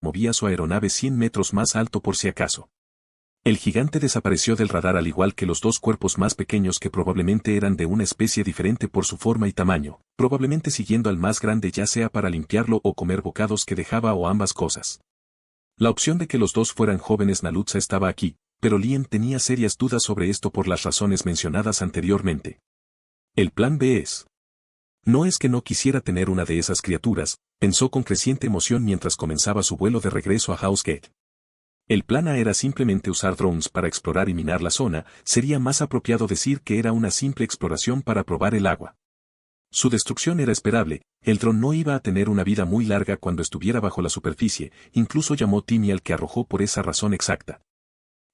movía su aeronave 100 metros más alto por si acaso. El gigante desapareció del radar al igual que los dos cuerpos más pequeños que probablemente eran de una especie diferente por su forma y tamaño, probablemente siguiendo al más grande ya sea para limpiarlo o comer bocados que dejaba o ambas cosas. La opción de que los dos fueran jóvenes Nalutza estaba aquí, pero Liam tenía serias dudas sobre esto por las razones mencionadas anteriormente. El plan B es... No es que no quisiera tener una de esas criaturas, pensó con creciente emoción mientras comenzaba su vuelo de regreso a House Gate. El plan A era simplemente usar drones para explorar y minar la zona, sería más apropiado decir que era una simple exploración para probar el agua. Su destrucción era esperable, el dron no iba a tener una vida muy larga cuando estuviera bajo la superficie, incluso llamó Timmy al que arrojó por esa razón exacta.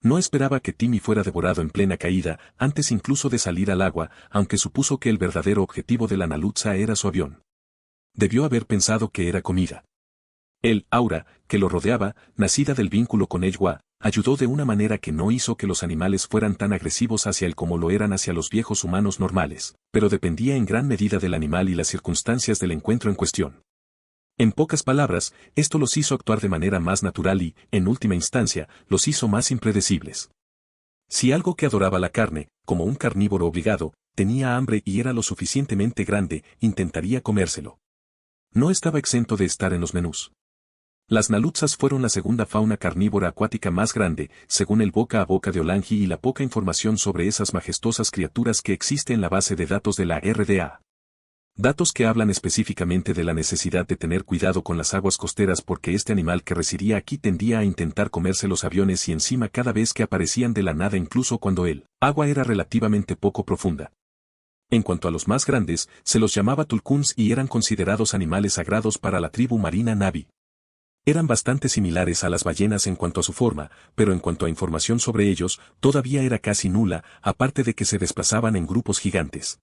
No esperaba que Timmy fuera devorado en plena caída, antes incluso de salir al agua, aunque supuso que el verdadero objetivo de la Nalutza era su avión. Debió haber pensado que era comida. El aura, que lo rodeaba, nacida del vínculo con Ejwa, ayudó de una manera que no hizo que los animales fueran tan agresivos hacia él como lo eran hacia los viejos humanos normales, pero dependía en gran medida del animal y las circunstancias del encuentro en cuestión. En pocas palabras, esto los hizo actuar de manera más natural y, en última instancia, los hizo más impredecibles. Si algo que adoraba la carne, como un carnívoro obligado, tenía hambre y era lo suficientemente grande, intentaría comérselo. No estaba exento de estar en los menús. Las Nalutzas fueron la segunda fauna carnívora acuática más grande, según el boca a boca de Olangi y la poca información sobre esas majestuosas criaturas que existe en la base de datos de la RDA. Datos que hablan específicamente de la necesidad de tener cuidado con las aguas costeras porque este animal que residía aquí tendía a intentar comerse los aviones y encima cada vez que aparecían de la nada incluso cuando el agua era relativamente poco profunda. En cuanto a los más grandes, se los llamaba tulkuns y eran considerados animales sagrados para la tribu marina Navi. Eran bastante similares a las ballenas en cuanto a su forma, pero en cuanto a información sobre ellos, todavía era casi nula, aparte de que se desplazaban en grupos gigantes.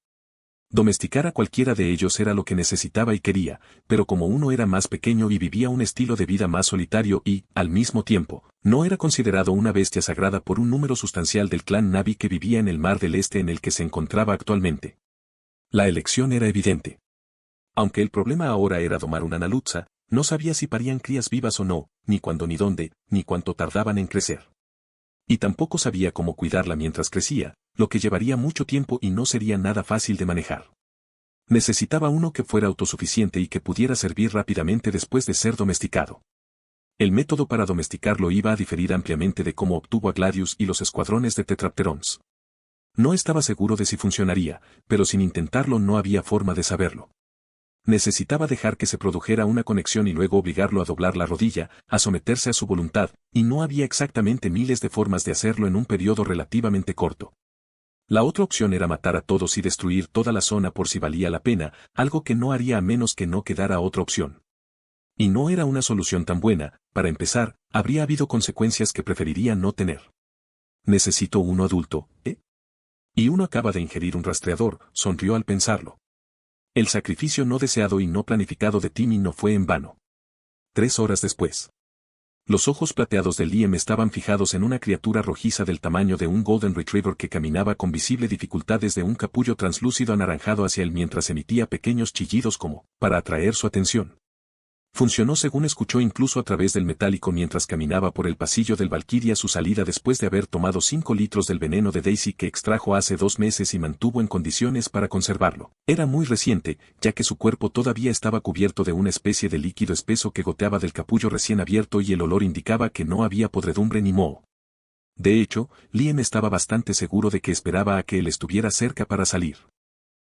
Domesticar a cualquiera de ellos era lo que necesitaba y quería, pero como uno era más pequeño y vivía un estilo de vida más solitario y, al mismo tiempo, no era considerado una bestia sagrada por un número sustancial del clan Navi que vivía en el Mar del Este en el que se encontraba actualmente. La elección era evidente. Aunque el problema ahora era domar una Nalutza, no sabía si parían crías vivas o no, ni cuándo ni dónde, ni cuánto tardaban en crecer. Y tampoco sabía cómo cuidarla mientras crecía, lo que llevaría mucho tiempo y no sería nada fácil de manejar. Necesitaba uno que fuera autosuficiente y que pudiera servir rápidamente después de ser domesticado. El método para domesticarlo iba a diferir ampliamente de cómo obtuvo a Gladius y los escuadrones de Tetrapterons. No estaba seguro de si funcionaría, pero sin intentarlo no había forma de saberlo. Necesitaba dejar que se produjera una conexión y luego obligarlo a doblar la rodilla, a someterse a su voluntad, y no había exactamente miles de formas de hacerlo en un periodo relativamente corto. La otra opción era matar a todos y destruir toda la zona por si valía la pena, algo que no haría a menos que no quedara otra opción. Y no era una solución tan buena, para empezar, habría habido consecuencias que preferiría no tener. Necesito uno adulto, ¿eh? Y uno acaba de ingerir un rastreador, sonrió al pensarlo. El sacrificio no deseado y no planificado de Timmy no fue en vano. 3 horas después. Los ojos plateados de Liam estaban fijados en una criatura rojiza del tamaño de un Golden Retriever que caminaba con visible dificultad desde un capullo translúcido anaranjado hacia él mientras emitía pequeños chillidos como, para atraer su atención. Funcionó según escuchó incluso a través del metálico mientras caminaba por el pasillo del Valkyria su salida después de haber tomado 5 litros del veneno de Daisy que extrajo hace 2 meses y mantuvo en condiciones para conservarlo. Era muy reciente, ya que su cuerpo todavía estaba cubierto de una especie de líquido espeso que goteaba del capullo recién abierto y el olor indicaba que no había podredumbre ni moho. De hecho, Liam estaba bastante seguro de que esperaba a que él estuviera cerca para salir.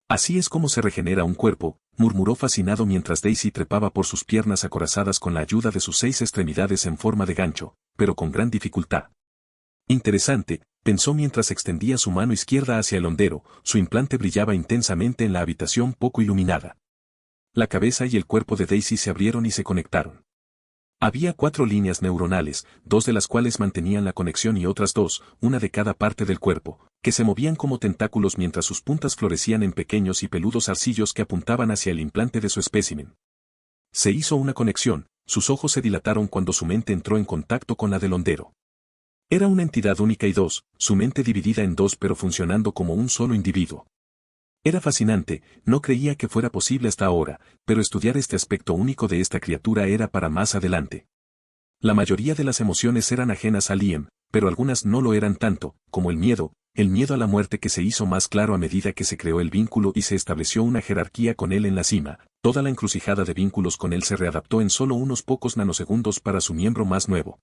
Así es como se regenera un cuerpo, murmuró fascinado mientras Daisy trepaba por sus piernas acorazadas con la ayuda de sus 6 extremidades en forma de gancho, pero con gran dificultad. Interesante, pensó mientras extendía su mano izquierda hacia el hondero, su implante brillaba intensamente en la habitación poco iluminada. La cabeza y el cuerpo de Daisy se abrieron y se conectaron. Había 4 líneas neuronales, 2 de las cuales mantenían la conexión y otras 2, una de cada parte del cuerpo, que se movían como tentáculos mientras sus puntas florecían en pequeños y peludos arcillos que apuntaban hacia el implante de su espécimen. Se hizo una conexión, sus ojos se dilataron cuando su mente entró en contacto con la del hondero. Era una entidad única y 2, su mente dividida en 2 pero funcionando como un solo individuo. Era fascinante, no creía que fuera posible hasta ahora, pero estudiar este aspecto único de esta criatura era para más adelante. La mayoría de las emociones eran ajenas a Liam, pero algunas no lo eran tanto, como el miedo a la muerte que se hizo más claro a medida que se creó el vínculo y se estableció una jerarquía con él en la cima. Toda la encrucijada de vínculos con él se readaptó en solo unos pocos nanosegundos para su miembro más nuevo.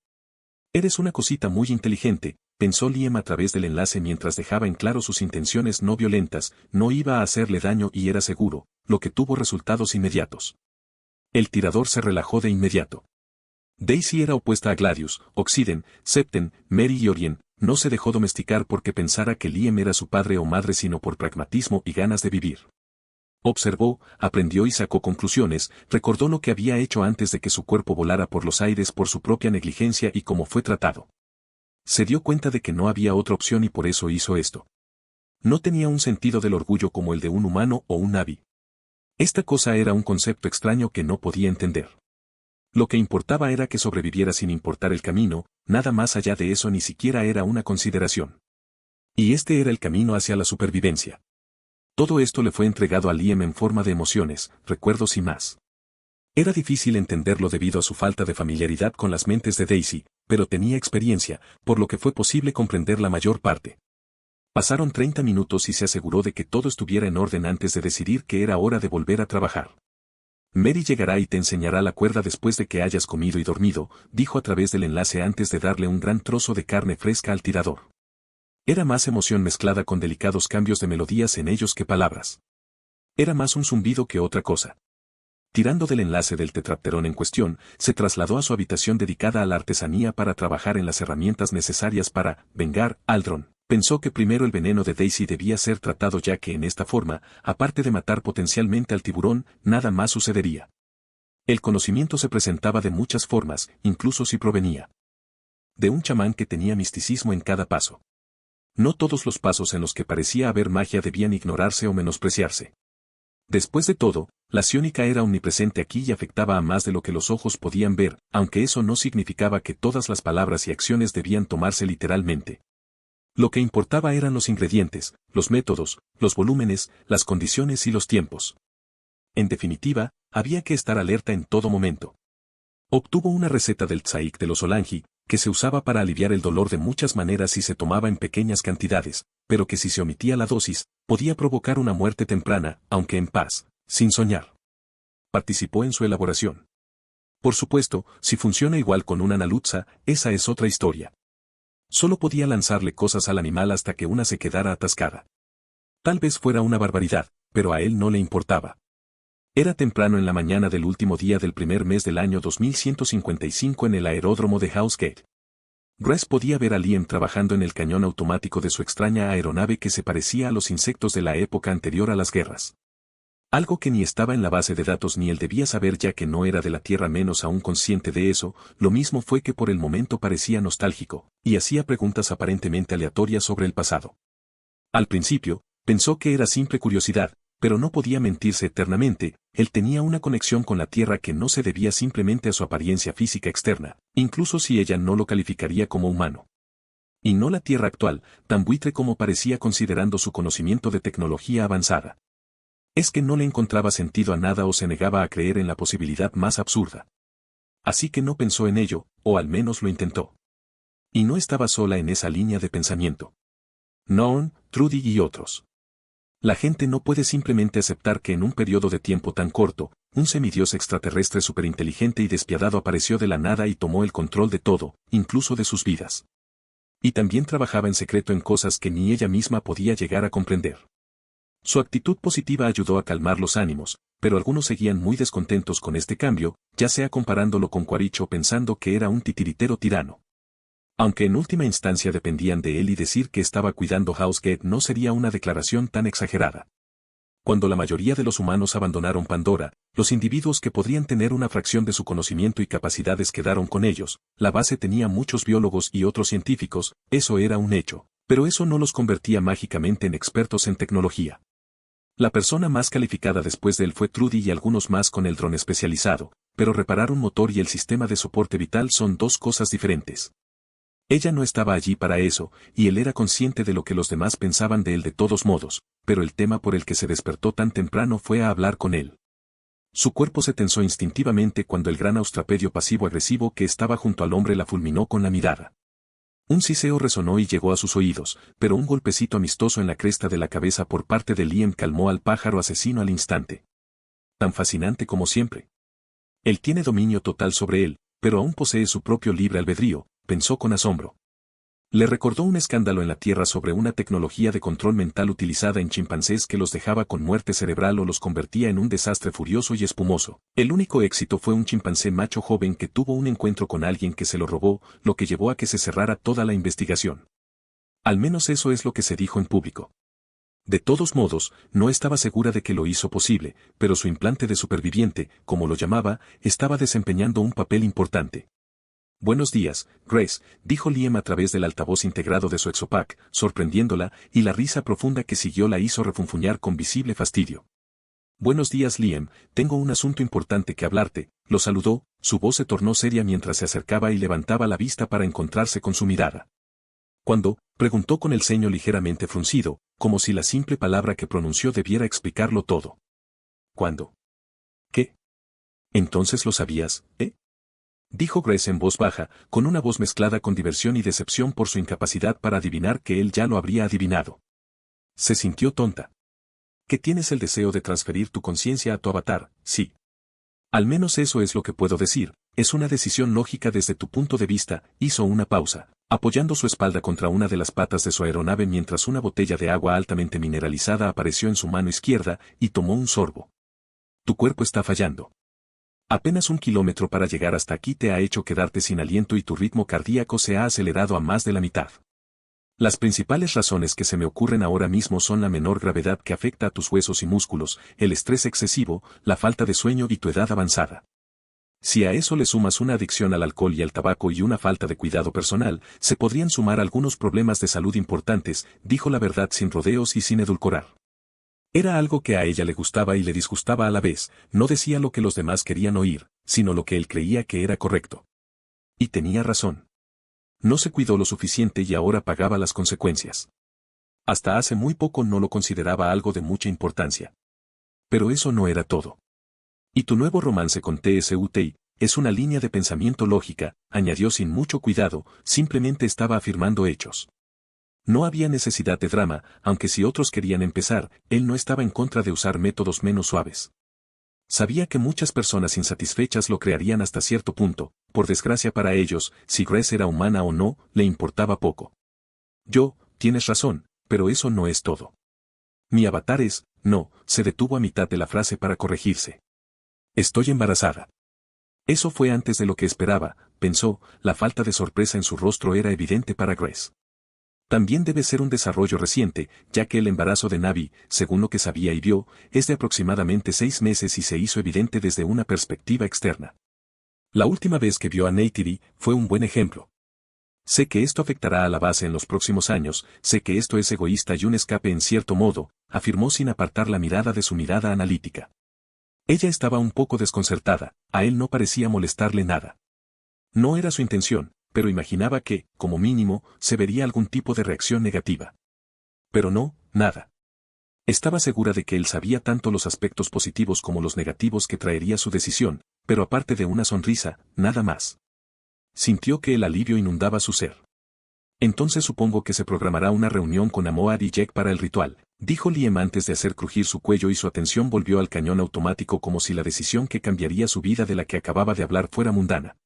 Eres una cosita muy inteligente, pensó Liam a través del enlace mientras dejaba en claro sus intenciones no violentas, no iba a hacerle daño y era seguro, lo que tuvo resultados inmediatos. El tirador se relajó de inmediato. Daisy era opuesta a Gladius, Oxiden, Septen, Mary y Orien, no se dejó domesticar porque pensara que Liam era su padre o madre sino por pragmatismo y ganas de vivir. Observó, aprendió y sacó conclusiones, recordó lo que había hecho antes de que su cuerpo volara por los aires por su propia negligencia y cómo fue tratado. Se dio cuenta de que no había otra opción y por eso hizo esto. No tenía un sentido del orgullo como el de un humano o un Navi. Esta cosa era un concepto extraño que no podía entender. Lo que importaba era que sobreviviera sin importar el camino, nada más allá de eso ni siquiera era una consideración. Y este era el camino hacia la supervivencia. Todo esto le fue entregado a Liam en forma de emociones, recuerdos y más. Era difícil entenderlo debido a su falta de familiaridad con las mentes de Daisy, pero tenía experiencia, por lo que fue posible comprender la mayor parte. Pasaron 30 minutos y se aseguró de que todo estuviera en orden antes de decidir que era hora de volver a trabajar. Mary llegará y te enseñará la cuerda después de que hayas comido y dormido, dijo a través del enlace antes de darle un gran trozo de carne fresca al tirador. Era más emoción mezclada con delicados cambios de melodías en ellos que palabras. Era más un zumbido que otra cosa. Tirando del enlace del tetrapterón en cuestión, se trasladó a su habitación dedicada a la artesanía para trabajar en las herramientas necesarias para vengar a Aldron. Pensó que primero el veneno de Daisy debía ser tratado ya que en esta forma, aparte de matar potencialmente al tiburón, nada más sucedería. El conocimiento se presentaba de muchas formas, incluso si provenía de un chamán que tenía misticismo en cada paso. No todos los pasos en los que parecía haber magia debían ignorarse o menospreciarse. Después de todo, la psiónica era omnipresente aquí y afectaba a más de lo que los ojos podían ver, aunque eso no significaba que todas las palabras y acciones debían tomarse literalmente. Lo que importaba eran los ingredientes, los métodos, los volúmenes, las condiciones y los tiempos. En definitiva, había que estar alerta en todo momento. Obtuvo una receta del tzaik de los Olangi, que se usaba para aliviar el dolor de muchas maneras si se tomaba en pequeñas cantidades, pero que si se omitía la dosis, podía provocar una muerte temprana, aunque en paz, sin soñar. Participó en su elaboración. Por supuesto, si funciona igual con una nalutza, esa es otra historia. Solo podía lanzarle cosas al animal hasta que una se quedara atascada. Tal vez fuera una barbaridad, pero a él no le importaba. Era temprano en la mañana del último día del primer mes del año 2155 en el aeródromo de Housegate. Ress podía ver a Liam trabajando en el cañón automático de su extraña aeronave que se parecía a los insectos de la época anterior a las guerras. Algo que ni estaba en la base de datos ni él debía saber ya que no era de la Tierra menos aún consciente de eso, lo mismo fue que por el momento parecía nostálgico, y hacía preguntas aparentemente aleatorias sobre el pasado. Al principio, pensó que era simple curiosidad, pero no podía mentirse eternamente, él tenía una conexión con la Tierra que no se debía simplemente a su apariencia física externa, incluso si ella no lo calificaría como humano. Y no la Tierra actual, tan buitre como parecía considerando su conocimiento de tecnología avanzada. Es que no le encontraba sentido a nada o se negaba a creer en la posibilidad más absurda. Así que no pensó en ello, o al menos lo intentó. Y no estaba sola en esa línea de pensamiento. Norn, Trudy y otros. La gente no puede simplemente aceptar que en un periodo de tiempo tan corto, un semidios extraterrestre superinteligente y despiadado apareció de la nada y tomó el control de todo, incluso de sus vidas. Y también trabajaba en secreto en cosas que ni ella misma podía llegar a comprender. Su actitud positiva ayudó a calmar los ánimos, pero algunos seguían muy descontentos con este cambio, ya sea comparándolo con Quaritch o pensando que era un titiritero tirano. Aunque en última instancia dependían de él y decir que estaba cuidando Housegate no sería una declaración tan exagerada. Cuando la mayoría de los humanos abandonaron Pandora, los individuos que podrían tener una fracción de su conocimiento y capacidades quedaron con ellos, la base tenía muchos biólogos y otros científicos, eso era un hecho, pero eso no los convertía mágicamente en expertos en tecnología. La persona más calificada después de él fue Trudy y algunos más con el dron especializado, pero reparar un motor y el sistema de soporte vital son dos cosas diferentes. Ella no estaba allí para eso, y él era consciente de lo que los demás pensaban de él de todos modos, pero el tema por el que se despertó tan temprano fue a hablar con él. Su cuerpo se tensó instintivamente cuando el gran austrapedio pasivo-agresivo que estaba junto al hombre la fulminó con la mirada. Un siseo resonó y llegó a sus oídos, pero un golpecito amistoso en la cresta de la cabeza por parte de Liam calmó al pájaro asesino al instante. Tan fascinante como siempre. Él tiene dominio total sobre él, pero aún posee su propio libre albedrío, pensó con asombro. Le recordó un escándalo en la Tierra sobre una tecnología de control mental utilizada en chimpancés que los dejaba con muerte cerebral o los convertía en un desastre furioso y espumoso. El único éxito fue un chimpancé macho joven que tuvo un encuentro con alguien que se lo robó, lo que llevó a que se cerrara toda la investigación. Al menos eso es lo que se dijo en público. De todos modos, no estaba segura de que lo hizo posible, pero su implante de superviviente, como lo llamaba, estaba desempeñando un papel importante. Buenos días, Grace, dijo Liam a través del altavoz integrado de su exopack, sorprendiéndola, y la risa profunda que siguió la hizo refunfuñar con visible fastidio. Buenos días, Liam, tengo un asunto importante que hablarte, lo saludó, su voz se tornó seria mientras se acercaba y levantaba la vista para encontrarse con su mirada. ¿Cuándo? Preguntó con el ceño ligeramente fruncido, como si la simple palabra que pronunció debiera explicarlo todo. ¿Cuándo? ¿Qué? ¿Entonces lo sabías, dijo Grace en voz baja, con una voz mezclada con diversión y decepción por su incapacidad para adivinar que él ya lo habría adivinado. Se sintió tonta. Que tienes el deseo de transferir tu conciencia a tu avatar, sí. Al menos eso es lo que puedo decir, es una decisión lógica desde tu punto de vista, hizo una pausa, apoyando su espalda contra una de las patas de su aeronave mientras una botella de agua altamente mineralizada apareció en su mano izquierda, y tomó un sorbo. Tu cuerpo está fallando. Apenas 1 kilómetro para llegar hasta aquí te ha hecho quedarte sin aliento y tu ritmo cardíaco se ha acelerado a más de la mitad. Las principales razones que se me ocurren ahora mismo son la menor gravedad que afecta a tus huesos y músculos, el estrés excesivo, la falta de sueño y tu edad avanzada. Si a eso le sumas una adicción al alcohol y al tabaco y una falta de cuidado personal, se podrían sumar algunos problemas de salud importantes, dijo la verdad sin rodeos y sin edulcorar. Era algo que a ella le gustaba y le disgustaba a la vez, no decía lo que los demás querían oír, sino lo que él creía que era correcto. Y tenía razón. No se cuidó lo suficiente y ahora pagaba las consecuencias. Hasta hace muy poco no lo consideraba algo de mucha importancia. Pero eso no era todo. Y tu nuevo romance con TSUTI es una línea de pensamiento lógica, añadió sin mucho cuidado, simplemente estaba afirmando hechos. No había necesidad de drama, aunque si otros querían empezar, él no estaba en contra de usar métodos menos suaves. Sabía que muchas personas insatisfechas lo crearían hasta cierto punto, por desgracia para ellos, si Grace era humana o no, le importaba poco. Tienes razón, pero eso no es todo. Mi avatar es, no, se detuvo a mitad de la frase para corregirse. Estoy embarazada. Eso fue antes de lo que esperaba, pensó, la falta de sorpresa en su rostro era evidente para Grace. También debe ser un desarrollo reciente, ya que el embarazo de Navi, según lo que sabía y vio, es de aproximadamente 6 meses y se hizo evidente desde una perspectiva externa. La última vez que vio a Neytiri fue un buen ejemplo. Sé que esto afectará a la base en los próximos años, sé que esto es egoísta y un escape en cierto modo, afirmó sin apartar la mirada de su mirada analítica. Ella estaba un poco desconcertada, a él no parecía molestarle nada. No era su intención, pero imaginaba que, como mínimo, se vería algún tipo de reacción negativa. Pero no, nada. Estaba segura de que él sabía tanto los aspectos positivos como los negativos que traería su decisión, pero aparte de una sonrisa, nada más. Sintió que el alivio inundaba su ser. Entonces supongo que se programará una reunión con Amoad y Jack para el ritual, dijo Liam antes de hacer crujir su cuello y su atención volvió al cañón automático como si la decisión que cambiaría su vida de la que acababa de hablar fuera mundana.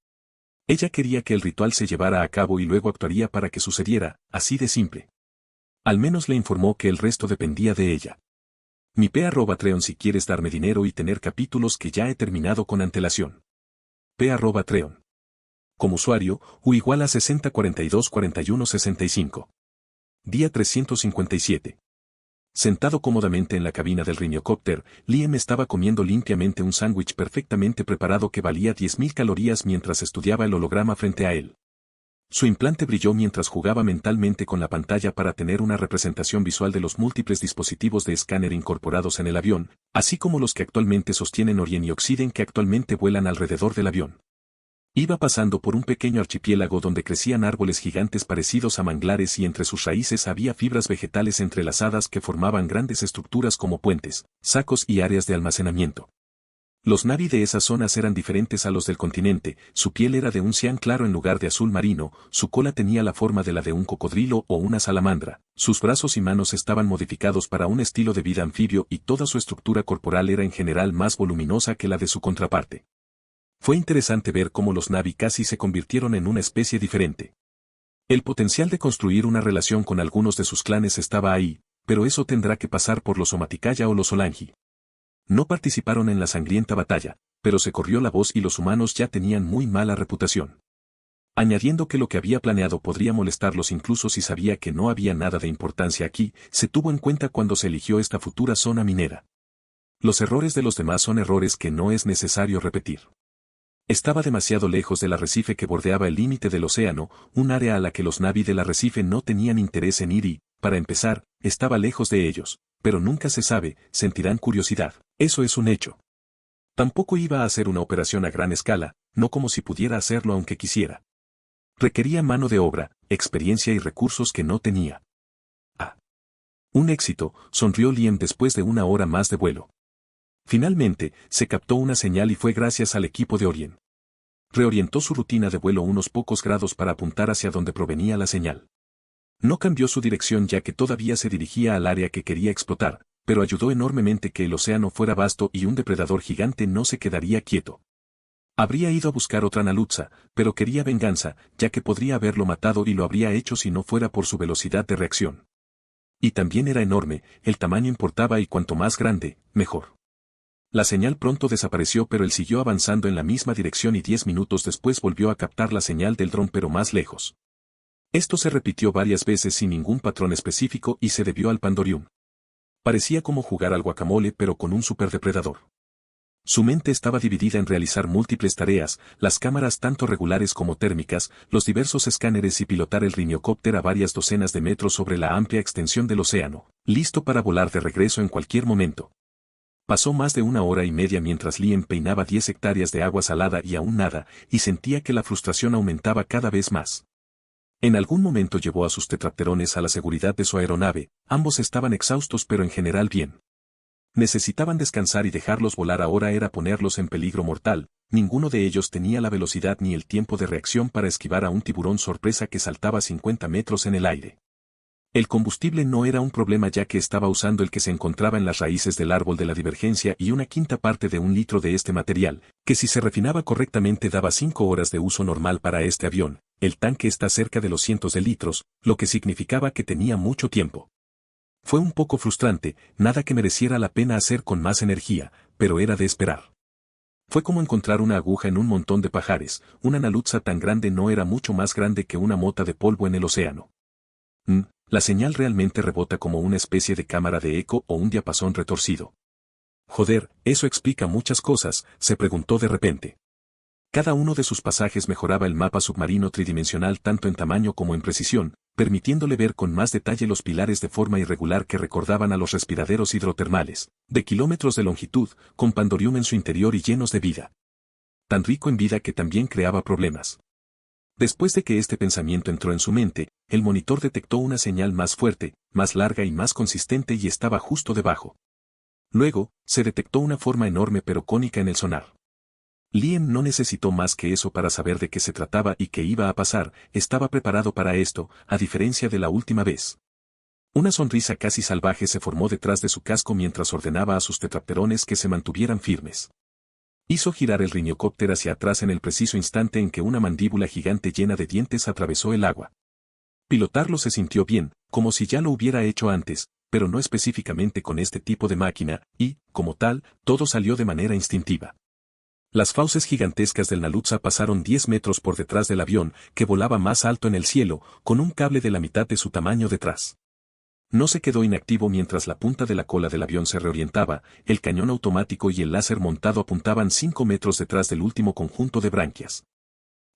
Ella quería que el ritual se llevara a cabo y luego actuaría para que sucediera, así de simple. Al menos le informó que el resto dependía de ella. Mi P@Treon si quieres darme dinero y tener capítulos que ya he terminado con antelación. P@Treon. Como usuario, U igual a 60424165. Día 357. Sentado cómodamente en la cabina del riniocópter, Liam estaba comiendo limpiamente un sándwich perfectamente preparado que valía 10.000 calorías mientras estudiaba el holograma frente a él. Su implante brilló mientras jugaba mentalmente con la pantalla para tener una representación visual de los múltiples dispositivos de escáner incorporados en el avión, así como los que actualmente sostienen Orien y Oxiden que actualmente vuelan alrededor del avión. Iba pasando por un pequeño archipiélago donde crecían árboles gigantes parecidos a manglares y entre sus raíces había fibras vegetales entrelazadas que formaban grandes estructuras como puentes, sacos y áreas de almacenamiento. Los Na'vi de esas zonas eran diferentes a los del continente, su piel era de un cian claro en lugar de azul marino, su cola tenía la forma de la de un cocodrilo o una salamandra, sus brazos y manos estaban modificados para un estilo de vida anfibio y toda su estructura corporal era en general más voluminosa que la de su contraparte. Fue interesante ver cómo los Na'vi casi se convirtieron en una especie diferente. El potencial de construir una relación con algunos de sus clanes estaba ahí, pero eso tendrá que pasar por los Omaticaya o los Olangi. No participaron en la sangrienta batalla, pero se corrió la voz y los humanos ya tenían muy mala reputación. Añadiendo que lo que había planeado podría molestarlos incluso si sabía que no había nada de importancia aquí, se tuvo en cuenta cuando se eligió esta futura zona minera. Los errores de los demás son errores que no es necesario repetir. Estaba demasiado lejos del arrecife que bordeaba el límite del océano, un área a la que los Na'vi del arrecife no tenían interés en ir y, para empezar, estaba lejos de ellos, pero nunca se sabe, sentirán curiosidad, eso es un hecho. Tampoco iba a hacer una operación a gran escala, no como si pudiera hacerlo aunque quisiera. Requería mano de obra, experiencia y recursos que no tenía. Un éxito, sonrió Liam después de una hora más de vuelo. Finalmente, se captó una señal y fue gracias al equipo de Orien. Reorientó su rutina de vuelo unos pocos grados para apuntar hacia donde provenía la señal. No cambió su dirección ya que todavía se dirigía al área que quería explotar, pero ayudó enormemente que el océano fuera vasto y un depredador gigante no se quedaría quieto. Habría ido a buscar otra Nalutza, pero quería venganza, ya que podría haberlo matado y lo habría hecho si no fuera por su velocidad de reacción. Y también era enorme, el tamaño importaba y cuanto más grande, mejor. La señal pronto desapareció pero él siguió avanzando en la misma dirección y 10 minutos después volvió a captar la señal del dron pero más lejos. Esto se repitió varias veces sin ningún patrón específico y se debió al Pandorium. Parecía como jugar al guacamole pero con un superdepredador. Su mente estaba dividida en realizar múltiples tareas, las cámaras tanto regulares como térmicas, los diversos escáneres y pilotar el riniocóptero a varias docenas de metros sobre la amplia extensión del océano, listo para volar de regreso en cualquier momento. Pasó más de una hora y media mientras Liam peinaba 10 hectáreas de agua salada y aún nada, y sentía que la frustración aumentaba cada vez más. En algún momento llevó a sus tetrapterones a la seguridad de su aeronave, ambos estaban exhaustos pero en general bien. Necesitaban descansar y dejarlos volar ahora era ponerlos en peligro mortal, ninguno de ellos tenía la velocidad ni el tiempo de reacción para esquivar a un tiburón sorpresa que saltaba 50 metros en el aire. El combustible no era un problema ya que estaba usando el que se encontraba en las raíces del árbol de la divergencia y una quinta parte de un litro de este material, que si se refinaba correctamente daba 5 horas de uso normal para este avión. El tanque está cerca de los cientos de litros, lo que significaba que tenía mucho tiempo. Fue un poco frustrante, nada que mereciera la pena hacer con más energía, pero era de esperar. Fue como encontrar una aguja en un montón de pajares, una Nalutza tan grande no era mucho más grande que una mota de polvo en el océano. La señal realmente rebota como una especie de cámara de eco o un diapasón retorcido. Joder, eso explica muchas cosas, se preguntó de repente. Cada uno de sus pasajes mejoraba el mapa submarino tridimensional tanto en tamaño como en precisión, permitiéndole ver con más detalle los pilares de forma irregular que recordaban a los respiraderos hidrotermales, de kilómetros de longitud, con Pandorium en su interior y llenos de vida. Tan rico en vida que también creaba problemas. Después de que este pensamiento entró en su mente, el monitor detectó una señal más fuerte, más larga y más consistente y estaba justo debajo. Luego, se detectó una forma enorme pero cónica en el sonar. Liam no necesitó más que eso para saber de qué se trataba y qué iba a pasar, estaba preparado para esto, a diferencia de la última vez. Una sonrisa casi salvaje se formó detrás de su casco mientras ordenaba a sus tetrapterones que se mantuvieran firmes. Hizo girar el riniocóptero hacia atrás en el preciso instante en que una mandíbula gigante llena de dientes atravesó el agua. Pilotarlo se sintió bien, como si ya lo hubiera hecho antes, pero no específicamente con este tipo de máquina, y, como tal, todo salió de manera instintiva. Las fauces gigantescas del Nalutza pasaron 10 metros por detrás del avión, que volaba más alto en el cielo, con un cable de la mitad de su tamaño detrás. No se quedó inactivo mientras la punta de la cola del avión se reorientaba, el cañón automático y el láser montado apuntaban 5 metros detrás del último conjunto de branquias.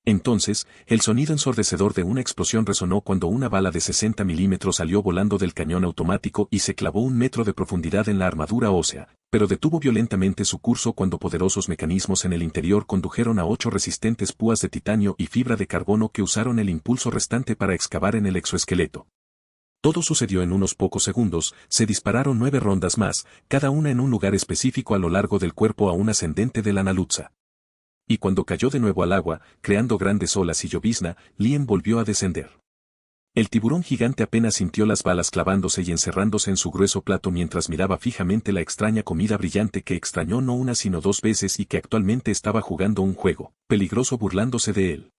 Entonces, el sonido ensordecedor de una explosión resonó cuando una bala de 60 milímetros salió volando del cañón automático y se clavó 1 metro de profundidad en la armadura ósea, pero detuvo violentamente su curso cuando poderosos mecanismos en el interior condujeron a 8 resistentes púas de titanio y fibra de carbono que usaron el impulso restante para excavar en el exoesqueleto. Todo sucedió en unos pocos segundos, se dispararon 9 rondas más, cada una en un lugar específico a lo largo del cuerpo a un ascendente de la Naluza. Y cuando cayó de nuevo al agua, creando grandes olas y llovizna, Liam volvió a descender. El tiburón gigante apenas sintió las balas clavándose y encerrándose en su grueso plato mientras miraba fijamente la extraña comida brillante que extrañó no una sino 2 veces y que actualmente estaba jugando un juego peligroso burlándose de él.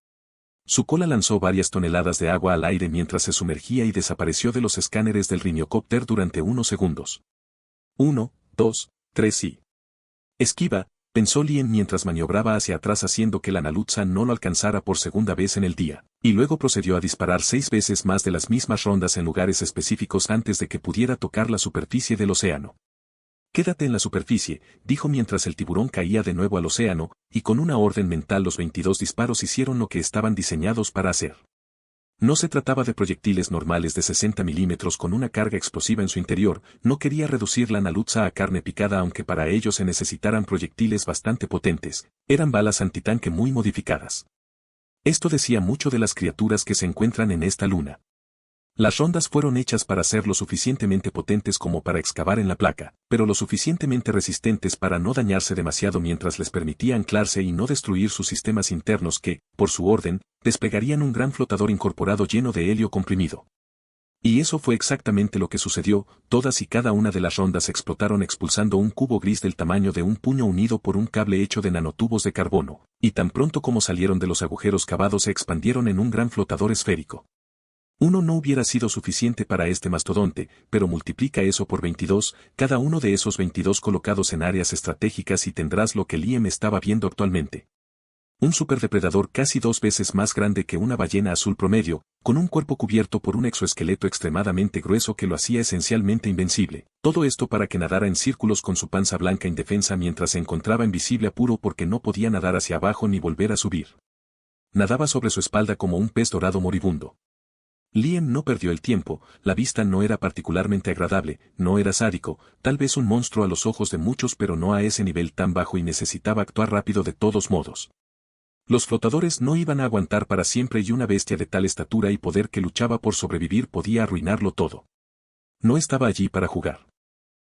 Su cola lanzó varias toneladas de agua al aire mientras se sumergía y desapareció de los escáneres del riniocópter durante unos segundos. 1, 2, 3 y... Esquiva, pensó Liam mientras maniobraba hacia atrás haciendo que la Naluza no lo alcanzara por segunda vez en el día, y luego procedió a disparar 6 veces más de las mismas rondas en lugares específicos antes de que pudiera tocar la superficie del océano. Quédate en la superficie, dijo mientras el tiburón caía de nuevo al océano, y con una orden mental los 22 disparos hicieron lo que estaban diseñados para hacer. No se trataba de proyectiles normales de 60 milímetros con una carga explosiva en su interior, no quería reducir la Naluza a carne picada aunque para ello se necesitaran proyectiles bastante potentes, eran balas antitanque muy modificadas. Esto decía mucho de las criaturas que se encuentran en esta luna. Las rondas fueron hechas para ser lo suficientemente potentes como para excavar en la placa, pero lo suficientemente resistentes para no dañarse demasiado mientras les permitía anclarse y no destruir sus sistemas internos que, por su orden, desplegarían un gran flotador incorporado lleno de helio comprimido. Y eso fue exactamente lo que sucedió, todas y cada una de las rondas explotaron expulsando un cubo gris del tamaño de un puño unido por un cable hecho de nanotubos de carbono, y tan pronto como salieron de los agujeros cavados se expandieron en un gran flotador esférico. Uno no hubiera sido suficiente para este mastodonte, pero multiplica eso por 22, cada uno de esos 22 colocados en áreas estratégicas y tendrás lo que Liam estaba viendo actualmente. Un superdepredador casi 2 veces más grande que una ballena azul promedio, con un cuerpo cubierto por un exoesqueleto extremadamente grueso que lo hacía esencialmente invencible. Todo esto para que nadara en círculos con su panza blanca indefensa mientras se encontraba invisible a puro porque no podía nadar hacia abajo ni volver a subir. Nadaba sobre su espalda como un pez dorado moribundo. Liam no perdió el tiempo, la vista no era particularmente agradable, no era sádico, tal vez un monstruo a los ojos de muchos pero no a ese nivel tan bajo y necesitaba actuar rápido de todos modos. Los flotadores no iban a aguantar para siempre y una bestia de tal estatura y poder que luchaba por sobrevivir podía arruinarlo todo. No estaba allí para jugar.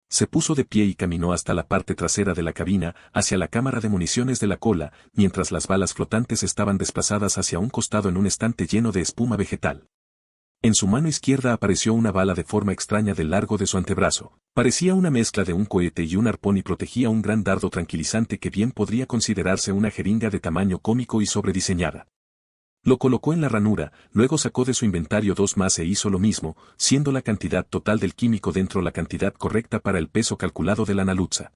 Se puso de pie y caminó hasta la parte trasera de la cabina, hacia la cámara de municiones de la cola, mientras las balas flotantes estaban desplazadas hacia un costado en un estante lleno de espuma vegetal. En su mano izquierda apareció una bala de forma extraña del largo de su antebrazo. Parecía una mezcla de un cohete y un arpón y protegía un gran dardo tranquilizante que bien podría considerarse una jeringa de tamaño cómico y sobrediseñada. Lo colocó en la ranura, luego sacó de su inventario 2 más e hizo lo mismo, siendo la cantidad total del químico dentro la cantidad correcta para el peso calculado de la Naluza.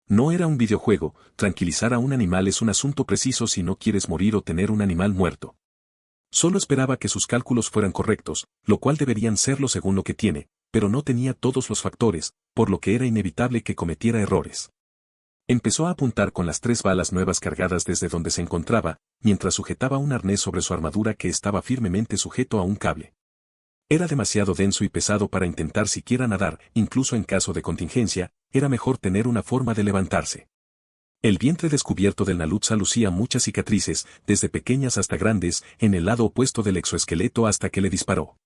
No era un videojuego, tranquilizar a un animal es un asunto preciso si no quieres morir o tener un animal muerto. Solo esperaba que sus cálculos fueran correctos, lo cual deberían serlo según lo que tiene, pero no tenía todos los factores, por lo que era inevitable que cometiera errores. Empezó a apuntar con las 3 balas nuevas cargadas desde donde se encontraba, mientras sujetaba un arnés sobre su armadura que estaba firmemente sujeto a un cable. Era demasiado denso y pesado para intentar siquiera nadar, incluso en caso de contingencia, era mejor tener una forma de levantarse. El vientre descubierto del Naluza lucía muchas cicatrices, desde pequeñas hasta grandes, en el lado opuesto del exoesqueleto hasta que le disparó.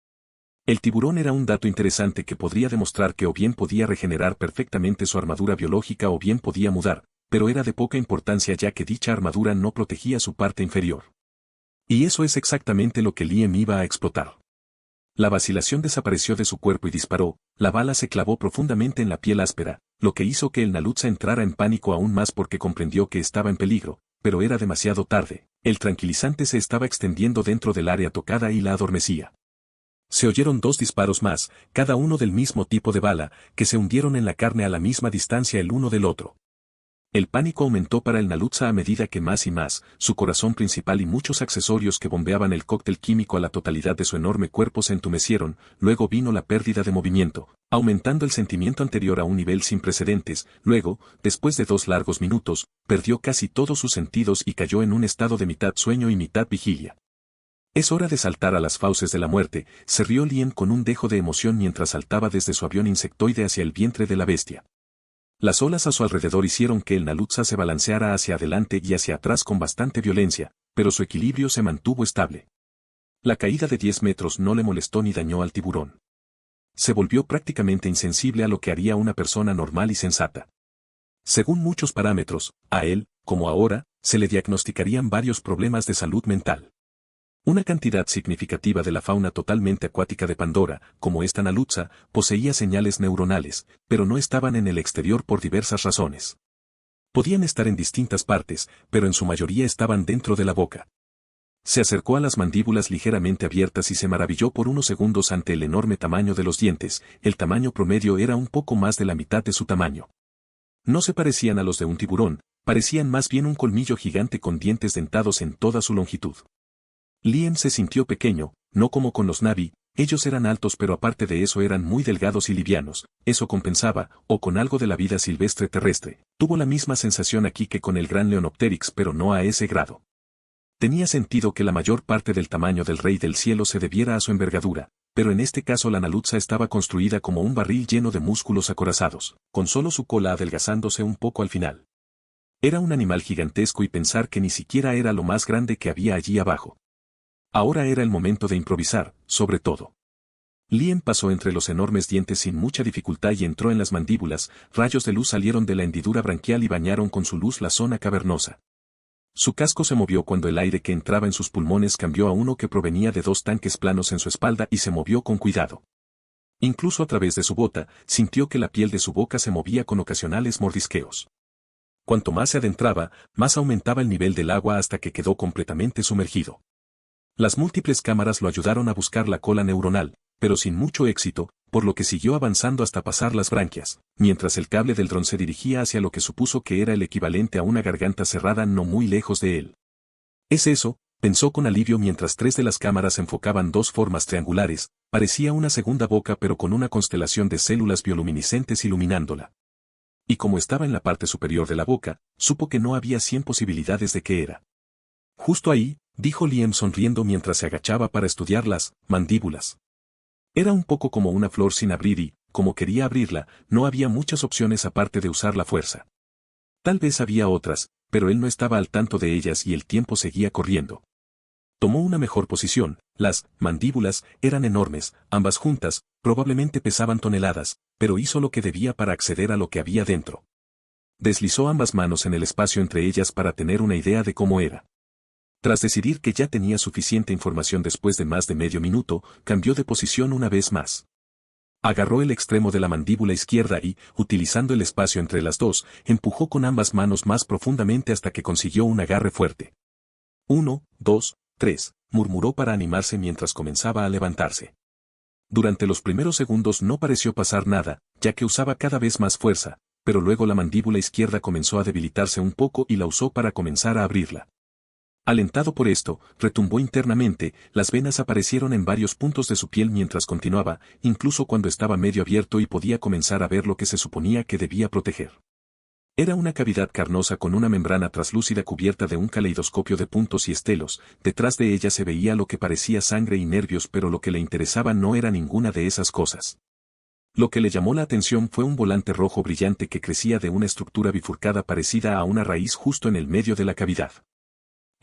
El tiburón era un dato interesante que podría demostrar que o bien podía regenerar perfectamente su armadura biológica o bien podía mudar, pero era de poca importancia ya que dicha armadura no protegía su parte inferior. Y eso es exactamente lo que Liam iba a explotar. La vacilación desapareció de su cuerpo y disparó, la bala se clavó profundamente en la piel áspera, lo que hizo que el Naluza entrara en pánico aún más porque comprendió que estaba en peligro, pero era demasiado tarde, el tranquilizante se estaba extendiendo dentro del área tocada y la adormecía. Se oyeron 2 disparos más, cada uno del mismo tipo de bala, que se hundieron en la carne a la misma distancia el uno del otro. El pánico aumentó para el Naluza a medida que más y más, su corazón principal y muchos accesorios que bombeaban el cóctel químico a la totalidad de su enorme cuerpo se entumecieron, luego vino la pérdida de movimiento, aumentando el sentimiento anterior a un nivel sin precedentes, luego, después de 2 largos minutos, perdió casi todos sus sentidos y cayó en un estado de mitad sueño y mitad vigilia. Es hora de saltar a las fauces de la muerte, se rió Liam con un dejo de emoción mientras saltaba desde su avión insectoide hacia el vientre de la bestia. Las olas a su alrededor hicieron que el Naluza se balanceara hacia adelante y hacia atrás con bastante violencia, pero su equilibrio se mantuvo estable. La caída de 10 metros no le molestó ni dañó al tiburón. Se volvió prácticamente insensible a lo que haría una persona normal y sensata. Según muchos parámetros, a él, como ahora, se le diagnosticarían varios problemas de salud mental. Una cantidad significativa de la fauna totalmente acuática de Pandora, como esta Nalutza, poseía señales neuronales, pero no estaban en el exterior por diversas razones. Podían estar en distintas partes, pero en su mayoría estaban dentro de la boca. Se acercó a las mandíbulas ligeramente abiertas y se maravilló por unos segundos ante el enorme tamaño de los dientes. El tamaño promedio era un poco más de la mitad de su tamaño. No se parecían a los de un tiburón, parecían más bien un colmillo gigante con dientes dentados en toda su longitud. Liam se sintió pequeño, no como con los Na'vi, ellos eran altos pero aparte de eso eran muy delgados y livianos, eso compensaba, o con algo de la vida silvestre terrestre. Tuvo la misma sensación aquí que con el gran Leonopteryx pero no a ese grado. Tenía sentido que la mayor parte del tamaño del rey del cielo se debiera a su envergadura, pero en este caso la Nalutza estaba construida como un barril lleno de músculos acorazados, con solo su cola adelgazándose un poco al final. Era un animal gigantesco y pensar que ni siquiera era lo más grande que había allí abajo. Ahora era el momento de improvisar, sobre todo. Liam pasó entre los enormes dientes sin mucha dificultad y entró en las mandíbulas, rayos de luz salieron de la hendidura branquial y bañaron con su luz la zona cavernosa. Su casco se movió cuando el aire que entraba en sus pulmones cambió a uno que provenía de dos tanques planos en su espalda y se movió con cuidado. Incluso a través de su bota, sintió que la piel de su boca se movía con ocasionales mordisqueos. Cuanto más se adentraba, más aumentaba el nivel del agua hasta que quedó completamente sumergido. Las múltiples cámaras lo ayudaron a buscar la cola neuronal, pero sin mucho éxito, por lo que siguió avanzando hasta pasar las branquias, mientras el cable del dron se dirigía hacia lo que supuso que era el equivalente a una garganta cerrada no muy lejos de él. Es eso, pensó con alivio mientras tres de las cámaras enfocaban dos formas triangulares, parecía una segunda boca pero con una constelación de células bioluminiscentes iluminándola. Y como estaba en la parte superior de la boca, supo que no había 100 posibilidades de que era. Justo ahí, dijo Liam sonriendo mientras se agachaba para estudiar las mandíbulas. Era un poco como una flor sin abrir y, como quería abrirla, no había muchas opciones aparte de usar la fuerza. Tal vez había otras, pero él no estaba al tanto de ellas y el tiempo seguía corriendo. Tomó una mejor posición, las mandíbulas eran enormes, ambas juntas, probablemente pesaban toneladas, pero hizo lo que debía para acceder a lo que había dentro. Deslizó ambas manos en el espacio entre ellas para tener una idea de cómo era. Tras decidir que ya tenía suficiente información después de más de medio minuto, cambió de posición una vez más. Agarró el extremo de la mandíbula izquierda y, utilizando el espacio entre las dos, empujó con ambas manos más profundamente hasta que consiguió un agarre fuerte. 1, 2, 3, murmuró para animarse mientras comenzaba a levantarse. Durante los primeros segundos no pareció pasar nada, ya que usaba cada vez más fuerza, pero luego la mandíbula izquierda comenzó a debilitarse un poco y la usó para comenzar a abrirla. Alentado por esto, retumbó internamente, las venas aparecieron en varios puntos de su piel mientras continuaba, incluso cuando estaba medio abierto y podía comenzar a ver lo que se suponía que debía proteger. Era una cavidad carnosa con una membrana traslúcida cubierta de un caleidoscopio de puntos y estelos, detrás de ella se veía lo que parecía sangre y nervios pero lo que le interesaba no era ninguna de esas cosas. Lo que le llamó la atención fue un volante rojo brillante que crecía de una estructura bifurcada parecida a una raíz justo en el medio de la cavidad.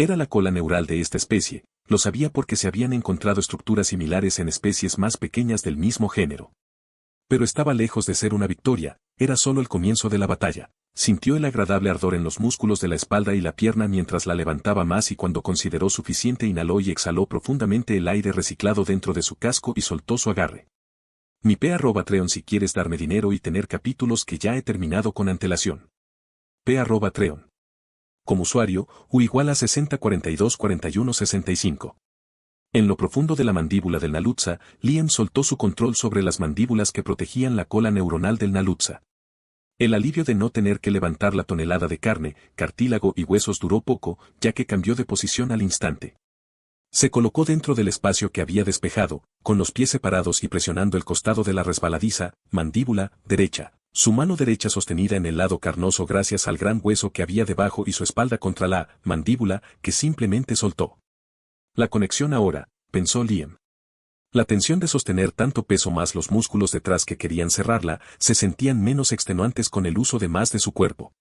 Era la cola neural de esta especie, lo sabía porque se habían encontrado estructuras similares en especies más pequeñas del mismo género. Pero estaba lejos de ser una victoria, era solo el comienzo de la batalla. Sintió el agradable ardor en los músculos de la espalda y la pierna mientras la levantaba más y cuando consideró suficiente inhaló y exhaló profundamente el aire reciclado dentro de su casco y soltó su agarre. Mi @Treon si quieres darme dinero y tener capítulos que ya he terminado con antelación. @Treon. Como usuario, U igual a 60424165. En lo profundo de la mandíbula del Nalutza, Liam soltó su control sobre las mandíbulas que protegían la cola neuronal del Nalutza. El alivio de no tener que levantar la tonelada de carne, cartílago y huesos duró poco, ya que cambió de posición al instante. Se colocó dentro del espacio que había despejado, con los pies separados y presionando el costado de la resbaladiza mandíbula derecha. Su mano derecha sostenida en el lado carnoso gracias al gran hueso que había debajo y su espalda contra la mandíbula, que simplemente soltó. La conexión ahora, pensó Liam. La tensión de sostener tanto peso más los músculos detrás que querían cerrarla, se sentían menos extenuantes con el uso de más de su cuerpo.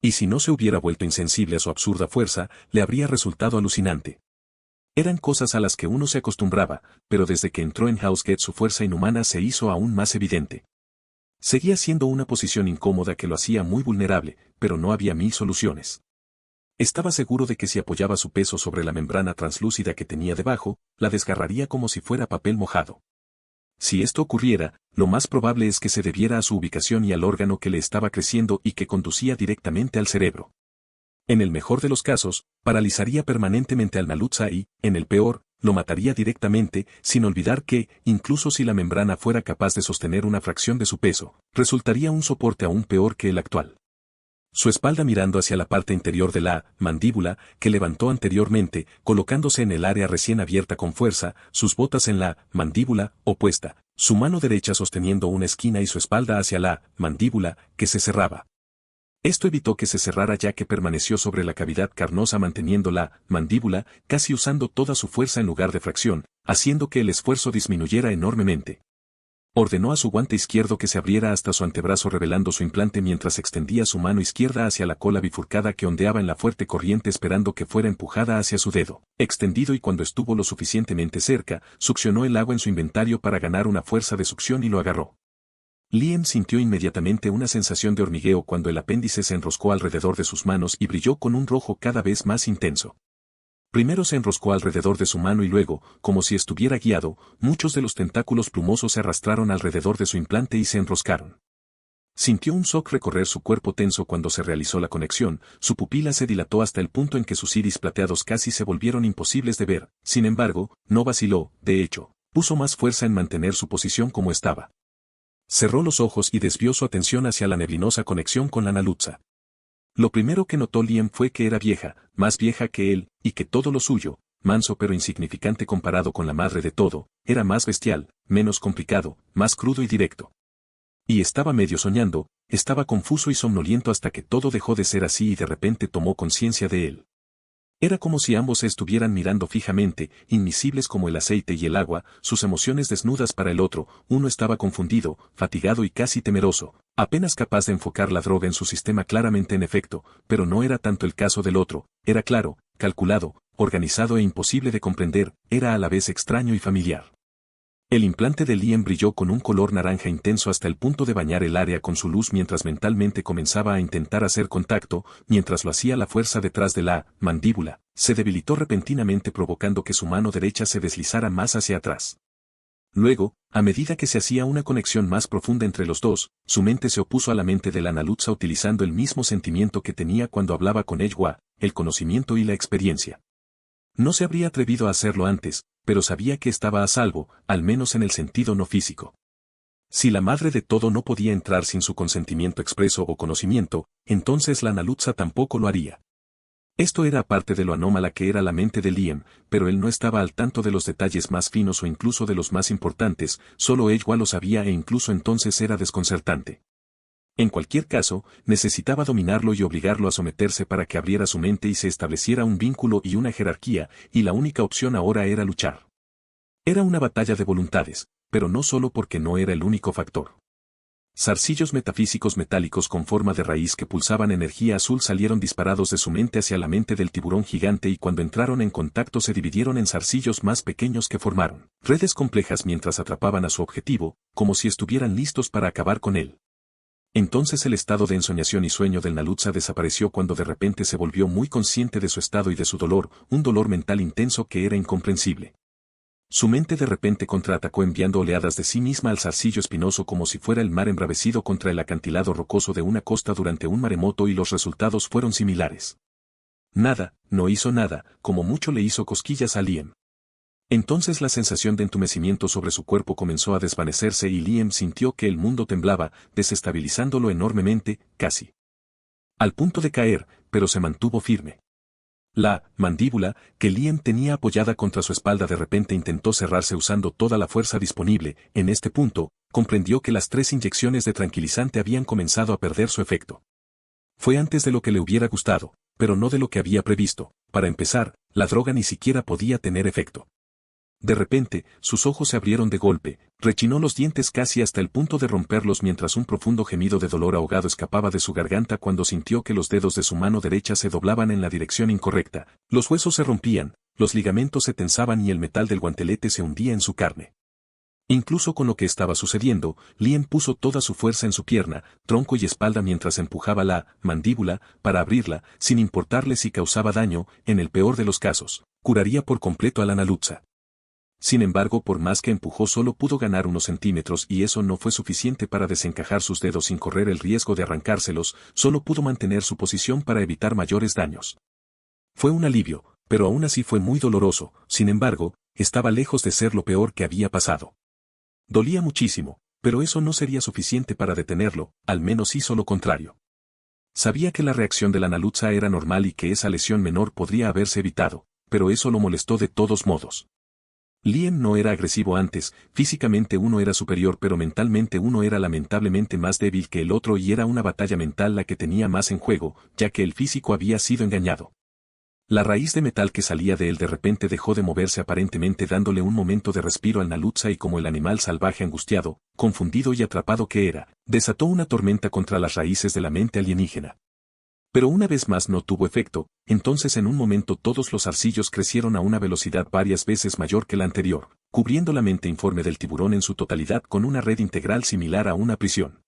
Y si no se hubiera vuelto insensible a su absurda fuerza, le habría resultado alucinante. Eran cosas a las que uno se acostumbraba, pero desde que entró en Housegate su fuerza inhumana se hizo aún más evidente. Seguía siendo una posición incómoda que lo hacía muy vulnerable, pero no había mil soluciones. Estaba seguro de que si apoyaba su peso sobre la membrana translúcida que tenía debajo, la desgarraría como si fuera papel mojado. Si esto ocurriera, lo más probable es que se debiera a su ubicación y al órgano que le estaba creciendo y que conducía directamente al cerebro. En el mejor de los casos, paralizaría permanentemente al Nalutza y, en el peor, lo mataría directamente, sin olvidar que, incluso si la membrana fuera capaz de sostener una fracción de su peso, resultaría un soporte aún peor que el actual. Su espalda mirando hacia la parte interior de la mandíbula, que levantó anteriormente, colocándose en el área recién abierta con fuerza, sus botas en la mandíbula opuesta, su mano derecha sosteniendo una esquina y su espalda hacia la mandíbula, que se cerraba. Esto evitó que se cerrara ya que permaneció sobre la cavidad carnosa manteniendo la mandíbula, casi usando toda su fuerza en lugar de fracción, haciendo que el esfuerzo disminuyera enormemente. Ordenó a su guante izquierdo que se abriera hasta su antebrazo revelando su implante mientras extendía su mano izquierda hacia la cola bifurcada que ondeaba en la fuerte corriente esperando que fuera empujada hacia su dedo. Extendido y cuando estuvo lo suficientemente cerca, succionó el agua en su inventario para ganar una fuerza de succión y lo agarró. Liam sintió inmediatamente una sensación de hormigueo cuando el apéndice se enroscó alrededor de sus manos y brilló con un rojo cada vez más intenso. Primero se enroscó alrededor de su mano y luego, como si estuviera guiado, muchos de los tentáculos plumosos se arrastraron alrededor de su implante y se enroscaron. Sintió un shock recorrer su cuerpo tenso cuando se realizó la conexión, su pupila se dilató hasta el punto en que sus iris plateados casi se volvieron imposibles de ver, sin embargo, no vaciló, de hecho, puso más fuerza en mantener su posición como estaba. Cerró los ojos y desvió su atención hacia la neblinosa conexión con la Nalutza. Lo primero que notó Liam fue que era vieja, más vieja que él, y que todo lo suyo, manso pero insignificante comparado con la madre de todo, era más bestial, menos complicado, más crudo y directo. Y estaba medio soñando, estaba confuso y somnoliento hasta que todo dejó de ser así y de repente tomó conciencia de él. Era como si ambos se estuvieran mirando fijamente, invisibles como el aceite y el agua, sus emociones desnudas para el otro, uno estaba confundido, fatigado y casi temeroso, apenas capaz de enfocar la droga en su sistema claramente en efecto, pero no era tanto el caso del otro, era claro, calculado, organizado e imposible de comprender, era a la vez extraño y familiar. El implante de Liam brilló con un color naranja intenso hasta el punto de bañar el área con su luz mientras mentalmente comenzaba a intentar hacer contacto, mientras lo hacía la fuerza detrás de la mandíbula, se debilitó repentinamente provocando que su mano derecha se deslizara más hacia atrás. Luego, a medida que se hacía una conexión más profunda entre los dos, su mente se opuso a la mente de la Nalutza utilizando el mismo sentimiento que tenía cuando hablaba con Ejwa, el conocimiento y la experiencia. No se habría atrevido a hacerlo antes, pero sabía que estaba a salvo, al menos en el sentido no físico. Si la madre de todo no podía entrar sin su consentimiento expreso o conocimiento, entonces la Nalutza tampoco lo haría. Esto era aparte de lo anómala que era la mente de Liam, pero él no estaba al tanto de los detalles más finos o incluso de los más importantes, solo Ejwa lo sabía e incluso entonces era desconcertante. En cualquier caso, necesitaba dominarlo y obligarlo a someterse para que abriera su mente y se estableciera un vínculo y una jerarquía, y la única opción ahora era luchar. Era una batalla de voluntades, pero no solo porque no era el único factor. Zarcillos metafísicos metálicos con forma de raíz que pulsaban energía azul salieron disparados de su mente hacia la mente del tiburón gigante y cuando entraron en contacto se dividieron en zarcillos más pequeños que formaron redes complejas mientras atrapaban a su objetivo, como si estuvieran listos para acabar con él. Entonces el estado de ensoñación y sueño del Nalutza desapareció cuando de repente se volvió muy consciente de su estado y de su dolor, un dolor mental intenso que era incomprensible. Su mente de repente contraatacó enviando oleadas de sí misma al zarcillo espinoso como si fuera el mar embravecido contra el acantilado rocoso de una costa durante un maremoto y los resultados fueron similares. Nada, no hizo nada, como mucho le hizo cosquillas a Liam. Entonces la sensación de entumecimiento sobre su cuerpo comenzó a desvanecerse y Liam sintió que el mundo temblaba, desestabilizándolo enormemente, casi al punto de caer, pero se mantuvo firme. La mandíbula, que Liam tenía apoyada contra su espalda de repente intentó cerrarse usando toda la fuerza disponible, en este punto, comprendió que las 3 inyecciones de tranquilizante habían comenzado a perder su efecto. Fue antes de lo que le hubiera gustado, pero no de lo que había previsto. Para empezar, la droga ni siquiera podía tener efecto. De repente, sus ojos se abrieron de golpe, rechinó los dientes casi hasta el punto de romperlos mientras un profundo gemido de dolor ahogado escapaba de su garganta cuando sintió que los dedos de su mano derecha se doblaban en la dirección incorrecta, los huesos se rompían, los ligamentos se tensaban y el metal del guantelete se hundía en su carne. Incluso con lo que estaba sucediendo, Liam puso toda su fuerza en su pierna, tronco y espalda mientras empujaba la mandíbula para abrirla, sin importarle si causaba daño, en el peor de los casos, curaría por completo a la Naluza. Sin embargo, por más que empujó solo pudo ganar unos centímetros y eso no fue suficiente para desencajar sus dedos sin correr el riesgo de arrancárselos, solo pudo mantener su posición para evitar mayores daños. Fue un alivio, pero aún así fue muy doloroso, sin embargo, estaba lejos de ser lo peor que había pasado. Dolía muchísimo, pero eso no sería suficiente para detenerlo, al menos hizo lo contrario. Sabía que la reacción de la Naluza era normal y que esa lesión menor podría haberse evitado, pero eso lo molestó de todos modos. Liam no era agresivo antes, físicamente uno era superior pero mentalmente uno era lamentablemente más débil que el otro y era una batalla mental la que tenía más en juego, ya que el físico había sido engañado. La raíz de metal que salía de él de repente dejó de moverse aparentemente dándole un momento de respiro al Naluza y como el animal salvaje angustiado, confundido y atrapado que era, desató una tormenta contra las raíces de la mente alienígena. Pero una vez más no tuvo efecto, entonces en un momento todos los arcillos crecieron a una velocidad varias veces mayor que la anterior, cubriendo la mente informe del tiburón en su totalidad con una red integral similar a una prisión.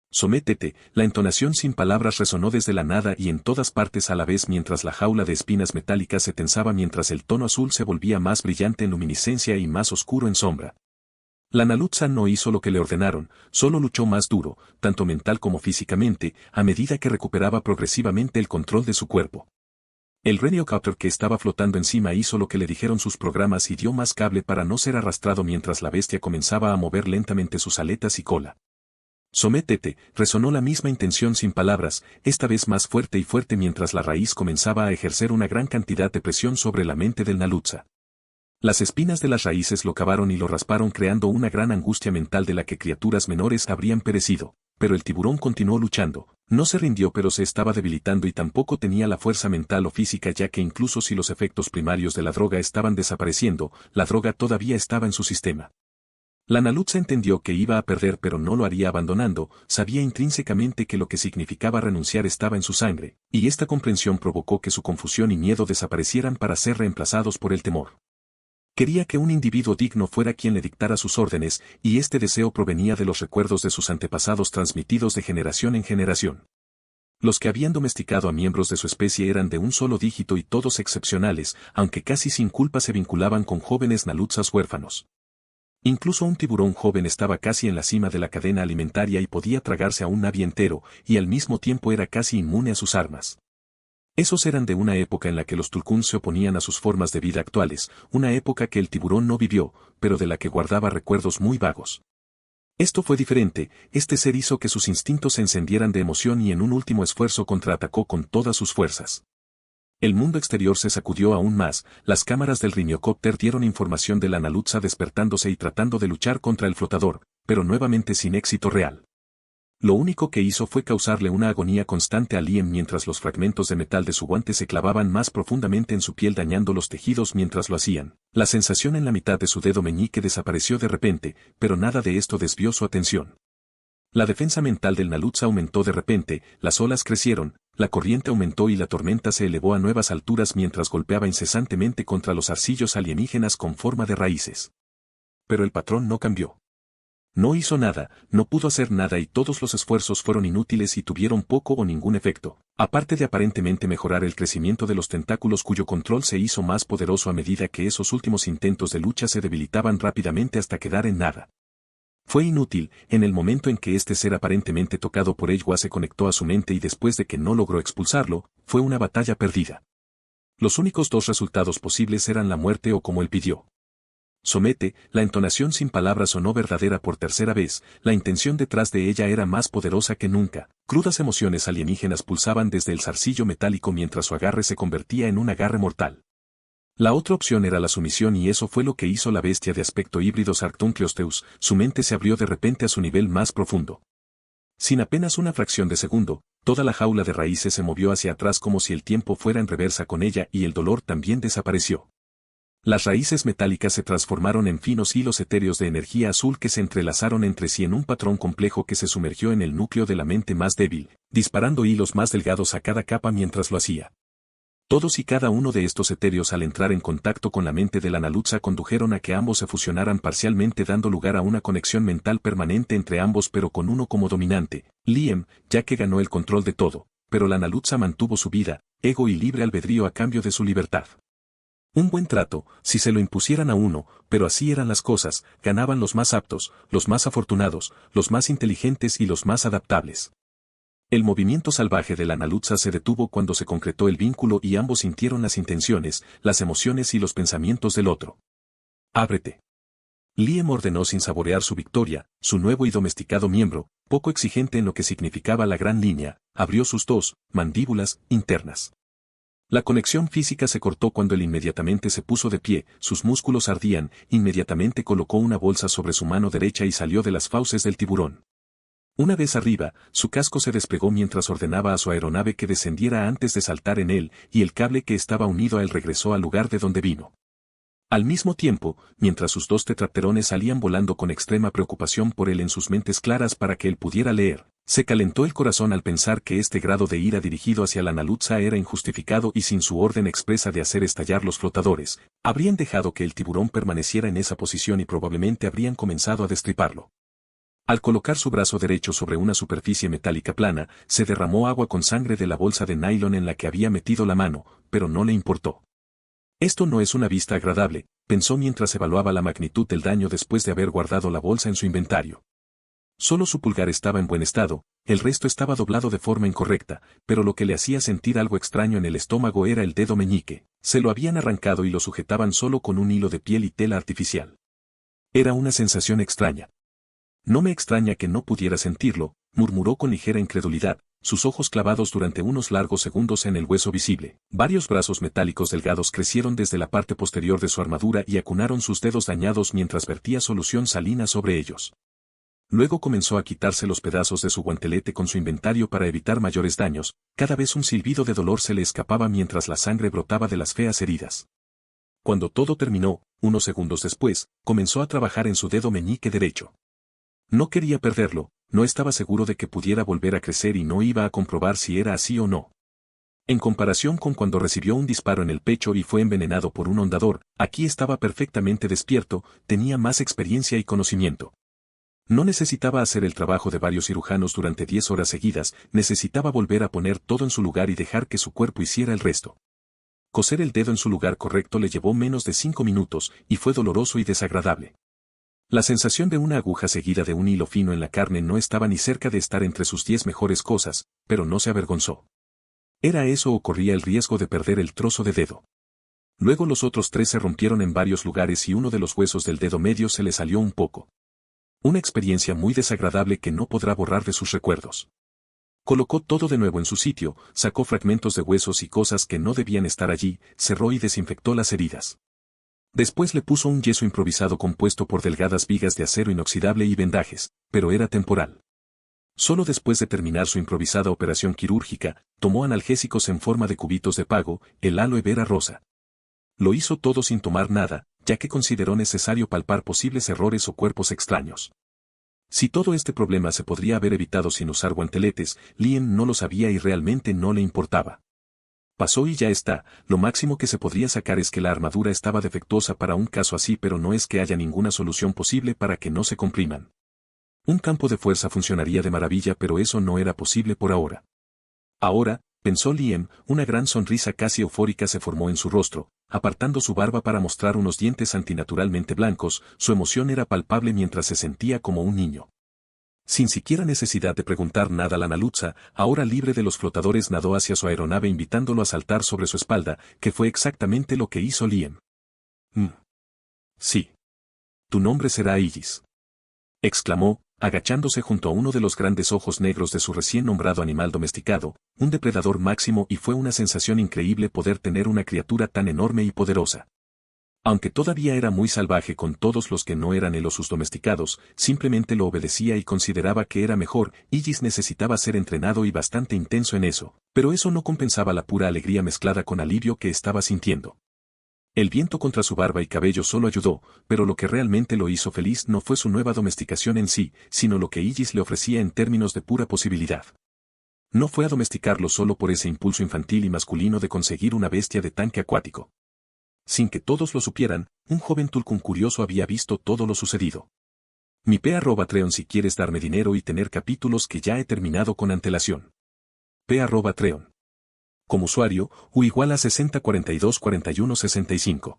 Sométete, la entonación sin palabras resonó desde la nada y en todas partes a la vez mientras la jaula de espinas metálicas se tensaba mientras el tono azul se volvía más brillante en luminiscencia y más oscuro en sombra. La Naluza no hizo lo que le ordenaron, solo luchó más duro, tanto mental como físicamente, a medida que recuperaba progresivamente el control de su cuerpo. El radiocopter que estaba flotando encima hizo lo que le dijeron sus programas y dio más cable para no ser arrastrado mientras la bestia comenzaba a mover lentamente sus aletas y cola. Sométete, resonó la misma intención sin palabras, esta vez más fuerte y fuerte mientras la raíz comenzaba a ejercer una gran cantidad de presión sobre la mente del Naluza. Las espinas de las raíces lo cavaron y lo rasparon creando una gran angustia mental de la que criaturas menores habrían perecido, pero el tiburón continuó luchando, no se rindió pero se estaba debilitando y tampoco tenía la fuerza mental o física ya que incluso si los efectos primarios de la droga estaban desapareciendo, la droga todavía estaba en su sistema. La Naluza entendió que iba a perder pero no lo haría abandonando, sabía intrínsecamente que lo que significaba renunciar estaba en su sangre, y esta comprensión provocó que su confusión y miedo desaparecieran para ser reemplazados por el temor. Quería que un individuo digno fuera quien le dictara sus órdenes, y este deseo provenía de los recuerdos de sus antepasados transmitidos de generación en generación. Los que habían domesticado a miembros de su especie eran de un solo dígito y todos excepcionales, aunque casi sin culpa se vinculaban con jóvenes Naluzas huérfanos. Incluso un tiburón joven estaba casi en la cima de la cadena alimentaria y podía tragarse a un navi entero, y al mismo tiempo era casi inmune a sus armas. Esos eran de una época en la que los tulkuns se oponían a sus formas de vida actuales, una época que el tiburón no vivió, pero de la que guardaba recuerdos muy vagos. Esto fue diferente, este ser hizo que sus instintos se encendieran de emoción y en un último esfuerzo contraatacó con todas sus fuerzas. El mundo exterior se sacudió aún más, las cámaras del riniocópter dieron información de la Naluza despertándose y tratando de luchar contra el flotador, pero nuevamente sin éxito real. Lo único que hizo fue causarle una agonía constante a Liam mientras los fragmentos de metal de su guante se clavaban más profundamente en su piel dañando los tejidos mientras lo hacían. La sensación en la mitad de su dedo meñique desapareció de repente, pero nada de esto desvió su atención. La defensa mental del Naluza aumentó de repente, las olas crecieron, la corriente aumentó y la tormenta se elevó a nuevas alturas mientras golpeaba incesantemente contra los arcillos alienígenas con forma de raíces. Pero el patrón no cambió. No hizo nada, no pudo hacer nada y todos los esfuerzos fueron inútiles y tuvieron poco o ningún efecto, aparte de aparentemente mejorar el crecimiento de los tentáculos cuyo control se hizo más poderoso a medida que esos últimos intentos de lucha se debilitaban rápidamente hasta quedar en nada. Fue inútil, en el momento en que este ser aparentemente tocado por Eywa se conectó a su mente y después de que no logró expulsarlo, fue una batalla perdida. Los únicos dos resultados posibles eran la muerte o como él pidió. Somete, la entonación sin palabras sonó verdadera por tercera vez, la intención detrás de ella era más poderosa que nunca, crudas emociones alienígenas pulsaban desde el zarcillo metálico mientras su agarre se convertía en un agarre mortal. La otra opción era la sumisión y eso fue lo que hizo la bestia de aspecto híbrido Sarctuncleosteus, su mente se abrió de repente a su nivel más profundo. Sin apenas una fracción de segundo, toda la jaula de raíces se movió hacia atrás como si el tiempo fuera en reversa con ella y el dolor también desapareció. Las raíces metálicas se transformaron en finos hilos etéreos de energía azul que se entrelazaron entre sí en un patrón complejo que se sumergió en el núcleo de la mente más débil, disparando hilos más delgados a cada capa mientras lo hacía. Todos y cada uno de estos etéreos al entrar en contacto con la mente de la Nalutza condujeron a que ambos se fusionaran parcialmente dando lugar a una conexión mental permanente entre ambos pero con uno como dominante, Liam, ya que ganó el control de todo, pero la Nalutza mantuvo su vida, ego y libre albedrío a cambio de su libertad. Un buen trato, si se lo impusieran a uno, pero así eran las cosas, ganaban los más aptos, los más afortunados, los más inteligentes y los más adaptables. El movimiento salvaje de la Nalutza se detuvo cuando se concretó el vínculo y ambos sintieron las intenciones, las emociones y los pensamientos del otro. Ábrete. Liam ordenó sin saborear su victoria, su nuevo y domesticado miembro, poco exigente en lo que significaba la gran línea, abrió sus dos mandíbulas internas. La conexión física se cortó cuando él inmediatamente se puso de pie, sus músculos ardían, inmediatamente colocó una bolsa sobre su mano derecha y salió de las fauces del tiburón. Una vez arriba, su casco se despegó mientras ordenaba a su aeronave que descendiera antes de saltar en él, y el cable que estaba unido a él regresó al lugar de donde vino. Al mismo tiempo, mientras sus dos tetrapterones salían volando con extrema preocupación por él en sus mentes claras para que él pudiera leer, se calentó el corazón al pensar que este grado de ira dirigido hacia la Nalutza era injustificado y sin su orden expresa de hacer estallar los flotadores, habrían dejado que el tiburón permaneciera en esa posición y probablemente habrían comenzado a destriparlo. Al colocar su brazo derecho sobre una superficie metálica plana, se derramó agua con sangre de la bolsa de nylon en la que había metido la mano, pero no le importó. Esto no es una vista agradable, pensó mientras evaluaba la magnitud del daño después de haber guardado la bolsa en su inventario. Solo su pulgar estaba en buen estado, el resto estaba doblado de forma incorrecta, pero lo que le hacía sentir algo extraño en el estómago era el dedo meñique, se lo habían arrancado y lo sujetaban solo con un hilo de piel y tela artificial. Era una sensación extraña. No me extraña que no pudiera sentirlo, murmuró con ligera incredulidad, sus ojos clavados durante unos largos segundos en el hueso visible. Varios brazos metálicos delgados crecieron desde la parte posterior de su armadura y acunaron sus dedos dañados mientras vertía solución salina sobre ellos. Luego comenzó a quitarse los pedazos de su guantelete con su inventario para evitar mayores daños, cada vez un silbido de dolor se le escapaba mientras la sangre brotaba de las feas heridas. Cuando todo terminó, unos segundos después, comenzó a trabajar en su dedo meñique derecho. No quería perderlo, no estaba seguro de que pudiera volver a crecer y no iba a comprobar si era así o no. En comparación con cuando recibió un disparo en el pecho y fue envenenado por un hondador, aquí estaba perfectamente despierto, tenía más experiencia y conocimiento. No necesitaba hacer el trabajo de varios cirujanos durante 10 horas seguidas, necesitaba volver a poner todo en su lugar y dejar que su cuerpo hiciera el resto. Coser el dedo en su lugar correcto le llevó menos de 5 minutos, y fue doloroso y desagradable. La sensación de una aguja seguida de un hilo fino en la carne no estaba ni cerca de estar entre sus 10 mejores cosas, pero no se avergonzó. ¿Era eso o corría el riesgo de perder el trozo de dedo? Luego los otros 3 se rompieron en varios lugares y uno de los huesos del dedo medio se le salió un poco. Una experiencia muy desagradable que no podrá borrar de sus recuerdos. Colocó todo de nuevo en su sitio, sacó fragmentos de huesos y cosas que no debían estar allí, cerró y desinfectó las heridas. Después le puso un yeso improvisado compuesto por delgadas vigas de acero inoxidable y vendajes, pero era temporal. Solo después de terminar su improvisada operación quirúrgica, tomó analgésicos en forma de cubitos de pago, el aloe vera rosa. Lo hizo todo sin tomar nada, ya que consideró necesario palpar posibles errores o cuerpos extraños. Si todo este problema se podría haber evitado sin usar guanteletes, Liam no lo sabía y realmente no le importaba. Pasó y ya está, lo máximo que se podría sacar es que la armadura estaba defectuosa para un caso así, pero no es que haya ninguna solución posible para que no se compriman. Un campo de fuerza funcionaría de maravilla, pero eso no era posible por ahora. Ahora, pensó Liam, una gran sonrisa casi eufórica se formó en su rostro, apartando su barba para mostrar unos dientes antinaturalmente blancos, su emoción era palpable mientras se sentía como un niño. Sin siquiera necesidad de preguntar nada a la Nalutza, ahora libre de los flotadores nadó hacia su aeronave invitándolo a saltar sobre su espalda, que fue exactamente lo que hizo Liam. Sí. Tu nombre será Aegis. Exclamó, agachándose junto a uno de los grandes ojos negros de su recién nombrado animal domesticado, un depredador máximo, y fue una sensación increíble poder tener una criatura tan enorme y poderosa. Aunque todavía era muy salvaje con todos los que no eran él o sus domesticados, simplemente lo obedecía y consideraba que era mejor. Aegis necesitaba ser entrenado y bastante intenso en eso, pero eso no compensaba la pura alegría mezclada con alivio que estaba sintiendo. El viento contra su barba y cabello solo ayudó, pero lo que realmente lo hizo feliz no fue su nueva domesticación en sí, sino lo que Illys le ofrecía en términos de pura posibilidad. No fue a domesticarlo solo por ese impulso infantil y masculino de conseguir una bestia de tanque acuático. Sin que todos lo supieran, un joven Tulkun curioso había visto todo lo sucedido. Mi P@Treon si quieres darme dinero y tener capítulos que ya he terminado con antelación. P@Treon. Como usuario, U igual a 60424165.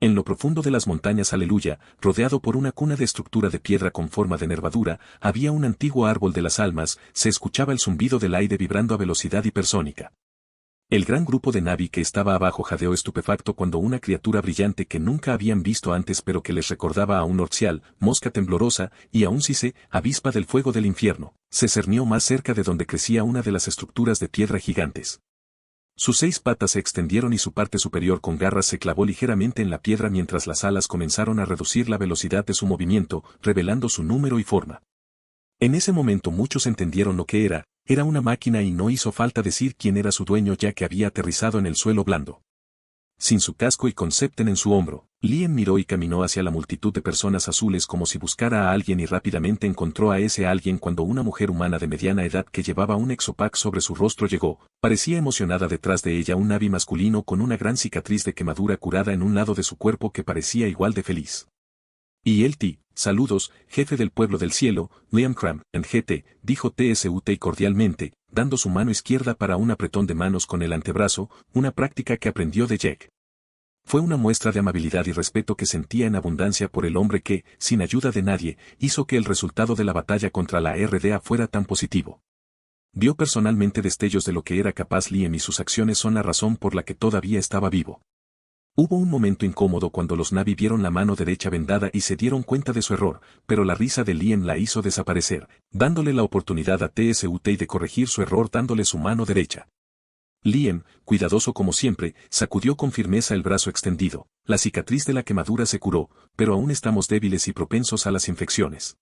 En lo profundo de las montañas Aleluya, rodeado por una cuna de estructura de piedra con forma de nervadura, había un antiguo árbol de las almas, se escuchaba el zumbido del aire vibrando a velocidad hipersónica. El gran grupo de Navi que estaba abajo jadeó estupefacto cuando una criatura brillante que nunca habían visto antes pero que les recordaba a un orcial, mosca temblorosa, y a un cise, avispa del fuego del infierno, se cernió más cerca de donde crecía una de las estructuras de piedra gigantes. Sus 6 patas se extendieron y su parte superior con garras se clavó ligeramente en la piedra mientras las alas comenzaron a reducir la velocidad de su movimiento, revelando su número y forma. En ese momento muchos entendieron lo que era una máquina y no hizo falta decir quién era su dueño ya que había aterrizado en el suelo blando. Sin su casco y con Septen en su hombro, Liam miró y caminó hacia la multitud de personas azules como si buscara a alguien y rápidamente encontró a ese alguien cuando una mujer humana de mediana edad que llevaba un exopack sobre su rostro llegó. Parecía emocionada detrás de ella un Navi masculino con una gran cicatriz de quemadura curada en un lado de su cuerpo que parecía igual de feliz. Y el saludos, jefe del pueblo del cielo, Liam Cram, en GT, dijo TSUT cordialmente, dando su mano izquierda para un apretón de manos con el antebrazo, una práctica que aprendió de Jack. Fue una muestra de amabilidad y respeto que sentía en abundancia por el hombre que, sin ayuda de nadie, hizo que el resultado de la batalla contra la RDA fuera tan positivo. Vio personalmente destellos de lo que era capaz Liam y sus acciones son la razón por la que todavía estaba vivo. Hubo un momento incómodo cuando los Navi vieron la mano derecha vendada y se dieron cuenta de su error, pero la risa de Liam la hizo desaparecer, dándole la oportunidad a TSUT de corregir su error dándole su mano derecha. Liam, cuidadoso como siempre, sacudió con firmeza el brazo extendido. La cicatriz de la quemadura se curó, pero aún estamos débiles y propensos a las infecciones.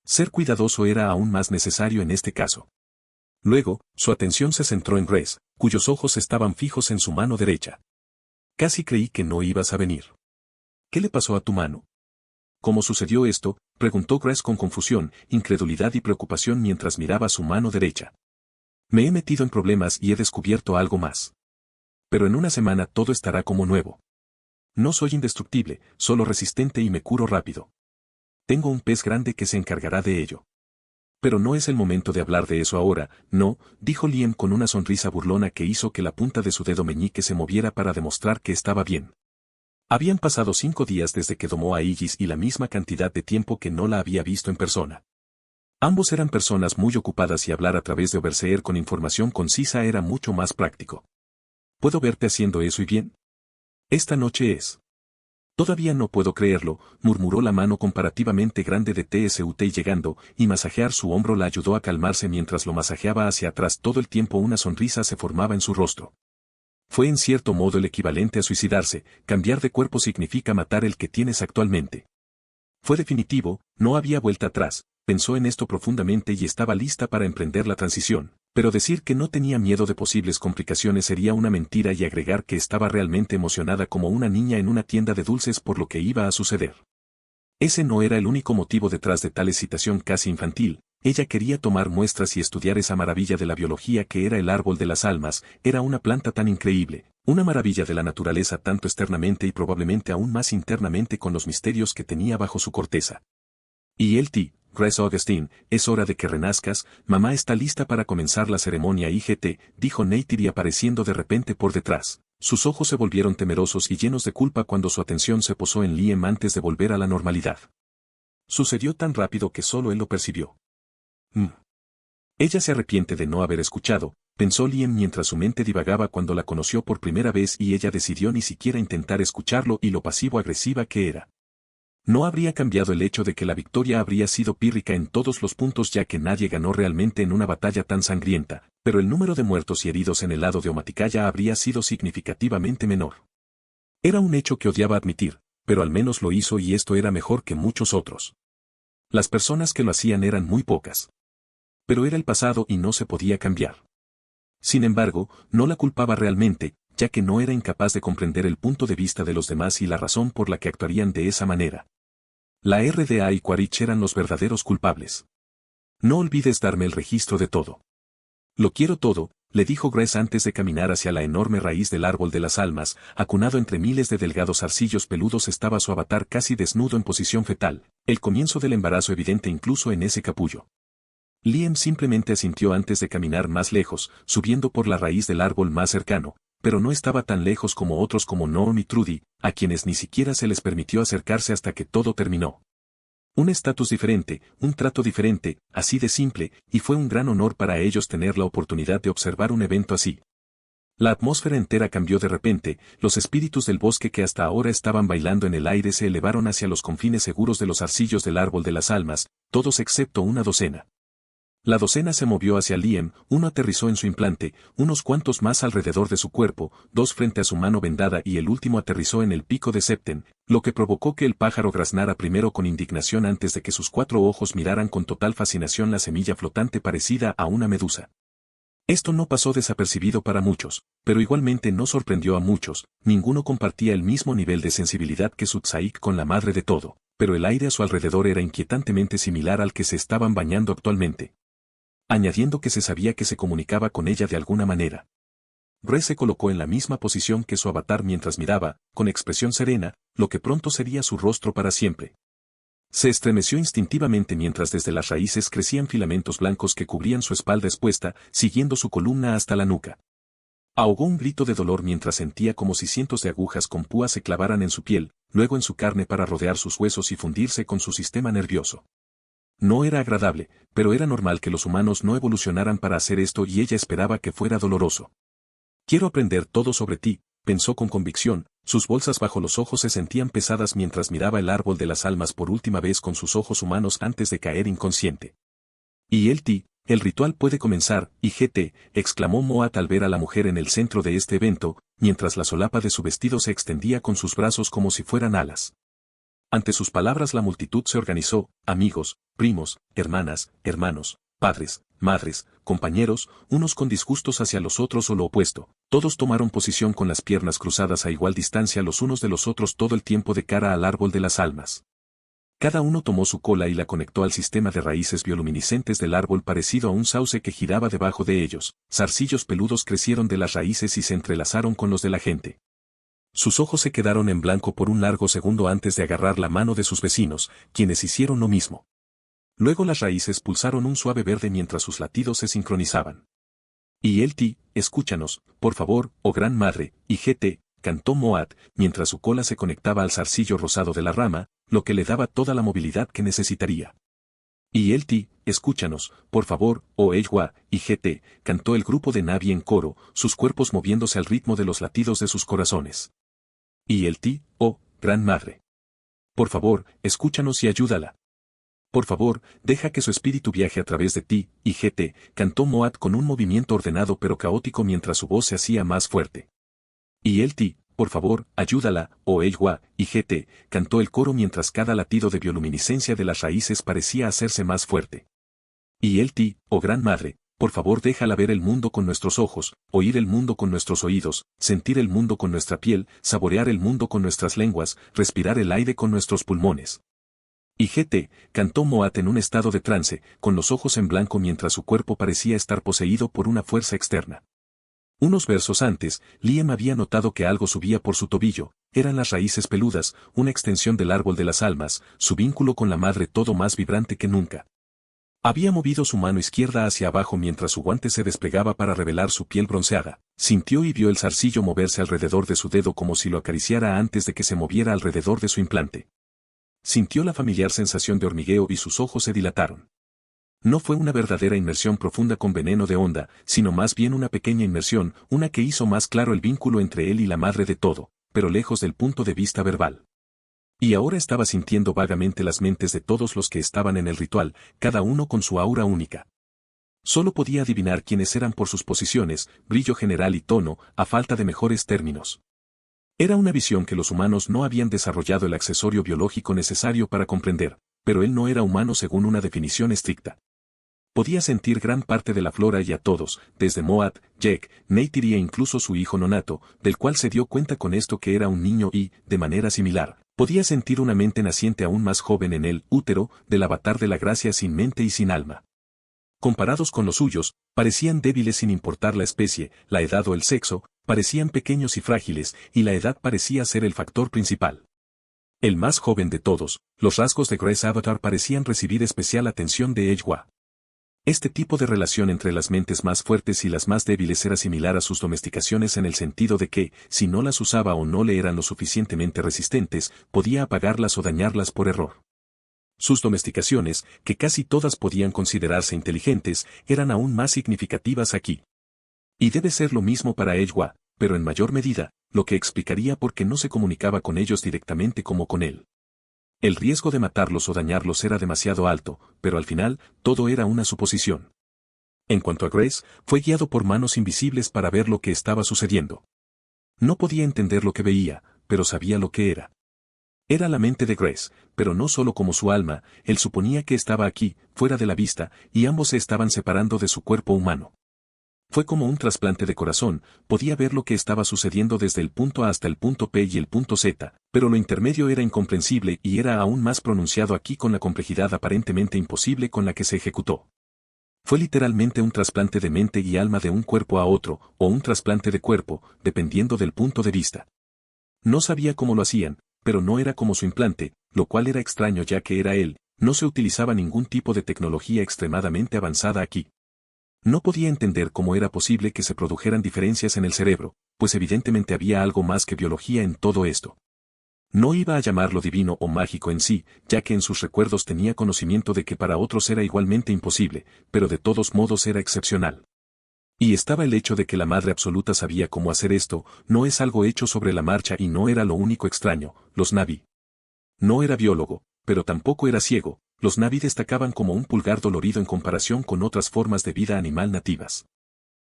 Ser cuidadoso era aún más necesario en este caso. Luego, su atención se centró en Grace, cuyos ojos estaban fijos en su mano derecha. Casi creí que no ibas a venir. ¿Qué le pasó a tu mano? ¿Cómo sucedió esto?, preguntó Grace con confusión, incredulidad y preocupación mientras miraba su mano derecha. Me he metido en problemas y he descubierto algo más. Pero en una semana todo estará como nuevo. No soy indestructible, solo resistente y me curo rápido. Tengo un pez grande que se encargará de ello. Pero no es el momento de hablar de eso ahora, no, dijo Liam con una sonrisa burlona que hizo que la punta de su dedo meñique se moviera para demostrar que estaba bien. Habían pasado 5 días desde que domó a Illys y la misma cantidad de tiempo que no la había visto en persona. Ambos eran personas muy ocupadas y hablar a través de Overseer con información concisa era mucho más práctico. ¿Puedo verte haciendo eso y bien? Esta noche es. Todavía no puedo creerlo, murmuró la mano comparativamente grande de TSUT y llegando, y masajear su hombro la ayudó a calmarse mientras lo masajeaba hacia atrás todo el tiempo una sonrisa se formaba en su rostro. Fue en cierto modo el equivalente a suicidarse, cambiar de cuerpo significa matar el que tienes actualmente. Fue definitivo, no había vuelta atrás, pensó en esto profundamente y estaba lista para emprender la transición, pero decir que no tenía miedo de posibles complicaciones sería una mentira y agregar que estaba realmente emocionada como una niña en una tienda de dulces por lo que iba a suceder. Ese no era el único motivo detrás de tal excitación casi infantil, ella quería tomar muestras y estudiar esa maravilla de la biología que era el árbol de las almas, era una planta tan increíble, una maravilla de la naturaleza tanto externamente y probablemente aún más internamente con los misterios que tenía bajo su corteza. Y Grace Augustine, es hora de que renazcas, mamá está lista para comenzar la ceremonia IGT, dijo Neytiri apareciendo de repente por detrás. Sus ojos se volvieron temerosos y llenos de culpa cuando su atención se posó en Liam antes de volver a la normalidad. Sucedió tan rápido que solo él lo percibió. Ella se arrepiente de no haber escuchado, pensó Liam mientras su mente divagaba cuando la conoció por primera vez y ella decidió ni siquiera intentar escucharlo y lo pasivo-agresiva que era. No habría cambiado el hecho de que la victoria habría sido pírrica en todos los puntos ya que nadie ganó realmente en una batalla tan sangrienta, pero el número de muertos y heridos en el lado de Omaticaya habría sido significativamente menor. Era un hecho que odiaba admitir, pero al menos lo hizo y esto era mejor que muchos otros. Las personas que lo hacían eran muy pocas. Pero era el pasado y no se podía cambiar. Sin embargo, no la culpaba realmente, ya que no era incapaz de comprender el punto de vista de los demás y la razón por la que actuarían de esa manera. La RDA y Quaritch eran los verdaderos culpables. No olvides darme el registro de todo. Lo quiero todo, le dijo Grace antes de caminar hacia la enorme raíz del árbol de las almas. Acunado entre miles de delgados zarcillos peludos estaba su avatar casi desnudo en posición fetal, el comienzo del embarazo evidente incluso en ese capullo. Liam simplemente asintió antes de caminar más lejos, subiendo por la raíz del árbol más cercano, pero no estaba tan lejos como otros como Norm y Trudy, a quienes ni siquiera se les permitió acercarse hasta que todo terminó. Un estatus diferente, un trato diferente, así de simple, y fue un gran honor para ellos tener la oportunidad de observar un evento así. La atmósfera entera cambió de repente, los espíritus del bosque que hasta ahora estaban bailando en el aire se elevaron hacia los confines seguros de los arcillos del árbol de las almas, todos excepto una docena. La docena se movió hacia Liam, uno aterrizó en su implante, unos cuantos más alrededor de su cuerpo, dos frente a su mano vendada y el último aterrizó en el pico de Septen, lo que provocó que el pájaro graznara primero con indignación antes de que sus 4 ojos miraran con total fascinación la semilla flotante parecida a una medusa. Esto no pasó desapercibido para muchos, pero igualmente no sorprendió a muchos, ninguno compartía el mismo nivel de sensibilidad que Sutsaik con la madre de todo, pero el aire a su alrededor era inquietantemente similar al que se estaban bañando actualmente. Añadiendo que se sabía que se comunicaba con ella de alguna manera. Re se colocó en la misma posición que su avatar mientras miraba, con expresión serena, lo que pronto sería su rostro para siempre. Se estremeció instintivamente mientras desde las raíces crecían filamentos blancos que cubrían su espalda expuesta, siguiendo su columna hasta la nuca. Ahogó un grito de dolor mientras sentía como si cientos de agujas con púas se clavaran en su piel, luego en su carne para rodear sus huesos y fundirse con su sistema nervioso. No era agradable, pero era normal que los humanos no evolucionaran para hacer esto y ella esperaba que fuera doloroso. Quiero aprender todo sobre ti, pensó con convicción, sus bolsas bajo los ojos se sentían pesadas mientras miraba el árbol de las almas por última vez con sus ojos humanos antes de caer inconsciente. Y el ritual puede comenzar, IGT, exclamó Moat al ver a la mujer en el centro de este evento, mientras la solapa de su vestido se extendía con sus brazos como si fueran alas. Ante sus palabras la multitud se organizó, amigos, primos, hermanas, hermanos, padres, madres, compañeros, unos con disgustos hacia los otros o lo opuesto, todos tomaron posición con las piernas cruzadas a igual distancia los unos de los otros todo el tiempo de cara al árbol de las almas. Cada uno tomó su cola y la conectó al sistema de raíces bioluminiscentes del árbol parecido a un sauce que giraba debajo de ellos, zarcillos peludos crecieron de las raíces y se entrelazaron con los de la gente. Sus ojos se quedaron en blanco por un largo segundo antes de agarrar la mano de sus vecinos, quienes hicieron lo mismo. Luego las raíces pulsaron un suave verde mientras sus latidos se sincronizaban. Y escúchanos, por favor, oh gran madre, y cantó Moat, mientras su cola se conectaba al zarcillo rosado de la rama, lo que le daba toda la movilidad que necesitaría. Y escúchanos, por favor, oh Ejwa, y cantó el grupo de Navi en coro, sus cuerpos moviéndose al ritmo de los latidos de sus corazones. Y oh, gran madre. Por favor, escúchanos y ayúdala. Por favor, deja que su espíritu viaje a través de ti, y cantó Moat con un movimiento ordenado pero caótico mientras su voz se hacía más fuerte. Y por favor, ayúdala, oh Ejwa, y cantó el coro mientras cada latido de bioluminiscencia de las raíces parecía hacerse más fuerte. Y oh gran madre, por favor déjala ver el mundo con nuestros ojos, oír el mundo con nuestros oídos, sentir el mundo con nuestra piel, saborear el mundo con nuestras lenguas, respirar el aire con nuestros pulmones. Y cantó Moat en un estado de trance, con los ojos en blanco mientras su cuerpo parecía estar poseído por una fuerza externa. Unos versos antes, Liam había notado que algo subía por su tobillo, eran las raíces peludas, una extensión del árbol de las almas, su vínculo con la madre todo más vibrante que nunca. Había movido su mano izquierda hacia abajo mientras su guante se desplegaba para revelar su piel bronceada, sintió y vio el zarcillo moverse alrededor de su dedo como si lo acariciara antes de que se moviera alrededor de su implante. Sintió la familiar sensación de hormigueo y sus ojos se dilataron. No fue una verdadera inmersión profunda con veneno de onda, sino más bien una pequeña inmersión, una que hizo más claro el vínculo entre él y la madre de todo, pero lejos del punto de vista verbal. Y ahora estaba sintiendo vagamente las mentes de todos los que estaban en el ritual, cada uno con su aura única. Solo podía adivinar quiénes eran por sus posiciones, brillo general y tono, a falta de mejores términos. Era una visión que los humanos no habían desarrollado el accesorio biológico necesario para comprender, pero él no era humano según una definición estricta. Podía sentir gran parte de la flora y a todos, desde Moat, Jack, Neytiri e incluso su hijo nonato, del cual se dio cuenta con esto que era un niño y, de manera similar, podía sentir una mente naciente aún más joven en el útero del avatar de la gracia sin mente y sin alma. Comparados con los suyos, parecían débiles sin importar la especie, la edad o el sexo, parecían pequeños y frágiles, y la edad parecía ser el factor principal. El más joven de todos, los rasgos de Grace Avatar parecían recibir especial atención de Eywa. Este tipo de relación entre las mentes más fuertes y las más débiles era similar a sus domesticaciones en el sentido de que, si no las usaba o no le eran lo suficientemente resistentes, podía apagarlas o dañarlas por error. Sus domesticaciones, que casi todas podían considerarse inteligentes, eran aún más significativas aquí. Y debe ser lo mismo para Eywa, pero en mayor medida, lo que explicaría por qué no se comunicaba con ellos directamente como con él. El riesgo de matarlos o dañarlos era demasiado alto, pero al final, todo era una suposición. En cuanto a Grace, fue guiado por manos invisibles para ver lo que estaba sucediendo. No podía entender lo que veía, pero sabía lo que era. Era la mente de Grace, pero no solo como su alma, él suponía que estaba aquí, fuera de la vista, y ambos se estaban separando de su cuerpo humano. Fue como un trasplante de corazón, podía ver lo que estaba sucediendo desde el punto A hasta el punto P y el punto Z, pero lo intermedio era incomprensible y era aún más pronunciado aquí con la complejidad aparentemente imposible con la que se ejecutó. Fue literalmente un trasplante de mente y alma de un cuerpo a otro, o un trasplante de cuerpo, dependiendo del punto de vista. No sabía cómo lo hacían, pero no era como su implante, lo cual era extraño ya que era él, no se utilizaba ningún tipo de tecnología extremadamente avanzada aquí. No podía entender cómo era posible que se produjeran diferencias en el cerebro, pues evidentemente había algo más que biología en todo esto. No iba a llamarlo divino o mágico en sí, ya que en sus recuerdos tenía conocimiento de que para otros era igualmente imposible, pero de todos modos era excepcional. Y estaba el hecho de que la Madre Absoluta sabía cómo hacer esto, no es algo hecho sobre la marcha y no era lo único extraño, los Na'vi. No era biólogo, pero tampoco era ciego. Los Na'vi destacaban como un pulgar dolorido en comparación con otras formas de vida animal nativas.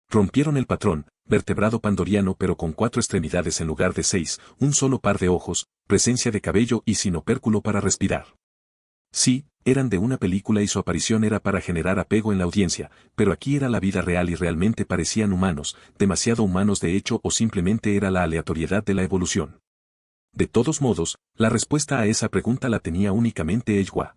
Rompieron el patrón, vertebrado pandoriano pero con 4 extremidades en lugar de 6, un solo par de ojos, presencia de cabello y sin opérculo para respirar. Sí, eran de una película y su aparición era para generar apego en la audiencia, pero aquí era la vida real y realmente parecían humanos, demasiado humanos de hecho o simplemente era la aleatoriedad de la evolución. De todos modos, la respuesta a esa pregunta la tenía únicamente Eywa.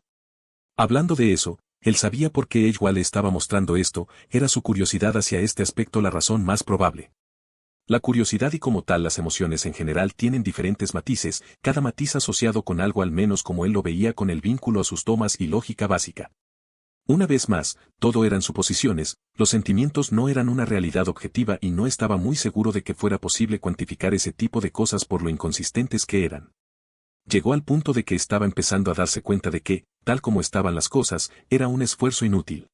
Hablando de eso, él sabía por qué Eywa le estaba mostrando esto, era su curiosidad hacia este aspecto la razón más probable. La curiosidad y como tal las emociones en general tienen diferentes matices, cada matiz asociado con algo al menos como él lo veía con el vínculo a sus tomas y lógica básica. Una vez más, todo eran suposiciones, los sentimientos no eran una realidad objetiva y no estaba muy seguro de que fuera posible cuantificar ese tipo de cosas por lo inconsistentes que eran. Llegó al punto de que estaba empezando a darse cuenta de que, tal como estaban las cosas, era un esfuerzo inútil.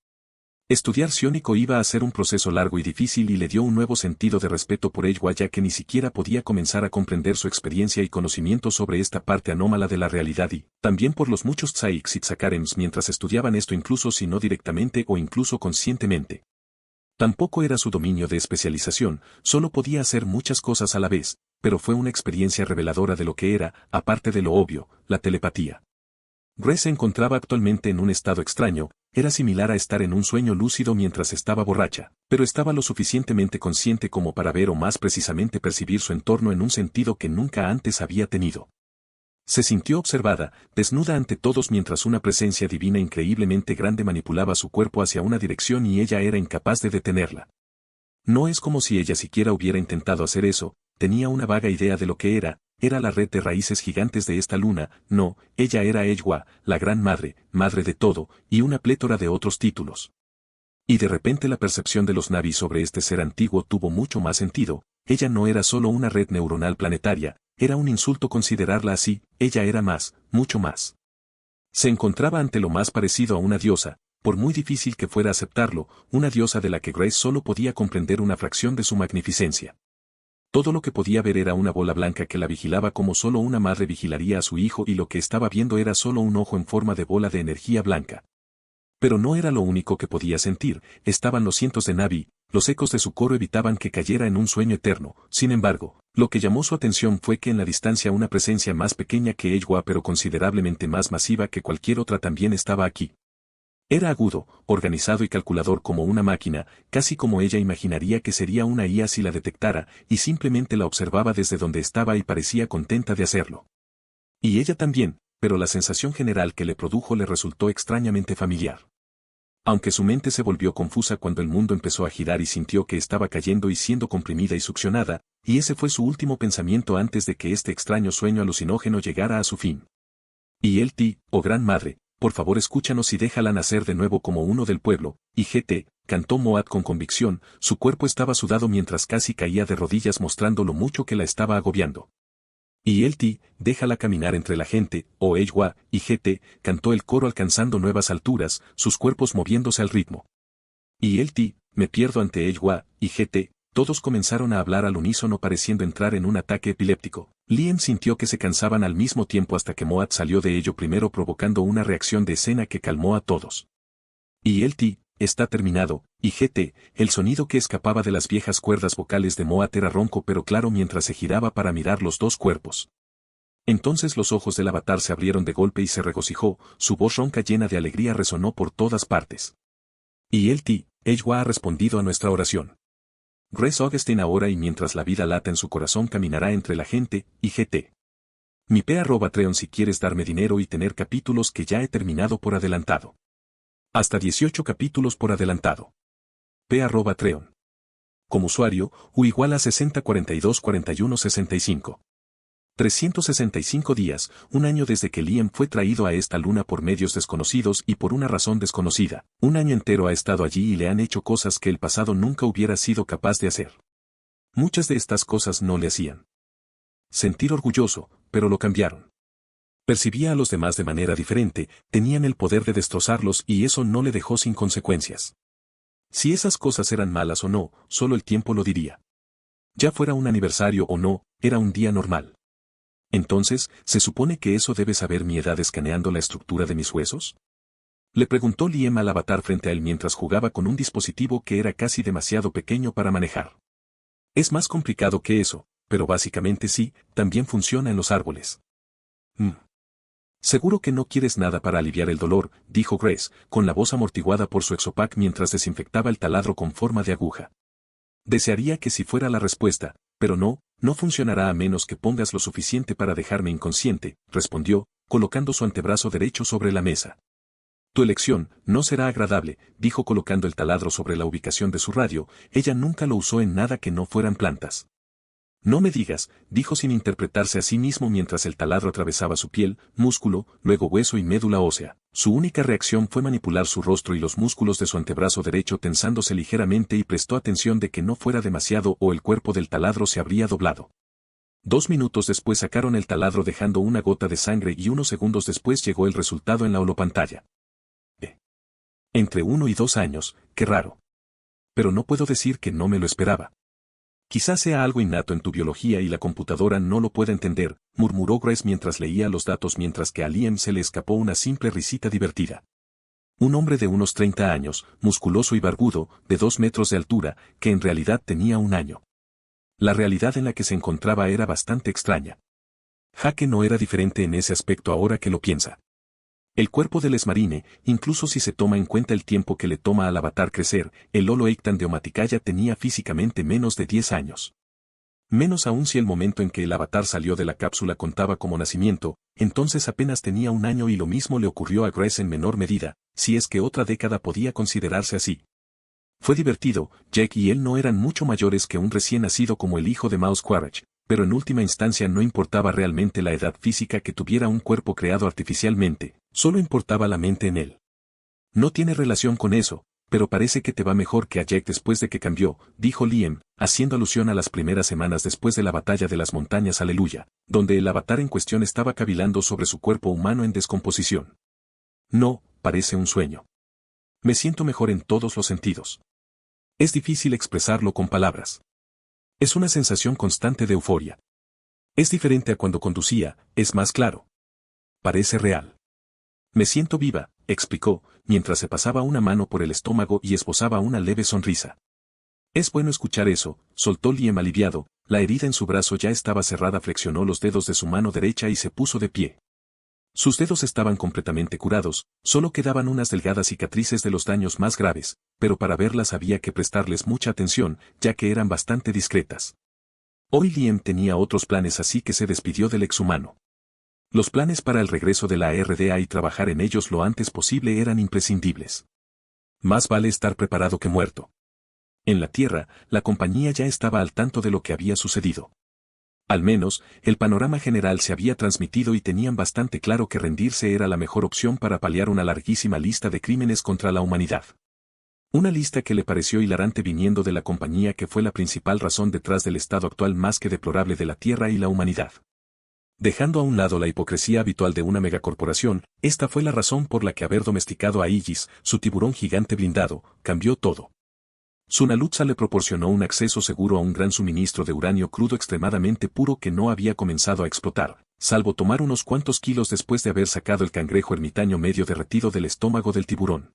Estudiar psiónico iba a ser un proceso largo y difícil y le dio un nuevo sentido de respeto por Eywa ya que ni siquiera podía comenzar a comprender su experiencia y conocimiento sobre esta parte anómala de la realidad y, también por los muchos Tsaiks y Tsakarems mientras estudiaban esto incluso si no directamente o incluso conscientemente. Tampoco era su dominio de especialización, solo podía hacer muchas cosas a la vez, pero fue una experiencia reveladora de lo que era, aparte de lo obvio, la telepatía. Grace se encontraba actualmente en un estado extraño, era similar a estar en un sueño lúcido mientras estaba borracha, pero estaba lo suficientemente consciente como para ver o más precisamente percibir su entorno en un sentido que nunca antes había tenido. Se sintió observada, desnuda ante todos mientras una presencia divina increíblemente grande manipulaba su cuerpo hacia una dirección y ella era incapaz de detenerla. No es como si ella siquiera hubiera intentado hacer eso, tenía una vaga idea de lo que era la red de raíces gigantes de esta luna, no, ella era Eywa, la gran madre, madre de todo, y una plétora de otros títulos. Y de repente la percepción de los Na'vi sobre este ser antiguo tuvo mucho más sentido, ella no era solo una red neuronal planetaria, era un insulto considerarla así, ella era más, mucho más. Se encontraba ante lo más parecido a una diosa, por muy difícil que fuera aceptarlo, una diosa de la que Grace solo podía comprender una fracción de su magnificencia. Todo lo que podía ver era una bola blanca que la vigilaba como solo una madre vigilaría a su hijo y lo que estaba viendo era solo un ojo en forma de bola de energía blanca. Pero no era lo único que podía sentir, estaban los cientos de Na'vi, los ecos de su coro evitaban que cayera en un sueño eterno, sin embargo, lo que llamó su atención fue que en la distancia una presencia más pequeña que Eywa pero considerablemente más masiva que cualquier otra también estaba aquí. Era agudo, organizado y calculador como una máquina, casi como ella imaginaría que sería una IA si la detectara, y simplemente la observaba desde donde estaba y parecía contenta de hacerlo. Y ella también, pero la sensación general que le produjo le resultó extrañamente familiar. Aunque su mente se volvió confusa cuando el mundo empezó a girar y sintió que estaba cayendo y siendo comprimida y succionada, y ese fue su último pensamiento antes de que este extraño sueño alucinógeno llegara a su fin. Y él, oh gran madre, por favor escúchanos y déjala nacer de nuevo como uno del pueblo, y cantó Moat con convicción, su cuerpo estaba sudado mientras casi caía de rodillas mostrando lo mucho que la estaba agobiando. Y él, déjala caminar entre la gente, oh Eywa, y cantó el coro alcanzando nuevas alturas, sus cuerpos moviéndose al ritmo. Y él, me pierdo ante Eywa, y todos comenzaron a hablar al unísono pareciendo entrar en un ataque epiléptico. Liam sintió que se cansaban al mismo tiempo hasta que Moat salió de ello primero provocando una reacción de escena que calmó a todos. Y él, está terminado, y el sonido que escapaba de las viejas cuerdas vocales de Moat era ronco pero claro mientras se giraba para mirar los dos cuerpos. Entonces los ojos del avatar se abrieron de golpe y se regocijó, su voz ronca llena de alegría resonó por todas partes. Y él, Eywa ha respondido a nuestra oración. Grace Augustine ahora y mientras la vida lata en su corazón caminará entre la gente, y Mi Patreon si quieres darme dinero y tener capítulos que ya he terminado por adelantado. Hasta 18 capítulos por adelantado. Patreon. Como usuario, U igual a 60424165. 365 días, un año desde que Liam fue traído a esta luna por medios desconocidos y por una razón desconocida. Un año entero ha estado allí y le han hecho cosas que el pasado nunca hubiera sido capaz de hacer. Muchas de estas cosas no le hacían sentir orgulloso, pero lo cambiaron. Percibía a los demás de manera diferente, tenían el poder de destrozarlos y eso no le dejó sin consecuencias. Si esas cosas eran malas o no, solo el tiempo lo diría. Ya fuera un aniversario o no, era un día normal. Entonces, ¿se supone que eso debe saber mi edad escaneando la estructura de mis huesos? Le preguntó Liam al avatar frente a él mientras jugaba con un dispositivo que era casi demasiado pequeño para manejar. Es más complicado que eso, pero básicamente sí, también funciona en los árboles. Seguro que no quieres nada para aliviar el dolor, dijo Grace, con la voz amortiguada por su exopac mientras desinfectaba el taladro con forma de aguja. Desearía que sí fuera la respuesta, pero no funcionará a menos que pongas lo suficiente para dejarme inconsciente, respondió, colocando su antebrazo derecho sobre la mesa. Tu elección no será agradable, dijo colocando el taladro sobre la ubicación de su radio, ella nunca lo usó en nada que no fueran plantas. No me digas, dijo sin interpretarse a sí mismo mientras el taladro atravesaba su piel, músculo, luego hueso y médula ósea. Su única reacción fue manipular su rostro y los músculos de su antebrazo derecho tensándose ligeramente y prestó atención de que no fuera demasiado o el cuerpo del taladro se habría doblado. 2 minutos después sacaron el taladro dejando una gota de sangre y unos segundos después llegó el resultado en la holopantalla. Entre 1 y 2 años, qué raro. Pero no puedo decir que no me lo esperaba. Quizás sea algo innato en tu biología y la computadora no lo pueda entender, murmuró Grace mientras leía los datos mientras que a Liam se le escapó una simple risita divertida. Un hombre de unos 30 años, musculoso y barbudo, de 2 metros de altura, que en realidad tenía 1 año. La realidad en la que se encontraba era bastante extraña. Jake no era diferente en ese aspecto ahora que lo piensa. El cuerpo del Esmarine, incluso si se toma en cuenta el tiempo que le toma al avatar crecer, el Olo Eiktan de Omaticaya tenía físicamente menos de 10 años. Menos aún si el momento en que el avatar salió de la cápsula contaba como nacimiento, entonces apenas tenía 1 año y lo mismo le ocurrió a Grace en menor medida, si es que otra década podía considerarse así. Fue divertido, Jack y él no eran mucho mayores que un recién nacido como el hijo de Mouse Quaritch, pero en última instancia no importaba realmente la edad física que tuviera un cuerpo creado artificialmente, solo importaba la mente en él. No tiene relación con eso, pero parece que te va mejor que a Jack después de que cambió, dijo Liam, haciendo alusión a las primeras semanas después de la batalla de las montañas Aleluya, donde el avatar en cuestión estaba cavilando sobre su cuerpo humano en descomposición. No, parece un sueño. Me siento mejor en todos los sentidos. Es difícil expresarlo con palabras. Es una sensación constante de euforia. Es diferente a cuando conducía, es más claro. Parece real. Me siento viva, explicó, mientras se pasaba una mano por el estómago y esbozaba una leve sonrisa. Es bueno escuchar eso, soltó Liam aliviado, la herida en su brazo ya estaba cerrada, flexionó los dedos de su mano derecha y se puso de pie. Sus dedos estaban completamente curados, solo quedaban unas delgadas cicatrices de los daños más graves, pero para verlas había que prestarles mucha atención, ya que eran bastante discretas. Hoy Liam tenía otros planes, así que se despidió del exhumano. Los planes para el regreso de la RDA y trabajar en ellos lo antes posible eran imprescindibles. Más vale estar preparado que muerto. En la Tierra, la compañía ya estaba al tanto de lo que había sucedido. Al menos, el panorama general se había transmitido y tenían bastante claro que rendirse era la mejor opción para paliar una larguísima lista de crímenes contra la humanidad. Una lista que le pareció hilarante viniendo de la compañía, que fue la principal razón detrás del estado actual más que deplorable de la Tierra y la humanidad. Dejando a un lado la hipocresía habitual de una megacorporación, esta fue la razón por la que haber domesticado a Aegis, su tiburón gigante blindado, cambió todo. Sunalutza le proporcionó un acceso seguro a un gran suministro de uranio crudo extremadamente puro que no había comenzado a explotar, salvo tomar unos cuantos kilos después de haber sacado el cangrejo ermitaño medio derretido del estómago del tiburón.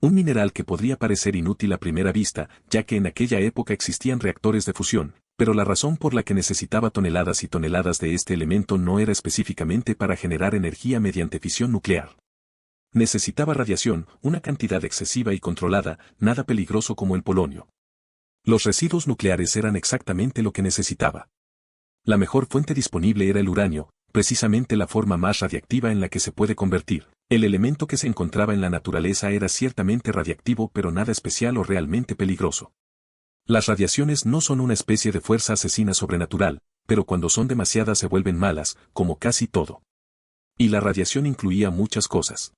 Un mineral que podría parecer inútil a primera vista, ya que en aquella época existían reactores de fusión, pero la razón por la que necesitaba toneladas y toneladas de este elemento no era específicamente para generar energía mediante fisión nuclear. Necesitaba radiación, una cantidad excesiva y controlada, nada peligroso como el polonio. Los residuos nucleares eran exactamente lo que necesitaba. La mejor fuente disponible era el uranio, precisamente la forma más radiactiva en la que se puede convertir. El elemento que se encontraba en la naturaleza era ciertamente radiactivo, pero nada especial o realmente peligroso. Las radiaciones no son una especie de fuerza asesina sobrenatural, pero cuando son demasiadas se vuelven malas, como casi todo. Y la radiación incluía muchas cosas.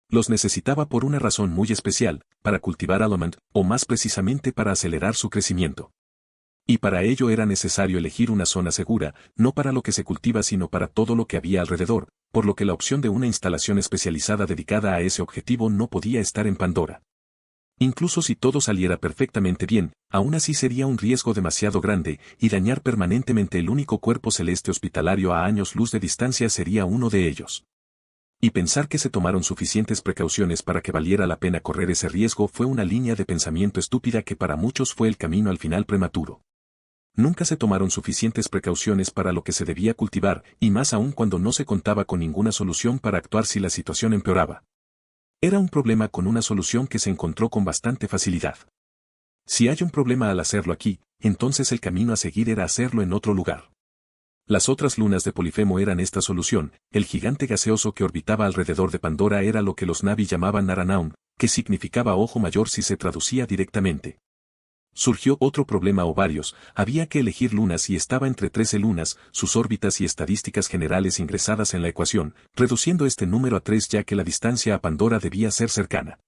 Los necesitaba por una razón muy especial, para cultivar Alamant, o más precisamente para acelerar su crecimiento. Y para ello era necesario elegir una zona segura, no para lo que se cultiva sino para todo lo que había alrededor, por lo que la opción de una instalación especializada dedicada a ese objetivo no podía estar en Pandora. Incluso si todo saliera perfectamente bien, aún así sería un riesgo demasiado grande, y dañar permanentemente el único cuerpo celeste hospitalario a años luz de distancia sería uno de ellos. Y pensar que se tomaron suficientes precauciones para que valiera la pena correr ese riesgo fue una línea de pensamiento estúpida que para muchos fue el camino al final prematuro. Nunca se tomaron suficientes precauciones para lo que se debía cultivar, y más aún cuando no se contaba con ninguna solución para actuar si la situación empeoraba. Era un problema con una solución que se encontró con bastante facilidad. Si hay un problema al hacerlo aquí, entonces el camino a seguir era hacerlo en otro lugar. Las otras lunas de Polifemo eran esta solución. El gigante gaseoso que orbitaba alrededor de Pandora era lo que los Na'vi llamaban Naranaun, que significaba ojo mayor si se traducía directamente. Surgió otro problema o varios, había que elegir lunas y estaba entre 13 lunas, sus órbitas y estadísticas generales ingresadas en la ecuación, reduciendo este número a 3 ya que la distancia a Pandora debía ser cercana.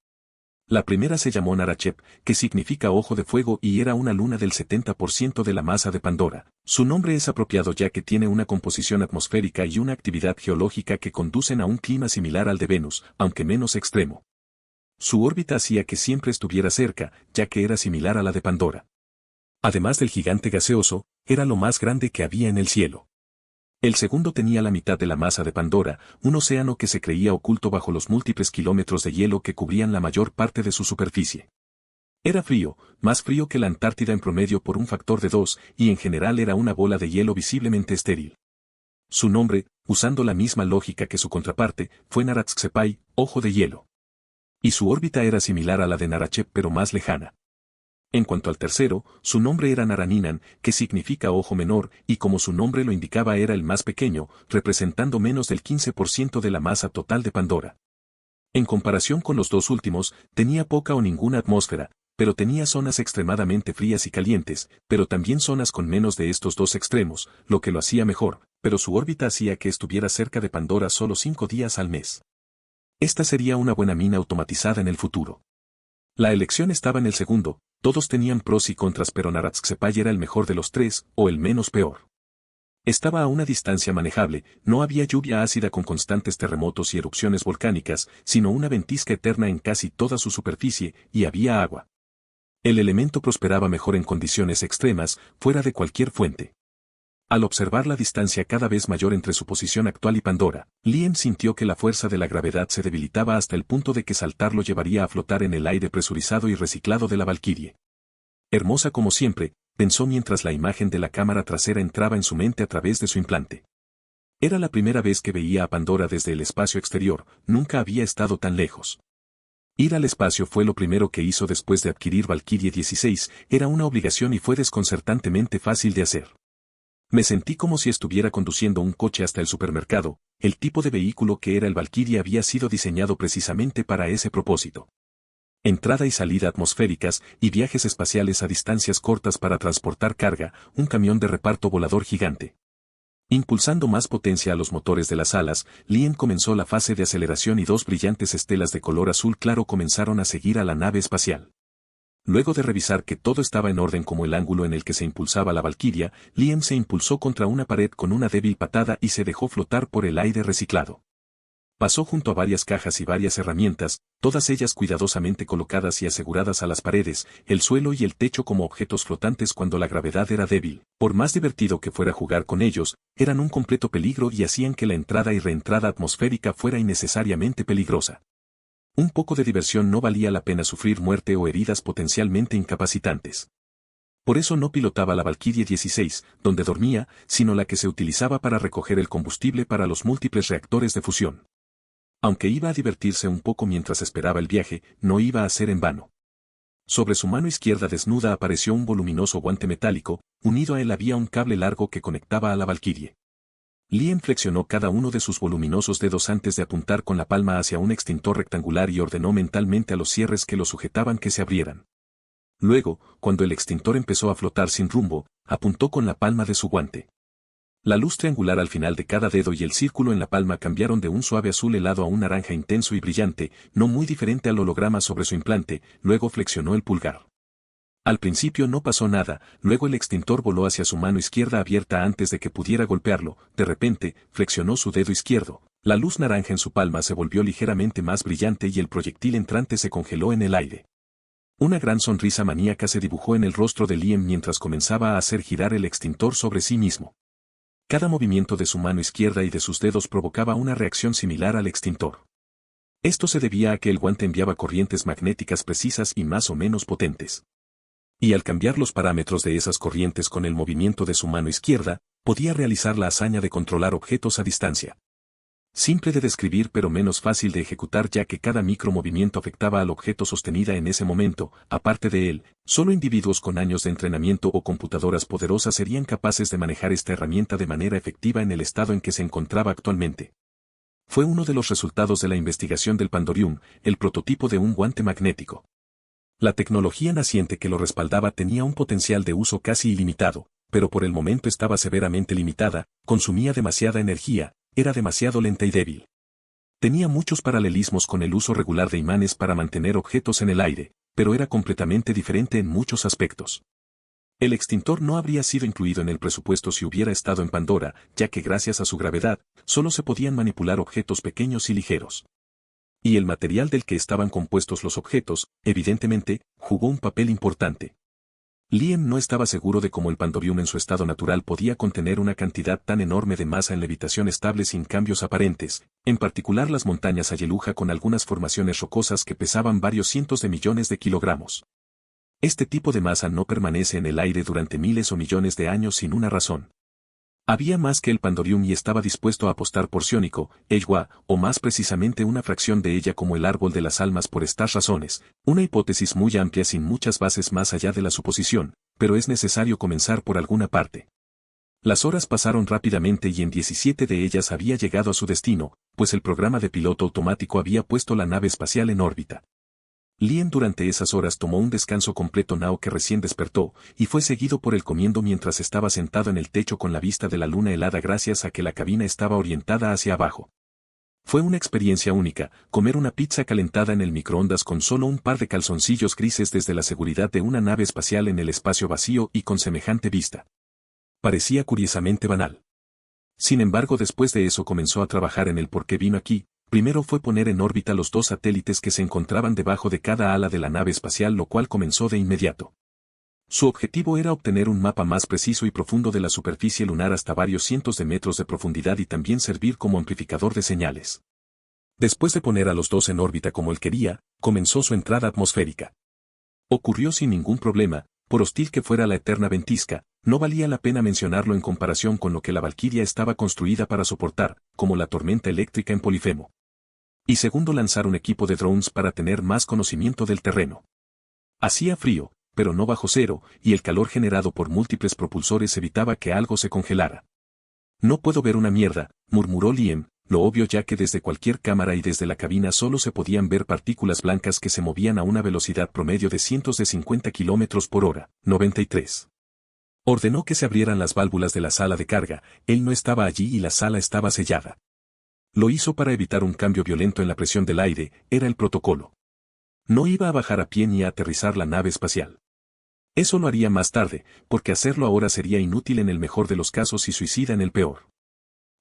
La primera se llamó Narachep, que significa ojo de fuego y era una luna del 70% de la masa de Pandora. Su nombre es apropiado ya que tiene una composición atmosférica y una actividad geológica que conducen a un clima similar al de Venus, aunque menos extremo. Su órbita hacía que siempre estuviera cerca, ya que era similar a la de Pandora. Además del gigante gaseoso, era lo más grande que había en el cielo. El segundo tenía la mitad de la masa de Pandora, un océano que se creía oculto bajo los múltiples kilómetros de hielo que cubrían la mayor parte de su superficie. Era frío, más frío que la Antártida en promedio por un factor de 2, y en general era una bola de hielo visiblemente estéril. Su nombre, usando la misma lógica que su contraparte, fue Naratxepai, ojo de hielo. Y su órbita era similar a la de Narachep pero más lejana. En cuanto al tercero, su nombre era Naraninan, que significa ojo menor, y como su nombre lo indicaba era el más pequeño, representando menos del 15% de la masa total de Pandora. En comparación con los dos últimos, tenía poca o ninguna atmósfera, pero tenía zonas extremadamente frías y calientes, pero también zonas con menos de estos dos extremos, lo que lo hacía mejor, pero su órbita hacía que estuviera cerca de Pandora solo 5 días al mes. Esta sería una buena mina automatizada en el futuro. La elección estaba en el segundo, todos tenían pros y contras pero Naratxepai era el mejor de los tres, o el menos peor. Estaba a una distancia manejable, no había lluvia ácida con constantes terremotos y erupciones volcánicas, sino una ventisca eterna en casi toda su superficie, y había agua. El elemento prosperaba mejor en condiciones extremas, fuera de cualquier fuente. Al observar la distancia cada vez mayor entre su posición actual y Pandora, Liam sintió que la fuerza de la gravedad se debilitaba hasta el punto de que saltar lo llevaría a flotar en el aire presurizado y reciclado de la Valquirie. Hermosa como siempre, pensó mientras la imagen de la cámara trasera entraba en su mente a través de su implante. Era la primera vez que veía a Pandora desde el espacio exterior, nunca había estado tan lejos. Ir al espacio fue lo primero que hizo después de adquirir Valkyrie 16, era una obligación y fue desconcertantemente fácil de hacer. Me sentí como si estuviera conduciendo un coche hasta el supermercado, el tipo de vehículo que era el Valkyrie había sido diseñado precisamente para ese propósito. Entrada y salida atmosféricas y viajes espaciales a distancias cortas para transportar carga, un camión de reparto volador gigante. Impulsando más potencia a los motores de las alas, Liam comenzó la fase de aceleración y dos brillantes estelas de color azul claro comenzaron a seguir a la nave espacial. Luego de revisar que todo estaba en orden como el ángulo en el que se impulsaba la Valkyria, Liam se impulsó contra una pared con una débil patada y se dejó flotar por el aire reciclado. Pasó junto a varias cajas y varias herramientas, todas ellas cuidadosamente colocadas y aseguradas a las paredes, el suelo y el techo como objetos flotantes cuando la gravedad era débil. Por más divertido que fuera jugar con ellos, eran un completo peligro y hacían que la entrada y reentrada atmosférica fuera innecesariamente peligrosa. Un poco de diversión no valía la pena sufrir muerte o heridas potencialmente incapacitantes. Por eso no pilotaba la Valkyrie 16, donde dormía, sino la que se utilizaba para recoger el combustible para los múltiples reactores de fusión. Aunque iba a divertirse un poco mientras esperaba el viaje, no iba a ser en vano. Sobre su mano izquierda desnuda apareció un voluminoso guante metálico, unido a él había un cable largo que conectaba a la Valkyrie. Liam flexionó cada uno de sus voluminosos dedos antes de apuntar con la palma hacia un extintor rectangular y ordenó mentalmente a los cierres que lo sujetaban que se abrieran. Luego, cuando el extintor empezó a flotar sin rumbo, apuntó con la palma de su guante. La luz triangular al final de cada dedo y el círculo en la palma cambiaron de un suave azul helado a un naranja intenso y brillante, no muy diferente al holograma sobre su implante, luego flexionó el pulgar. Al principio no pasó nada, luego el extintor voló hacia su mano izquierda abierta antes de que pudiera golpearlo, de repente, flexionó su dedo izquierdo, la luz naranja en su palma se volvió ligeramente más brillante y el proyectil entrante se congeló en el aire. Una gran sonrisa maníaca se dibujó en el rostro de Liam mientras comenzaba a hacer girar el extintor sobre sí mismo. Cada movimiento de su mano izquierda y de sus dedos provocaba una reacción similar al extintor. Esto se debía a que el guante enviaba corrientes magnéticas precisas y más o menos potentes. Y al cambiar los parámetros de esas corrientes con el movimiento de su mano izquierda, podía realizar la hazaña de controlar objetos a distancia. Simple de describir pero menos fácil de ejecutar ya que cada micromovimiento afectaba al objeto sostenida en ese momento, aparte de él, solo individuos con años de entrenamiento o computadoras poderosas serían capaces de manejar esta herramienta de manera efectiva en el estado en que se encontraba actualmente. Fue uno de los resultados de la investigación del Pandorium, el prototipo de un guante magnético. La tecnología naciente que lo respaldaba tenía un potencial de uso casi ilimitado, pero por el momento estaba severamente limitada, consumía demasiada energía, era demasiado lenta y débil. Tenía muchos paralelismos con el uso regular de imanes para mantener objetos en el aire, pero era completamente diferente en muchos aspectos. El extintor no habría sido incluido en el presupuesto si hubiera estado en Pandora, ya que gracias a su gravedad, solo se podían manipular objetos pequeños y ligeros. Y el material del que estaban compuestos los objetos, evidentemente, jugó un papel importante. Liam no estaba seguro de cómo el Pandorium en su estado natural podía contener una cantidad tan enorme de masa en levitación estable sin cambios aparentes, en particular las montañas Ayeluja con algunas formaciones rocosas que pesaban varios cientos de millones de kilogramos. Este tipo de masa no permanece en el aire durante miles o millones de años sin una razón. Había más que el Pandorium y estaba dispuesto a apostar por Ciónico, Eywa, o más precisamente una fracción de ella como el árbol de las almas por estas razones, una hipótesis muy amplia sin muchas bases más allá de la suposición, pero es necesario comenzar por alguna parte. Las horas pasaron rápidamente y en 17 de ellas había llegado a su destino, pues el programa de piloto automático había puesto la nave espacial en órbita. Liam durante esas horas tomó un descanso completo Nao que recién despertó, y fue seguido por el comiendo mientras estaba sentado en el techo con la vista de la luna helada gracias a que la cabina estaba orientada hacia abajo. Fue una experiencia única, comer una pizza calentada en el microondas con solo un par de calzoncillos grises desde la seguridad de una nave espacial en el espacio vacío y con semejante vista. Parecía curiosamente banal. Sin embargo, después de eso comenzó a trabajar en el por qué vino aquí. Primero fue poner en órbita los dos satélites que se encontraban debajo de cada ala de la nave espacial, lo cual comenzó de inmediato. Su objetivo era obtener un mapa más preciso y profundo de la superficie lunar hasta varios cientos de metros de profundidad y también servir como amplificador de señales. Después de poner a los dos en órbita como él quería, comenzó su entrada atmosférica. Ocurrió sin ningún problema, por hostil que fuera la eterna ventisca, no valía la pena mencionarlo en comparación con lo que la Valquiria estaba construida para soportar, como la tormenta eléctrica en Polifemo. Y segundo, lanzar un equipo de drones para tener más conocimiento del terreno. Hacía frío, pero no bajo cero, y el calor generado por múltiples propulsores evitaba que algo se congelara. No puedo ver una mierda, murmuró Liam, lo obvio ya que desde cualquier cámara y desde la cabina solo se podían ver partículas blancas que se movían a una velocidad promedio de cientos de 50 km por hora, 93. Ordenó que se abrieran las válvulas de la sala de carga, él no estaba allí y la sala estaba sellada. Lo hizo para evitar un cambio violento en la presión del aire, era el protocolo. No iba a bajar a pie ni a aterrizar la nave espacial. Eso lo haría más tarde, porque hacerlo ahora sería inútil en el mejor de los casos y suicida en el peor.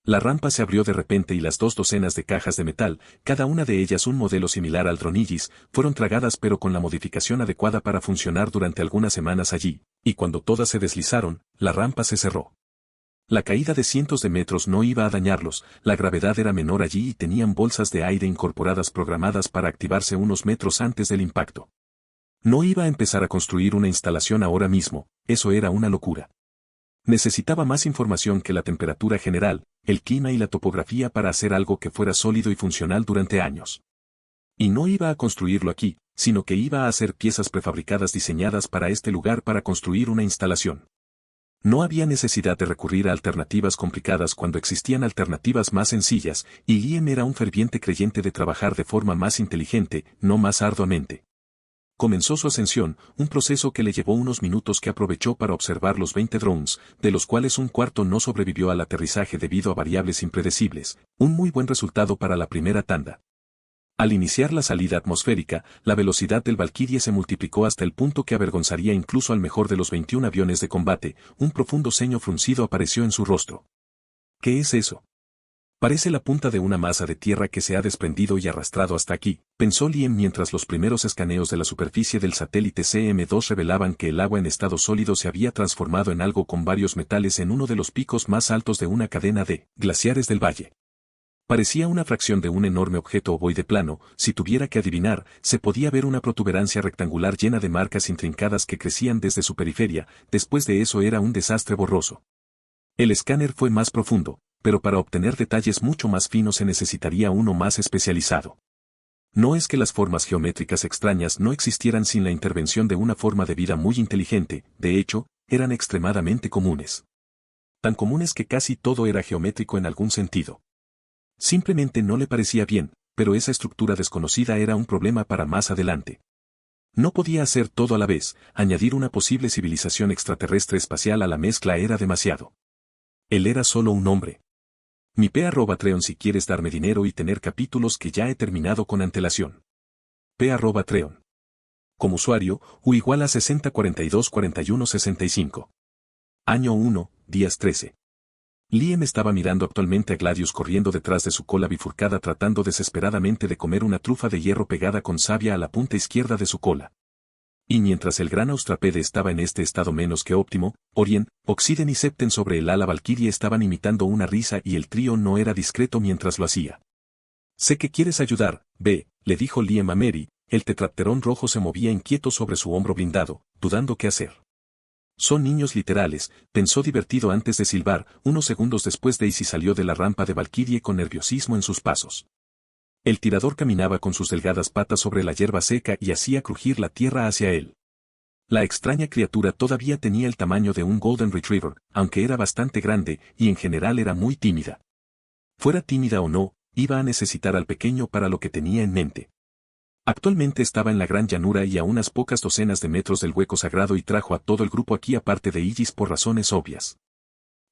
La rampa se abrió de repente y las 2 docenas de cajas de metal, cada una de ellas un modelo similar al Dronigis, fueron tragadas pero con la modificación adecuada para funcionar durante algunas semanas allí, y cuando todas se deslizaron, la rampa se cerró. La caída de cientos de metros no iba a dañarlos, la gravedad era menor allí y tenían bolsas de aire incorporadas programadas para activarse unos metros antes del impacto. No iba a empezar a construir una instalación ahora mismo, eso era una locura. Necesitaba más información que la temperatura general, el clima y la topografía para hacer algo que fuera sólido y funcional durante años. Y no iba a construirlo aquí, sino que iba a hacer piezas prefabricadas diseñadas para este lugar para construir una instalación. No había necesidad de recurrir a alternativas complicadas cuando existían alternativas más sencillas, y Liam era un ferviente creyente de trabajar de forma más inteligente, no más arduamente. Comenzó su ascensión, un proceso que le llevó unos minutos que aprovechó para observar los 20 drones, de los cuales un cuarto no sobrevivió al aterrizaje debido a variables impredecibles, un muy buen resultado para la primera tanda. Al iniciar la salida atmosférica, la velocidad del Valkyrie se multiplicó hasta el punto que avergonzaría incluso al mejor de los 21 aviones de combate, un profundo ceño fruncido apareció en su rostro. ¿Qué es eso? Parece la punta de una masa de tierra que se ha desprendido y arrastrado hasta aquí, pensó Liam mientras los primeros escaneos de la superficie del satélite CM2 revelaban que el agua en estado sólido se había transformado en algo con varios metales en uno de los picos más altos de una cadena de glaciares del valle. Parecía una fracción de un enorme objeto ovoide plano, si tuviera que adivinar, se podía ver una protuberancia rectangular llena de marcas intrincadas que crecían desde su periferia, después de eso era un desastre borroso. El escáner fue más profundo, pero para obtener detalles mucho más finos se necesitaría uno más especializado. No es que las formas geométricas extrañas no existieran sin la intervención de una forma de vida muy inteligente, de hecho, eran extremadamente comunes. Tan comunes que casi todo era geométrico en algún sentido. Simplemente no le parecía bien, pero esa estructura desconocida era un problema para más adelante. No podía hacer todo a la vez, añadir una posible civilización extraterrestre espacial a la mezcla era demasiado. Él era solo un hombre. Mi @Treon si quieres darme dinero y tener capítulos que ya he terminado con antelación. @Treon. Como usuario, U igual a 60424165. Año 1, días 13. Liam estaba mirando actualmente a Gladius corriendo detrás de su cola bifurcada tratando desesperadamente de comer una trufa de hierro pegada con savia a la punta izquierda de su cola. Y mientras el gran austrapede estaba en este estado menos que óptimo, Orien, Oxiden y Septen sobre el ala Valkyrie estaban imitando una risa y el trío no era discreto mientras lo hacía. Sé que quieres ayudar, ve, le dijo Liam a Mary, el tetrapterón rojo se movía inquieto sobre su hombro blindado, dudando qué hacer. Son niños literales, pensó divertido antes de silbar, unos segundos después Daisy salió de la rampa de Valkyrie con nerviosismo en sus pasos. El tirador caminaba con sus delgadas patas sobre la hierba seca y hacía crujir la tierra hacia él. La extraña criatura todavía tenía el tamaño de un Golden Retriever, aunque era bastante grande, y en general era muy tímida. Fuera tímida o no, iba a necesitar al pequeño para lo que tenía en mente. Actualmente estaba en la gran llanura y a unas pocas docenas de metros del hueco sagrado y trajo a todo el grupo aquí aparte de Igis por razones obvias.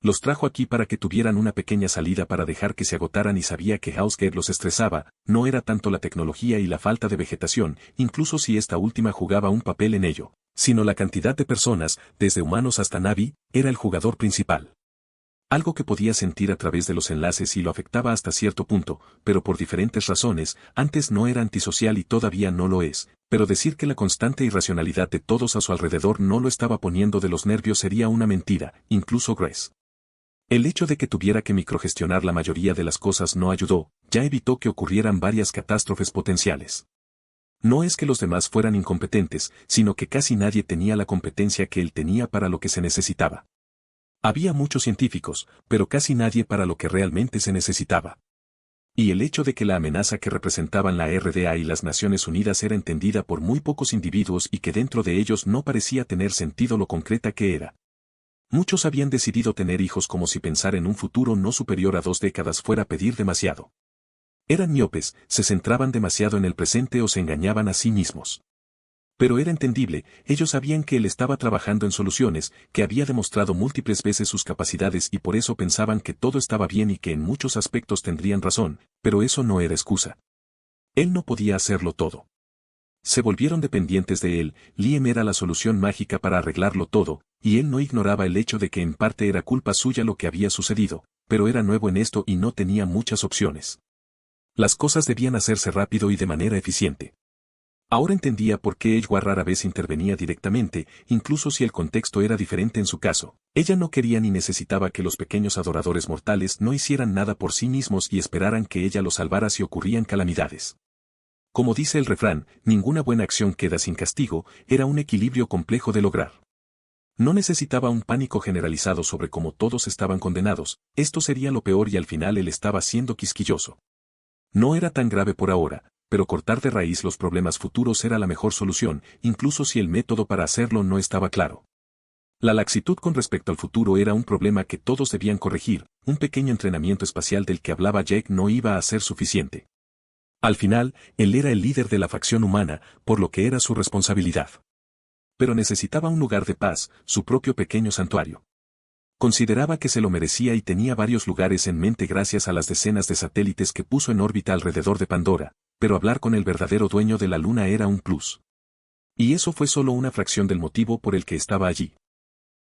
Los trajo aquí para que tuvieran una pequeña salida para dejar que se agotaran y sabía que Hausgate los estresaba, no era tanto la tecnología y la falta de vegetación, incluso si esta última jugaba un papel en ello, sino la cantidad de personas, desde humanos hasta Navi, era el jugador principal. Algo que podía sentir a través de los enlaces y lo afectaba hasta cierto punto, pero por diferentes razones, antes no era antisocial y todavía no lo es, pero decir que la constante irracionalidad de todos a su alrededor no lo estaba poniendo de los nervios sería una mentira, incluso Grace. El hecho de que tuviera que microgestionar la mayoría de las cosas no ayudó, ya evitó que ocurrieran varias catástrofes potenciales. No es que los demás fueran incompetentes, sino que casi nadie tenía la competencia que él tenía para lo que se necesitaba. Había muchos científicos, pero casi nadie para lo que realmente se necesitaba. Y el hecho de que la amenaza que representaban la RDA y las Naciones Unidas era entendida por muy pocos individuos y que dentro de ellos no parecía tener sentido lo concreta que era. Muchos habían decidido tener hijos como si pensar en un futuro no superior a 2 décadas fuera pedir demasiado. Eran miopes, se centraban demasiado en el presente o se engañaban a sí mismos. Pero era entendible, ellos sabían que él estaba trabajando en soluciones, que había demostrado múltiples veces sus capacidades y por eso pensaban que todo estaba bien y que en muchos aspectos tendrían razón, pero eso no era excusa. Él no podía hacerlo todo. Se volvieron dependientes de él, Liam era la solución mágica para arreglarlo todo, y él no ignoraba el hecho de que en parte era culpa suya lo que había sucedido, pero era nuevo en esto y no tenía muchas opciones. Las cosas debían hacerse rápido y de manera eficiente. Ahora entendía por qué ella rara vez intervenía directamente, incluso si el contexto era diferente en su caso. Ella no quería ni necesitaba que los pequeños adoradores mortales no hicieran nada por sí mismos y esperaran que ella los salvara si ocurrían calamidades. Como dice el refrán, ninguna buena acción queda sin castigo, era un equilibrio complejo de lograr. No necesitaba un pánico generalizado sobre cómo todos estaban condenados, esto sería lo peor y al final él estaba siendo quisquilloso. No era tan grave por ahora, pero cortar de raíz los problemas futuros era la mejor solución, incluso si el método para hacerlo no estaba claro. La laxitud con respecto al futuro era un problema que todos debían corregir, un pequeño entrenamiento espacial del que hablaba Jake no iba a ser suficiente. Al final, él era el líder de la facción humana, por lo que era su responsabilidad. Pero necesitaba un lugar de paz, su propio pequeño santuario. Consideraba que se lo merecía y tenía varios lugares en mente gracias a las decenas de satélites que puso en órbita alrededor de Pandora, pero hablar con el verdadero dueño de la Luna era un plus. Y eso fue solo una fracción del motivo por el que estaba allí.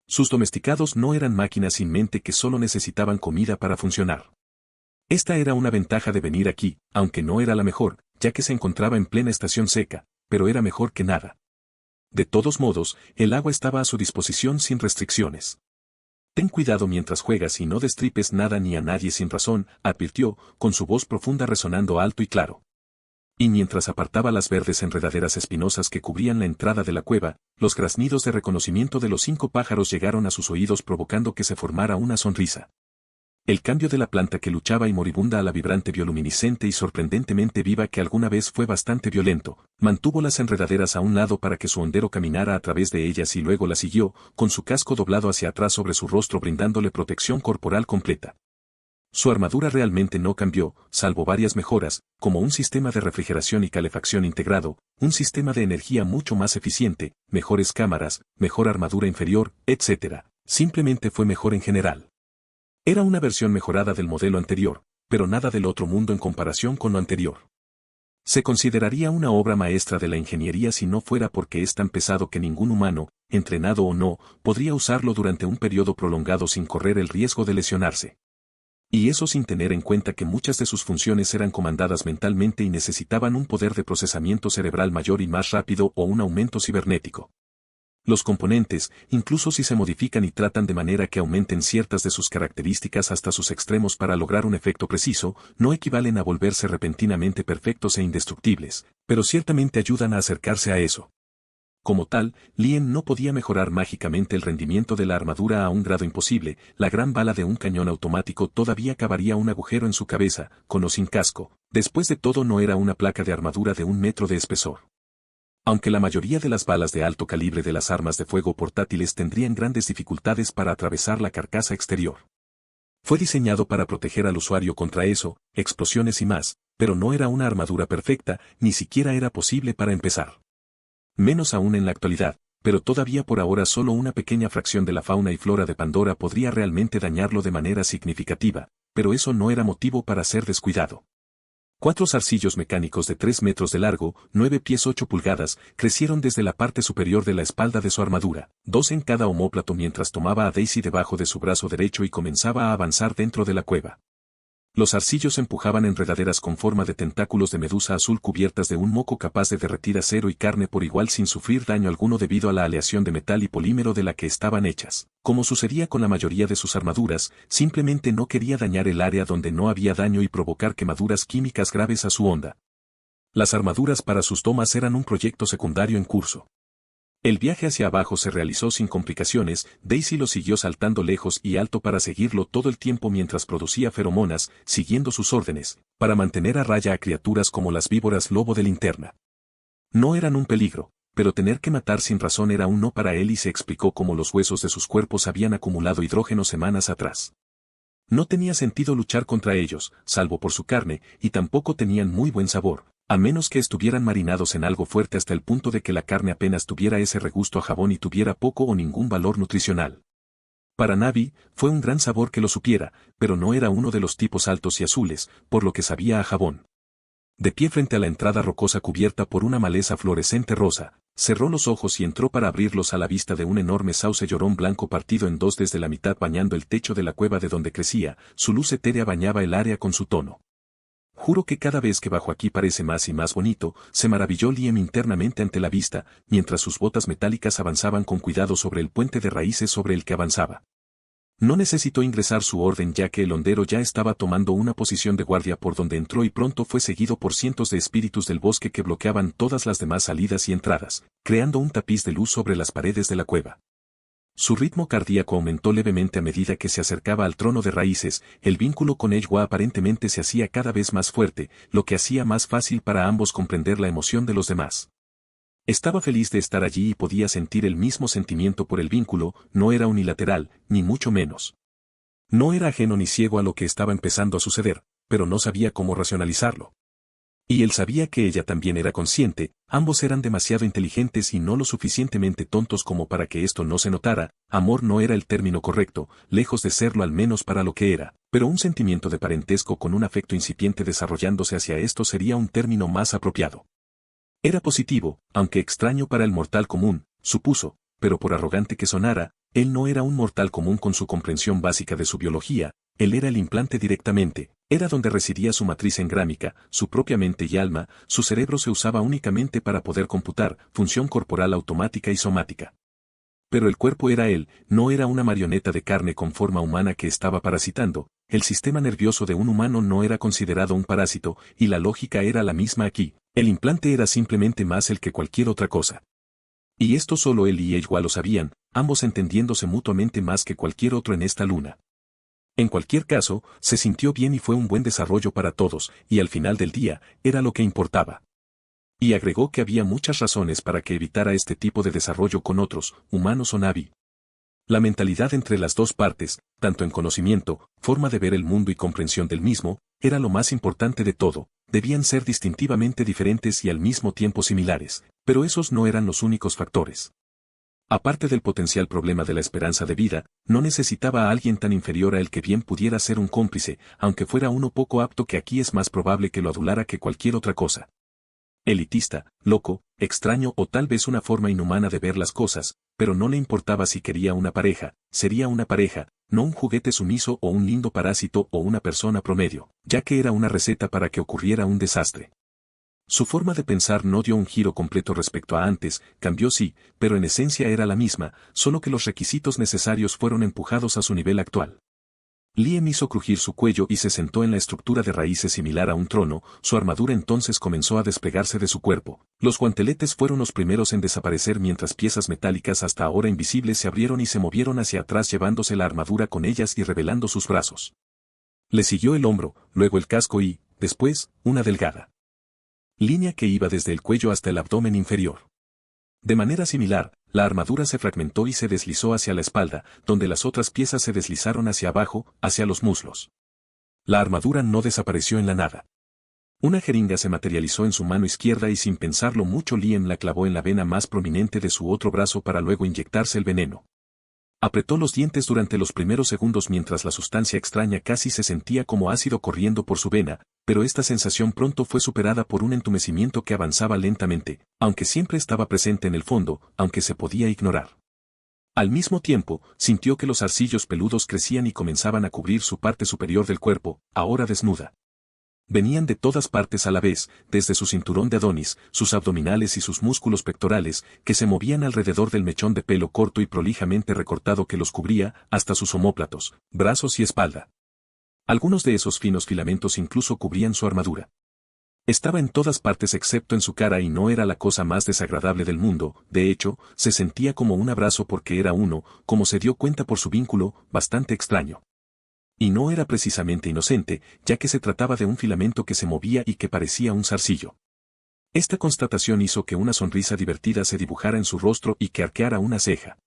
Sus domesticados no eran máquinas sin mente que solo necesitaban comida para funcionar. Esta era una ventaja de venir aquí, aunque no era la mejor, ya que se encontraba en plena estación seca, pero era mejor que nada. De todos modos, el agua estaba a su disposición sin restricciones. Ten cuidado mientras juegas y no destripes nada ni a nadie sin razón, advirtió, con su voz profunda resonando alto y claro. Y mientras apartaba las verdes enredaderas espinosas que cubrían la entrada de la cueva, los graznidos de reconocimiento de los 5 pájaros llegaron a sus oídos provocando que se formara una sonrisa. El cambio de la planta que luchaba y moribunda a la vibrante bioluminiscente y sorprendentemente viva que alguna vez fue bastante violento, mantuvo las enredaderas a un lado para que su hondero caminara a través de ellas y luego la siguió, con su casco doblado hacia atrás sobre su rostro brindándole protección corporal completa. Su armadura realmente no cambió, salvo varias mejoras, como un sistema de refrigeración y calefacción integrado, un sistema de energía mucho más eficiente, mejores cámaras, mejor armadura inferior, etc. Simplemente fue mejor en general. Era una versión mejorada del modelo anterior, pero nada del otro mundo en comparación con lo anterior. Se consideraría una obra maestra de la ingeniería si no fuera porque es tan pesado que ningún humano, entrenado o no, podría usarlo durante un periodo prolongado sin correr el riesgo de lesionarse. Y eso sin tener en cuenta que muchas de sus funciones eran comandadas mentalmente y necesitaban un poder de procesamiento cerebral mayor y más rápido o un aumento cibernético. Los componentes, incluso si se modifican y tratan de manera que aumenten ciertas de sus características hasta sus extremos para lograr un efecto preciso, no equivalen a volverse repentinamente perfectos e indestructibles, pero ciertamente ayudan a acercarse a eso. Como tal, Liam no podía mejorar mágicamente el rendimiento de la armadura a un grado imposible, la gran bala de un cañón automático todavía cavaría un agujero en su cabeza, con o sin casco, después de todo no era una placa de armadura de 1 metro de espesor. Aunque la mayoría de las balas de alto calibre de las armas de fuego portátiles tendrían grandes dificultades para atravesar la carcasa exterior. Fue diseñado para proteger al usuario contra eso, explosiones y más, pero no era una armadura perfecta, ni siquiera era posible para empezar. Menos aún en la actualidad, pero todavía por ahora solo una pequeña fracción de la fauna y flora de Pandora podría realmente dañarlo de manera significativa, pero eso no era motivo para ser descuidado. 4 zarcillos mecánicos de 3 metros de largo, 9 pies 8 pulgadas, crecieron desde la parte superior de la espalda de su armadura, 2 en cada omóplato mientras tomaba a Daisy debajo de su brazo derecho y comenzaba a avanzar dentro de la cueva. Los zarcillos empujaban enredaderas con forma de tentáculos de medusa azul cubiertas de un moco capaz de derretir acero y carne por igual sin sufrir daño alguno debido a la aleación de metal y polímero de la que estaban hechas. Como sucedía con la mayoría de sus armaduras, simplemente no quería dañar el área donde no había daño y provocar quemaduras químicas graves a su onda. Las armaduras para sus tomas eran un proyecto secundario en curso. El viaje hacia abajo se realizó sin complicaciones, Daisy lo siguió saltando lejos y alto para seguirlo todo el tiempo mientras producía feromonas, siguiendo sus órdenes, para mantener a raya a criaturas como las víboras lobo de linterna. No eran un peligro, pero tener que matar sin razón era un no para él y se explicó cómo los huesos de sus cuerpos habían acumulado hidrógeno semanas atrás. No tenía sentido luchar contra ellos, salvo por su carne, y tampoco tenían muy buen sabor, a menos que estuvieran marinados en algo fuerte hasta el punto de que la carne apenas tuviera ese regusto a jabón y tuviera poco o ningún valor nutricional. Para Navi, fue un gran sabor que lo supiera, pero no era uno de los tipos altos y azules, por lo que sabía a jabón. De pie frente a la entrada rocosa cubierta por una maleza fluorescente rosa, cerró los ojos y entró para abrirlos a la vista de un enorme sauce llorón blanco partido en dos desde la mitad bañando el techo de la cueva de donde crecía, su luz etérea bañaba el área con su tono. Juro que cada vez que bajo aquí parece más y más bonito, se maravilló Liam internamente ante la vista, mientras sus botas metálicas avanzaban con cuidado sobre el puente de raíces sobre el que avanzaba. No necesitó ingresar su orden ya que el hondero ya estaba tomando una posición de guardia por donde entró y pronto fue seguido por cientos de espíritus del bosque que bloqueaban todas las demás salidas y entradas, creando un tapiz de luz sobre las paredes de la cueva. Su ritmo cardíaco aumentó levemente a medida que se acercaba al trono de raíces, el vínculo con Ejwa aparentemente se hacía cada vez más fuerte, lo que hacía más fácil para ambos comprender la emoción de los demás. Estaba feliz de estar allí y podía sentir el mismo sentimiento por el vínculo, no era unilateral, ni mucho menos. No era ajeno ni ciego a lo que estaba empezando a suceder, pero no sabía cómo racionalizarlo. Y él sabía que ella también era consciente, ambos eran demasiado inteligentes y no lo suficientemente tontos como para que esto no se notara, amor no era el término correcto, lejos de serlo al menos para lo que era, pero un sentimiento de parentesco con un afecto incipiente desarrollándose hacia esto sería un término más apropiado. Era positivo, aunque extraño para el mortal común, supuso, pero por arrogante que sonara, él no era un mortal común con su comprensión básica de su biología, él era el implante directamente, era donde residía su matriz engrámica, su propia mente y alma, su cerebro se usaba únicamente para poder computar, función corporal automática y somática. Pero el cuerpo era él, no era una marioneta de carne con forma humana que estaba parasitando, el sistema nervioso de un humano no era considerado un parásito, y la lógica era la misma aquí, el implante era simplemente más él que cualquier otra cosa. Y esto solo él y ella lo sabían, ambos entendiéndose mutuamente más que cualquier otro en esta luna. En cualquier caso, se sintió bien y fue un buen desarrollo para todos, y al final del día, era lo que importaba. Y agregó que había muchas razones para que evitara este tipo de desarrollo con otros, humanos o Navi. La mentalidad entre las dos partes, tanto en conocimiento, forma de ver el mundo y comprensión del mismo, era lo más importante de todo, debían ser distintivamente diferentes y al mismo tiempo similares, pero esos no eran los únicos factores. Aparte del potencial problema de la esperanza de vida, no necesitaba a alguien tan inferior a él que bien pudiera ser un cómplice, aunque fuera uno poco apto que aquí es más probable que lo adulara que cualquier otra cosa. Elitista, loco, extraño o tal vez una forma inhumana de ver las cosas, pero no le importaba si quería una pareja, sería una pareja, no un juguete sumiso o un lindo parásito o una persona promedio, ya que era una receta para que ocurriera un desastre. Su forma de pensar no dio un giro completo respecto a antes, cambió sí, pero en esencia era la misma, solo que los requisitos necesarios fueron empujados a su nivel actual. Liam hizo crujir su cuello y se sentó en la estructura de raíces similar a un trono, su armadura entonces comenzó a desplegarse de su cuerpo. Los guanteletes fueron los primeros en desaparecer mientras piezas metálicas hasta ahora invisibles se abrieron y se movieron hacia atrás llevándose la armadura con ellas y revelando sus brazos. Le siguió el hombro, luego el casco y, después, una delgada línea que iba desde el cuello hasta el abdomen inferior. De manera similar, la armadura se fragmentó y se deslizó hacia la espalda, donde las otras piezas se deslizaron hacia abajo, hacia los muslos. La armadura no desapareció en la nada. Una jeringa se materializó en su mano izquierda y sin pensarlo mucho Liam la clavó en la vena más prominente de su otro brazo para luego inyectarse el veneno. Apretó los dientes durante los primeros segundos mientras la sustancia extraña casi se sentía como ácido corriendo por su vena, pero esta sensación pronto fue superada por un entumecimiento que avanzaba lentamente, aunque siempre estaba presente en el fondo, aunque se podía ignorar. Al mismo tiempo, sintió que los zarcillos peludos crecían y comenzaban a cubrir su parte superior del cuerpo, ahora desnuda. Venían de todas partes a la vez, desde su cinturón de Adonis, sus abdominales y sus músculos pectorales, que se movían alrededor del mechón de pelo corto y prolijamente recortado que los cubría, hasta sus omóplatos, brazos y espalda. Algunos de esos finos filamentos incluso cubrían su armadura. Estaba en todas partes excepto en su cara y no era la cosa más desagradable del mundo, de hecho, se sentía como un abrazo porque era uno, como se dio cuenta por su vínculo, bastante extraño. Y no era precisamente inocente, ya que se trataba de un filamento que se movía y que parecía un zarcillo. Esta constatación hizo que una sonrisa divertida se dibujara en su rostro y que arqueara una ceja.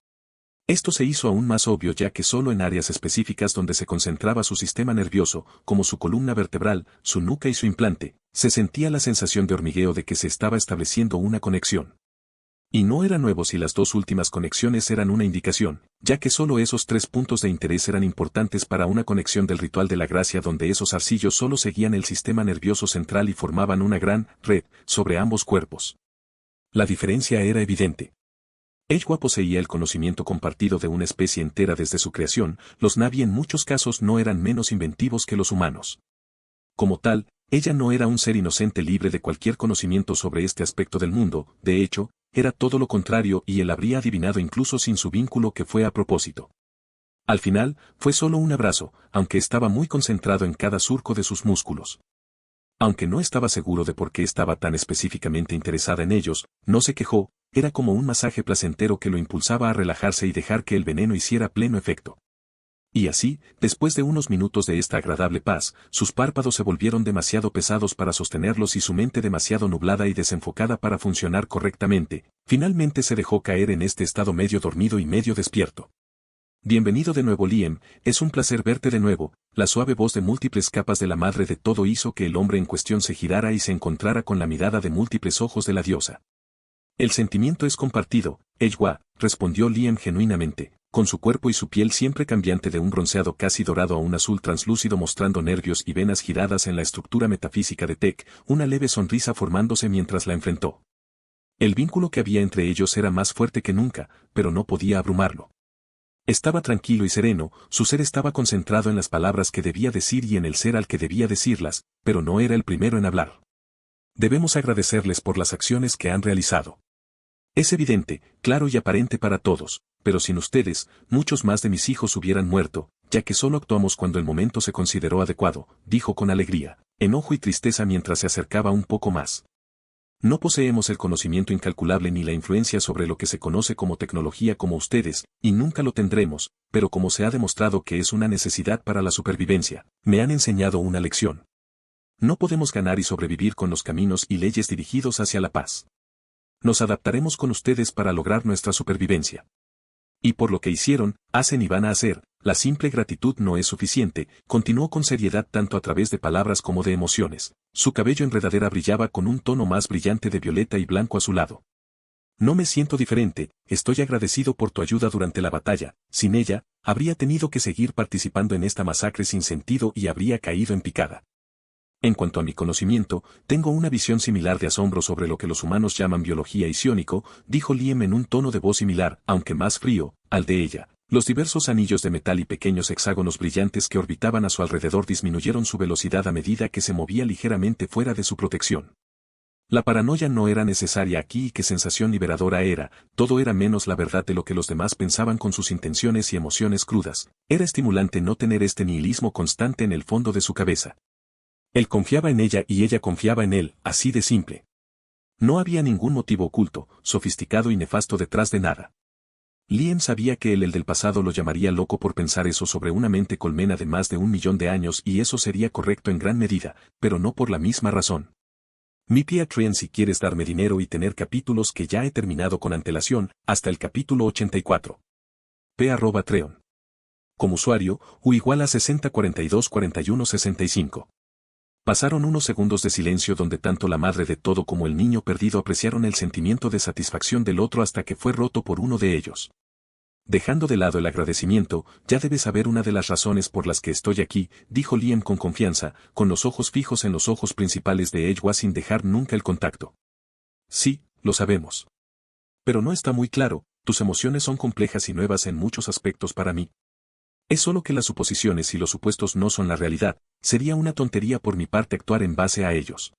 Esto se hizo aún más obvio ya que solo en áreas específicas donde se concentraba su sistema nervioso, como su columna vertebral, su nuca y su implante, se sentía la sensación de hormigueo de que se estaba estableciendo una conexión. Y no era nuevo si las dos últimas conexiones eran una indicación, ya que solo esos 3 puntos de interés eran importantes para una conexión del ritual de la gracia donde esos arcillos solo seguían el sistema nervioso central y formaban una gran red sobre ambos cuerpos. La diferencia era evidente. Ella poseía el conocimiento compartido de una especie entera desde su creación, los Na'vi en muchos casos no eran menos inventivos que los humanos. Como tal, ella no era un ser inocente libre de cualquier conocimiento sobre este aspecto del mundo, de hecho, era todo lo contrario y él habría adivinado incluso sin su vínculo que fue a propósito. Al final, fue solo un abrazo, aunque estaba muy concentrado en cada surco de sus músculos. Aunque no estaba seguro de por qué estaba tan específicamente interesada en ellos, no se quejó, era como un masaje placentero que lo impulsaba a relajarse y dejar que el veneno hiciera pleno efecto. Y así, después de unos minutos de esta agradable paz, sus párpados se volvieron demasiado pesados para sostenerlos y su mente demasiado nublada y desenfocada para funcionar correctamente, finalmente se dejó caer en este estado medio dormido y medio despierto. Bienvenido de nuevo Liam, es un placer verte de nuevo. La suave voz de múltiples capas de la madre de todo hizo que el hombre en cuestión se girara y se encontrara con la mirada de múltiples ojos de la diosa. El sentimiento es compartido, Ejwa, respondió Liam genuinamente, con su cuerpo y su piel siempre cambiante de un bronceado casi dorado a un azul translúcido mostrando nervios y venas giradas en la estructura metafísica de Tech, una leve sonrisa formándose mientras la enfrentó. El vínculo que había entre ellos era más fuerte que nunca, pero no podía abrumarlo. Estaba tranquilo y sereno, su ser estaba concentrado en las palabras que debía decir y en el ser al que debía decirlas, pero no era el primero en hablar. Debemos agradecerles por las acciones que han realizado. Es evidente, claro y aparente para todos, pero sin ustedes, muchos más de mis hijos hubieran muerto, ya que solo actuamos cuando el momento se consideró adecuado, dijo con alegría, enojo y tristeza mientras se acercaba un poco más. No poseemos el conocimiento incalculable ni la influencia sobre lo que se conoce como tecnología como ustedes, y nunca lo tendremos, pero como se ha demostrado que es una necesidad para la supervivencia, me han enseñado una lección. No podemos ganar y sobrevivir con los caminos y leyes dirigidos hacia la paz. Nos adaptaremos con ustedes para lograr nuestra supervivencia. Y por lo que hicieron, hacen y van a hacer, la simple gratitud no es suficiente, continuó con seriedad tanto a través de palabras como de emociones. Su cabello enredadera brillaba con un tono más brillante de violeta y blanco azulado. No me siento diferente, estoy agradecido por tu ayuda durante la batalla, sin ella, habría tenido que seguir participando en esta masacre sin sentido y habría caído en picada. En cuanto a mi conocimiento, tengo una visión similar de asombro sobre lo que los humanos llaman biología y psiónico, dijo Liam en un tono de voz similar, aunque más frío, al de ella. Los diversos anillos de metal y pequeños hexágonos brillantes que orbitaban a su alrededor disminuyeron su velocidad a medida que se movía ligeramente fuera de su protección. La paranoia no era necesaria aquí y qué sensación liberadora era, todo era menos la verdad de lo que los demás pensaban con sus intenciones y emociones crudas. Era estimulante no tener este nihilismo constante en el fondo de su cabeza. Él confiaba en ella y ella confiaba en él, así de simple. No había ningún motivo oculto, sofisticado y nefasto detrás de nada. Liam sabía que el del pasado lo llamaría loco por pensar eso sobre una mente colmena de más de 1.000.000 de años y eso sería correcto en gran medida, pero no por la misma razón. Mi Patreon si quieres darme dinero y tener capítulos que ya he terminado con antelación, hasta el capítulo 84. P@Treon. Como usuario, U igual a 60424165. Pasaron unos segundos de silencio donde tanto la madre de todo como el niño perdido apreciaron el sentimiento de satisfacción del otro hasta que fue roto por uno de ellos. Dejando de lado el agradecimiento, ya debes saber una de las razones por las que estoy aquí, dijo Liam con confianza, con los ojos fijos en los ojos principales de Ejwa sin dejar nunca el contacto. Sí, lo sabemos. Pero no está muy claro, tus emociones son complejas y nuevas en muchos aspectos para mí. Es solo que las suposiciones y los supuestos no son la realidad, sería una tontería por mi parte actuar en base a ellos.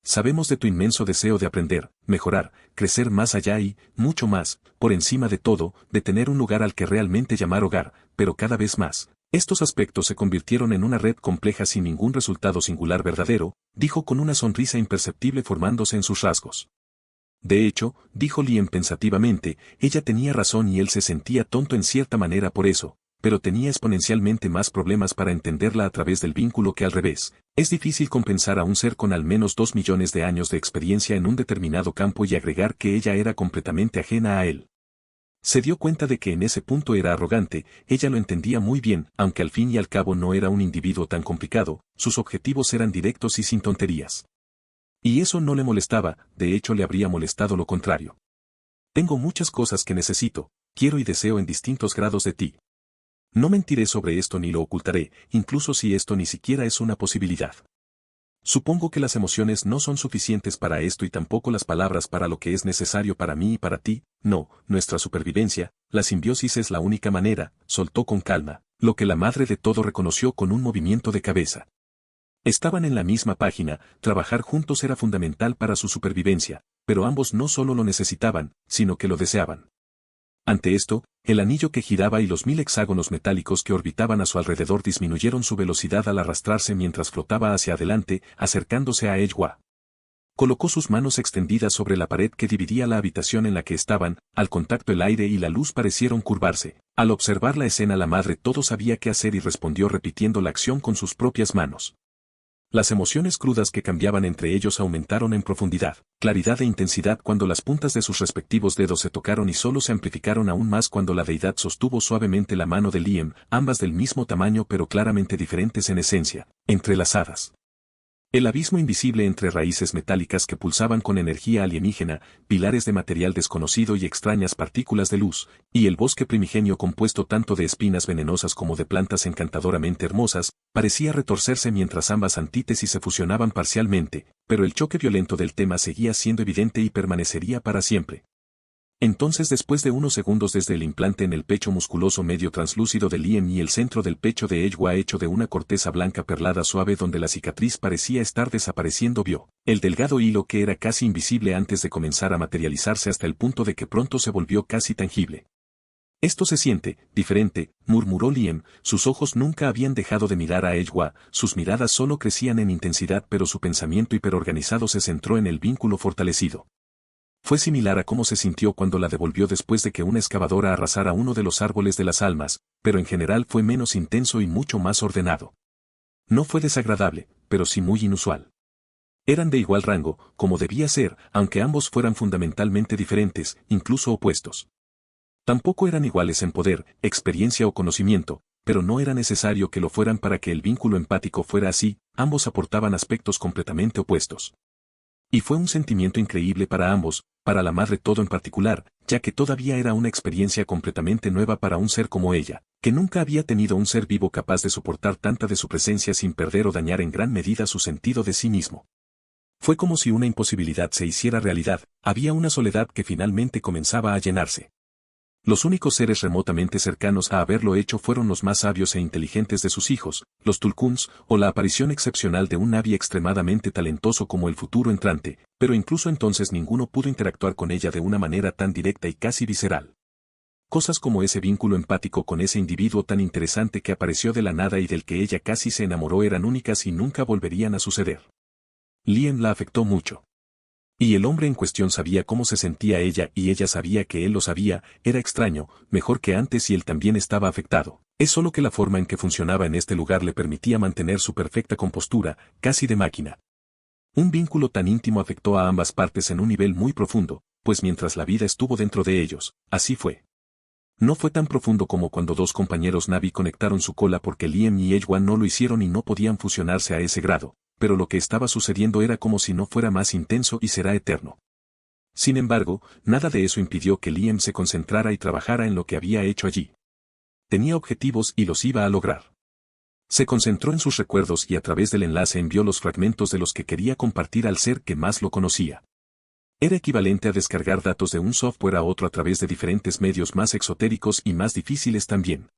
Sabemos de tu inmenso deseo de aprender, mejorar, crecer más allá y, mucho más, por encima de todo, de tener un lugar al que realmente llamar hogar, pero cada vez más, Estos aspectos se convirtieron en una red compleja sin ningún resultado singular verdadero, dijo con una sonrisa imperceptible formándose en sus rasgos. De hecho, dijo Liam pensativamente, ella tenía razón y él se sentía tonto en cierta manera por eso, pero tenía exponencialmente más problemas para entenderla a través del vínculo que al revés. Es difícil compensar a un ser con al menos 2 millones de años de experiencia en un determinado campo y agregar que ella era completamente ajena a él. Se dio cuenta de que en ese punto era arrogante, ella lo entendía muy bien, aunque al fin y al cabo no era un individuo tan complicado, sus objetivos eran directos y sin tonterías. Y eso no le molestaba, de hecho le habría molestado lo contrario. Tengo muchas cosas que necesito, quiero y deseo en distintos grados de ti. No mentiré sobre esto ni lo ocultaré, incluso si esto ni siquiera es una posibilidad. Supongo que las emociones no son suficientes para esto y tampoco las palabras para lo que es necesario para mí y para ti, no, nuestra supervivencia, la simbiosis es la única manera, soltó con calma, lo que la madre de todo reconoció con un movimiento de cabeza. Estaban en la misma página, trabajar juntos era fundamental para su supervivencia, pero ambos no solo lo necesitaban, sino que lo deseaban. Ante esto, el anillo que giraba y los 1000 hexágonos metálicos que orbitaban a su alrededor disminuyeron su velocidad al arrastrarse mientras flotaba hacia adelante, acercándose a Ejwa. Colocó sus manos extendidas sobre la pared que dividía la habitación en la que estaban, al contacto el aire y la luz parecieron curvarse. Al observar la escena la madre todo sabía qué hacer y respondió repitiendo la acción con sus propias manos. Las emociones crudas que cambiaban entre ellos aumentaron en profundidad, claridad e intensidad cuando las puntas de sus respectivos dedos se tocaron y solo se amplificaron aún más cuando la deidad sostuvo suavemente la mano de Liam, ambas del mismo tamaño pero claramente diferentes en esencia, entrelazadas. El abismo invisible entre raíces metálicas que pulsaban con energía alienígena, pilares de material desconocido y extrañas partículas de luz, y el bosque primigenio compuesto tanto de espinas venenosas como de plantas encantadoramente hermosas, parecía retorcerse mientras ambas antítesis se fusionaban parcialmente, pero el choque violento del tema seguía siendo evidente y permanecería para siempre. Entonces después de unos segundos desde el implante en el pecho musculoso medio translúcido de Liam y el centro del pecho de Ejwa hecho de una corteza blanca perlada suave donde la cicatriz parecía estar desapareciendo vio, el delgado hilo que era casi invisible antes de comenzar a materializarse hasta el punto de que pronto se volvió casi tangible. Esto se siente, diferente, murmuró Liam, sus ojos nunca habían dejado de mirar a Ejwa, sus miradas solo crecían en intensidad pero su pensamiento hiperorganizado se centró en el vínculo fortalecido. Fue similar a cómo se sintió cuando la devolvió después de que una excavadora arrasara uno de los árboles de las almas, pero en general fue menos intenso y mucho más ordenado. No fue desagradable, pero sí muy inusual. Eran de igual rango, como debía ser, aunque ambos fueran fundamentalmente diferentes, incluso opuestos. Tampoco eran iguales en poder, experiencia o conocimiento, pero no era necesario que lo fueran para que el vínculo empático fuera así, ambos aportaban aspectos completamente opuestos. Y fue un sentimiento increíble para ambos, para la madre todo en particular, ya que todavía era una experiencia completamente nueva para un ser como ella, que nunca había tenido un ser vivo capaz de soportar tanta de su presencia sin perder o dañar en gran medida su sentido de sí mismo. Fue como si una imposibilidad se hiciera realidad, había una soledad que finalmente comenzaba a llenarse. Los únicos seres remotamente cercanos a haberlo hecho fueron los más sabios e inteligentes de sus hijos, los Tulkuns, o la aparición excepcional de un Navi extremadamente talentoso como el futuro entrante, pero incluso entonces ninguno pudo interactuar con ella de una manera tan directa y casi visceral. Cosas como ese vínculo empático con ese individuo tan interesante que apareció de la nada y del que ella casi se enamoró eran únicas y nunca volverían a suceder. Liam la afectó mucho. Y el hombre en cuestión sabía cómo se sentía ella y ella sabía que él lo sabía, era extraño, mejor que antes y él también estaba afectado. Es solo que la forma en que funcionaba en este lugar le permitía mantener su perfecta compostura, casi de máquina. Un vínculo tan íntimo afectó a ambas partes en un nivel muy profundo, pues mientras la vida estuvo dentro de ellos, así fue. No fue tan profundo como cuando dos compañeros Navi conectaron su cola porque Liam y Ejwa no lo hicieron y no podían fusionarse a ese grado, pero lo que estaba sucediendo era como si no fuera más intenso y será eterno. Sin embargo, nada de eso impidió que Liam se concentrara y trabajara en lo que había hecho allí. Tenía objetivos y los iba a lograr. Se concentró en sus recuerdos y a través del enlace envió los fragmentos de los que quería compartir al ser que más lo conocía. Era equivalente a descargar datos de un software a otro a través de diferentes medios más exotéricos y más difíciles también.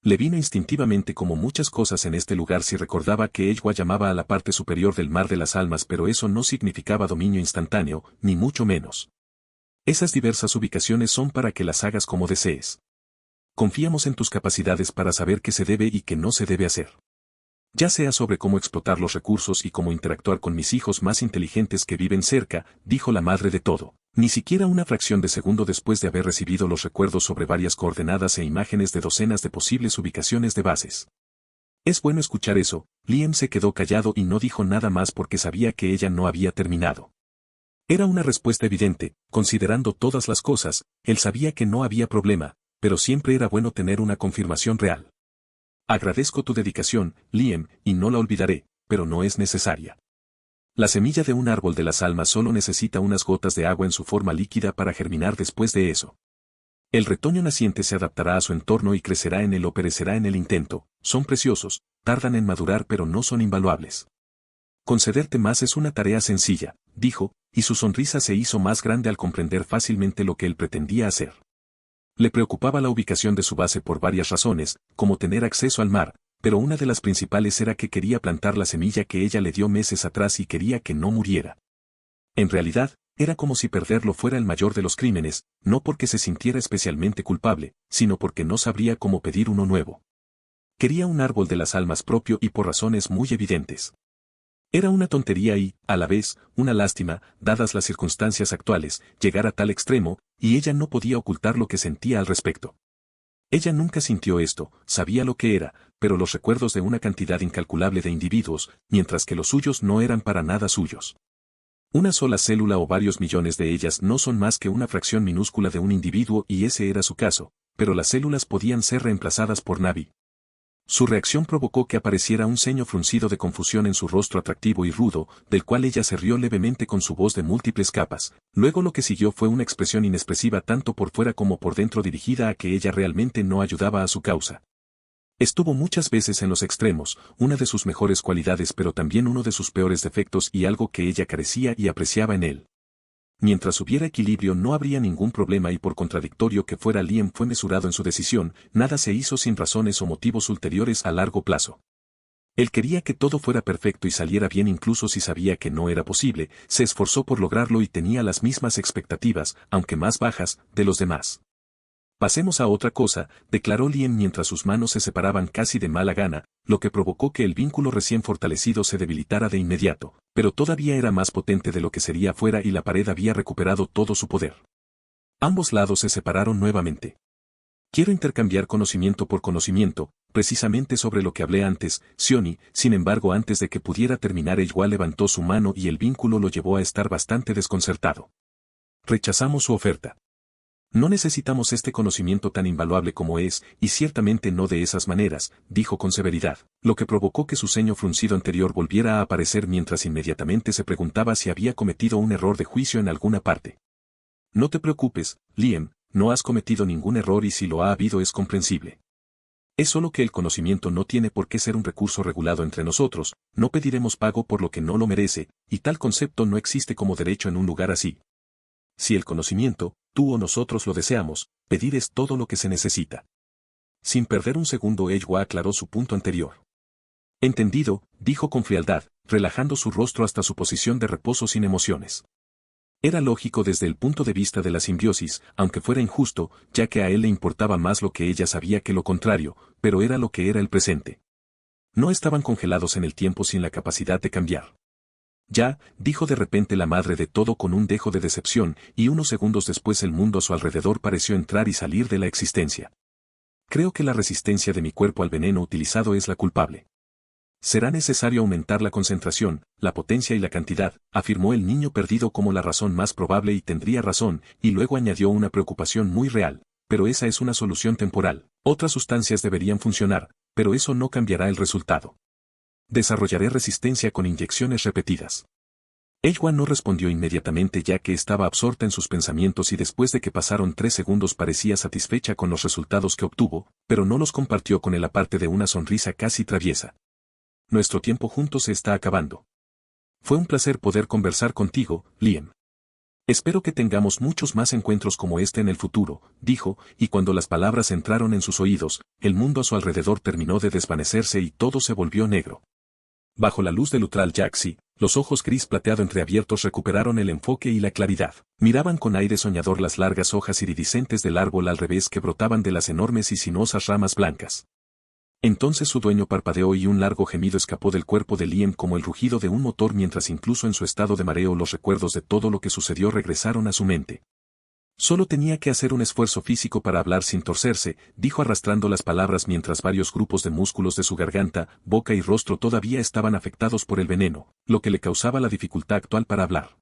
Le vino instintivamente como muchas cosas en este lugar si recordaba que Ejwa llamaba a la parte superior del mar de las almas, pero eso no significaba dominio instantáneo, ni mucho menos. Esas diversas ubicaciones son para que las hagas como desees. Confiamos en tus capacidades para saber qué se debe y qué no se debe hacer. Ya sea sobre cómo explotar los recursos y cómo interactuar con mis hijos más inteligentes que viven cerca, dijo la madre de todo. Ni siquiera una fracción de segundo después de haber recibido los recuerdos sobre varias coordenadas e imágenes de docenas de posibles ubicaciones de bases. Es bueno escuchar eso. Liam se quedó callado y no dijo nada más porque sabía que ella no había terminado. Era una respuesta evidente, considerando todas las cosas, él sabía que no había problema, pero siempre era bueno tener una confirmación real. Agradezco tu dedicación, Liam, y no la olvidaré, pero no es necesaria. La semilla de un árbol de las almas solo necesita unas gotas de agua en su forma líquida para germinar después de eso. El retoño naciente se adaptará a su entorno y crecerá en él o perecerá en el intento. Son preciosos, tardan en madurar pero no son invaluables. Concederte más es una tarea sencilla, dijo, y su sonrisa se hizo más grande al comprender fácilmente lo que él pretendía hacer. Le preocupaba la ubicación de su base por varias razones, como tener acceso al mar, pero una de las principales era que quería plantar la semilla que ella le dio meses atrás y quería que no muriera. En realidad, era como si perderlo fuera el mayor de los crímenes, no porque se sintiera especialmente culpable, sino porque no sabría cómo pedir uno nuevo. Quería un árbol de las almas propio y por razones muy evidentes. Era una tontería y, a la vez, una lástima, dadas las circunstancias actuales, llegar a tal extremo, y ella no podía ocultar lo que sentía al respecto. Ella nunca sintió esto, sabía lo que era, pero los recuerdos de una cantidad incalculable de individuos, mientras que los suyos no eran para nada suyos. Una sola célula o varios millones de ellas no son más que una fracción minúscula de un individuo y ese era su caso, pero las células podían ser reemplazadas por Navi. Su reacción provocó que apareciera un ceño fruncido de confusión en su rostro atractivo y rudo, del cual ella se rió levemente con su voz de múltiples capas. Luego lo que siguió fue una expresión inexpresiva tanto por fuera como por dentro dirigida a que ella realmente no ayudaba a su causa. Estuvo muchas veces en los extremos, una de sus mejores cualidades pero también uno de sus peores defectos y algo que ella carecía y apreciaba en él. Mientras hubiera equilibrio no habría ningún problema y por contradictorio que fuera Liam fue mesurado en su decisión, nada se hizo sin razones o motivos ulteriores a largo plazo. Él quería que todo fuera perfecto y saliera bien incluso si sabía que no era posible, se esforzó por lograrlo y tenía las mismas expectativas, aunque más bajas, de los demás. Pasemos a otra cosa, declaró Liam mientras sus manos se separaban casi de mala gana, lo que provocó que el vínculo recién fortalecido se debilitara de inmediato, pero todavía era más potente de lo que sería afuera y la pared había recuperado todo su poder. Ambos lados se separaron nuevamente. Quiero intercambiar conocimiento por conocimiento, precisamente sobre lo que hablé antes, Sioni, sin embargo antes de que pudiera terminar Eywa levantó su mano y el vínculo lo llevó a estar bastante desconcertado. Rechazamos su oferta. No necesitamos este conocimiento tan invaluable como es, y ciertamente no de esas maneras, dijo con severidad, lo que provocó que su ceño fruncido anterior volviera a aparecer mientras inmediatamente se preguntaba si había cometido un error de juicio en alguna parte. No te preocupes, Liam, no has cometido ningún error y si lo ha habido es comprensible. Es solo que el conocimiento no tiene por qué ser un recurso regulado entre nosotros, no pediremos pago por lo que no lo merece, y tal concepto no existe como derecho en un lugar así. Si el conocimiento, tú o nosotros lo deseamos, pedir es todo lo que se necesita. Sin perder un segundo Eywa aclaró su punto anterior. Entendido, dijo con frialdad, relajando su rostro hasta su posición de reposo sin emociones. Era lógico desde el punto de vista de la simbiosis, aunque fuera injusto, ya que a él le importaba más lo que ella sabía que lo contrario, pero era lo que era el presente. No estaban congelados en el tiempo sin la capacidad de cambiar. Ya, dijo de repente la madre de todo con un dejo de decepción, y unos segundos después el mundo a su alrededor pareció entrar y salir de la existencia. Creo que la resistencia de mi cuerpo al veneno utilizado es la culpable. Será necesario aumentar la concentración, la potencia y la cantidad, afirmó el niño perdido como la razón más probable y tendría razón, y luego añadió una preocupación muy real, pero esa es una solución temporal, otras sustancias deberían funcionar, pero eso no cambiará el resultado. Desarrollaré resistencia con inyecciones repetidas. Eywa no respondió inmediatamente ya que estaba absorta en sus pensamientos y después de que pasaron 3 segundos parecía satisfecha con los resultados que obtuvo, pero no los compartió con él aparte de una sonrisa casi traviesa. Nuestro tiempo juntos se está acabando. Fue un placer poder conversar contigo, Liam. Espero que tengamos muchos más encuentros como este en el futuro, dijo, y cuando las palabras entraron en sus oídos, el mundo a su alrededor terminó de desvanecerse y todo se volvió negro. Bajo la luz del Utral Jaxi, Los ojos gris plateado entreabiertos recuperaron el enfoque y la claridad. Miraban con aire soñador las largas hojas iridiscentes del árbol al revés que brotaban de las enormes y sinuosas ramas blancas. Entonces su dueño parpadeó y un largo gemido escapó del cuerpo de Liam como el rugido de un motor mientras incluso en su estado de mareo los recuerdos de todo lo que sucedió regresaron a su mente. Solo tenía que hacer un esfuerzo físico para hablar sin torcerse, dijo arrastrando las palabras mientras varios grupos de músculos de su garganta, boca y rostro todavía estaban afectados por el veneno, lo que le causaba la dificultad actual para hablar.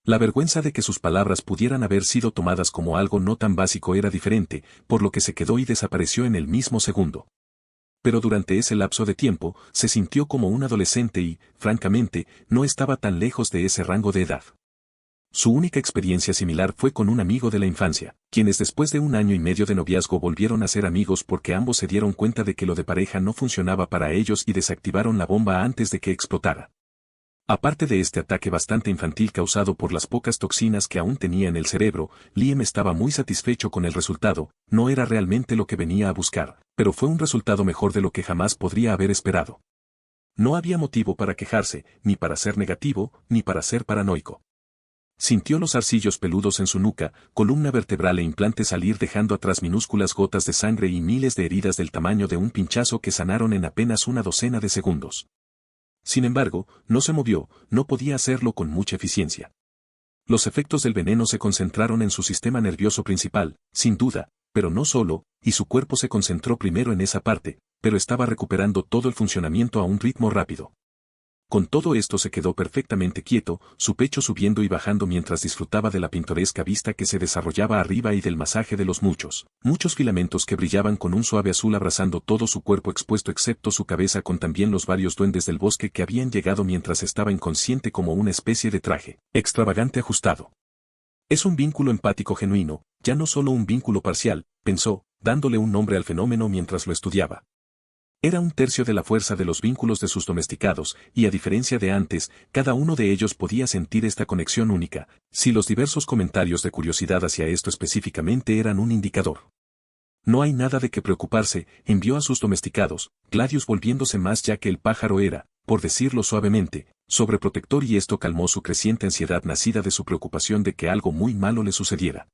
La vergüenza de que sus palabras pudieran haber sido tomadas como algo no tan básico era diferente, por lo que se quedó y desapareció en el mismo segundo. Pero durante ese lapso de tiempo, se sintió como un adolescente y, francamente, no estaba tan lejos de ese rango de edad. Su única experiencia similar fue con un amigo de la infancia, quienes después de 1 año y medio de noviazgo volvieron a ser amigos porque ambos se dieron cuenta de que lo de pareja no funcionaba para ellos y desactivaron la bomba antes de que explotara. Aparte de este ataque bastante infantil causado por las pocas toxinas que aún tenía en el cerebro, Liam estaba muy satisfecho con el resultado, no era realmente lo que venía a buscar, pero fue un resultado mejor de lo que jamás podría haber esperado. No había motivo para quejarse, ni para ser negativo, ni para ser paranoico. Sintió los zarcillos peludos en su nuca, columna vertebral e implante salir dejando atrás minúsculas gotas de sangre y miles de heridas del tamaño de un pinchazo que sanaron en apenas 12 de segundos. Sin embargo, no se movió, no podía hacerlo con mucha eficiencia. Los efectos del veneno se concentraron en su sistema nervioso principal, sin duda, pero no solo, y su cuerpo se concentró primero en esa parte, pero estaba recuperando todo el funcionamiento a un ritmo rápido. Con todo esto se quedó perfectamente quieto, su pecho subiendo y bajando mientras disfrutaba de la pintoresca vista que se desarrollaba arriba y del masaje de los muchos filamentos que brillaban con un suave azul abrazando todo su cuerpo expuesto excepto su cabeza con también los varios duendes del bosque que habían llegado mientras estaba inconsciente como una especie de traje extravagante ajustado. Es un vínculo empático genuino, ya no solo un vínculo parcial, pensó, dándole un nombre al fenómeno mientras lo estudiaba. Era 1/3 de la fuerza de los vínculos de sus domesticados, y a diferencia de antes, cada uno de ellos podía sentir esta conexión única, si los diversos comentarios de curiosidad hacia esto específicamente eran un indicador. No hay nada de qué preocuparse, envió a sus domesticados, Gladius volviéndose más ya que el pájaro era, por decirlo suavemente, sobreprotector y esto calmó su creciente ansiedad nacida de su preocupación de que algo muy malo le sucediera.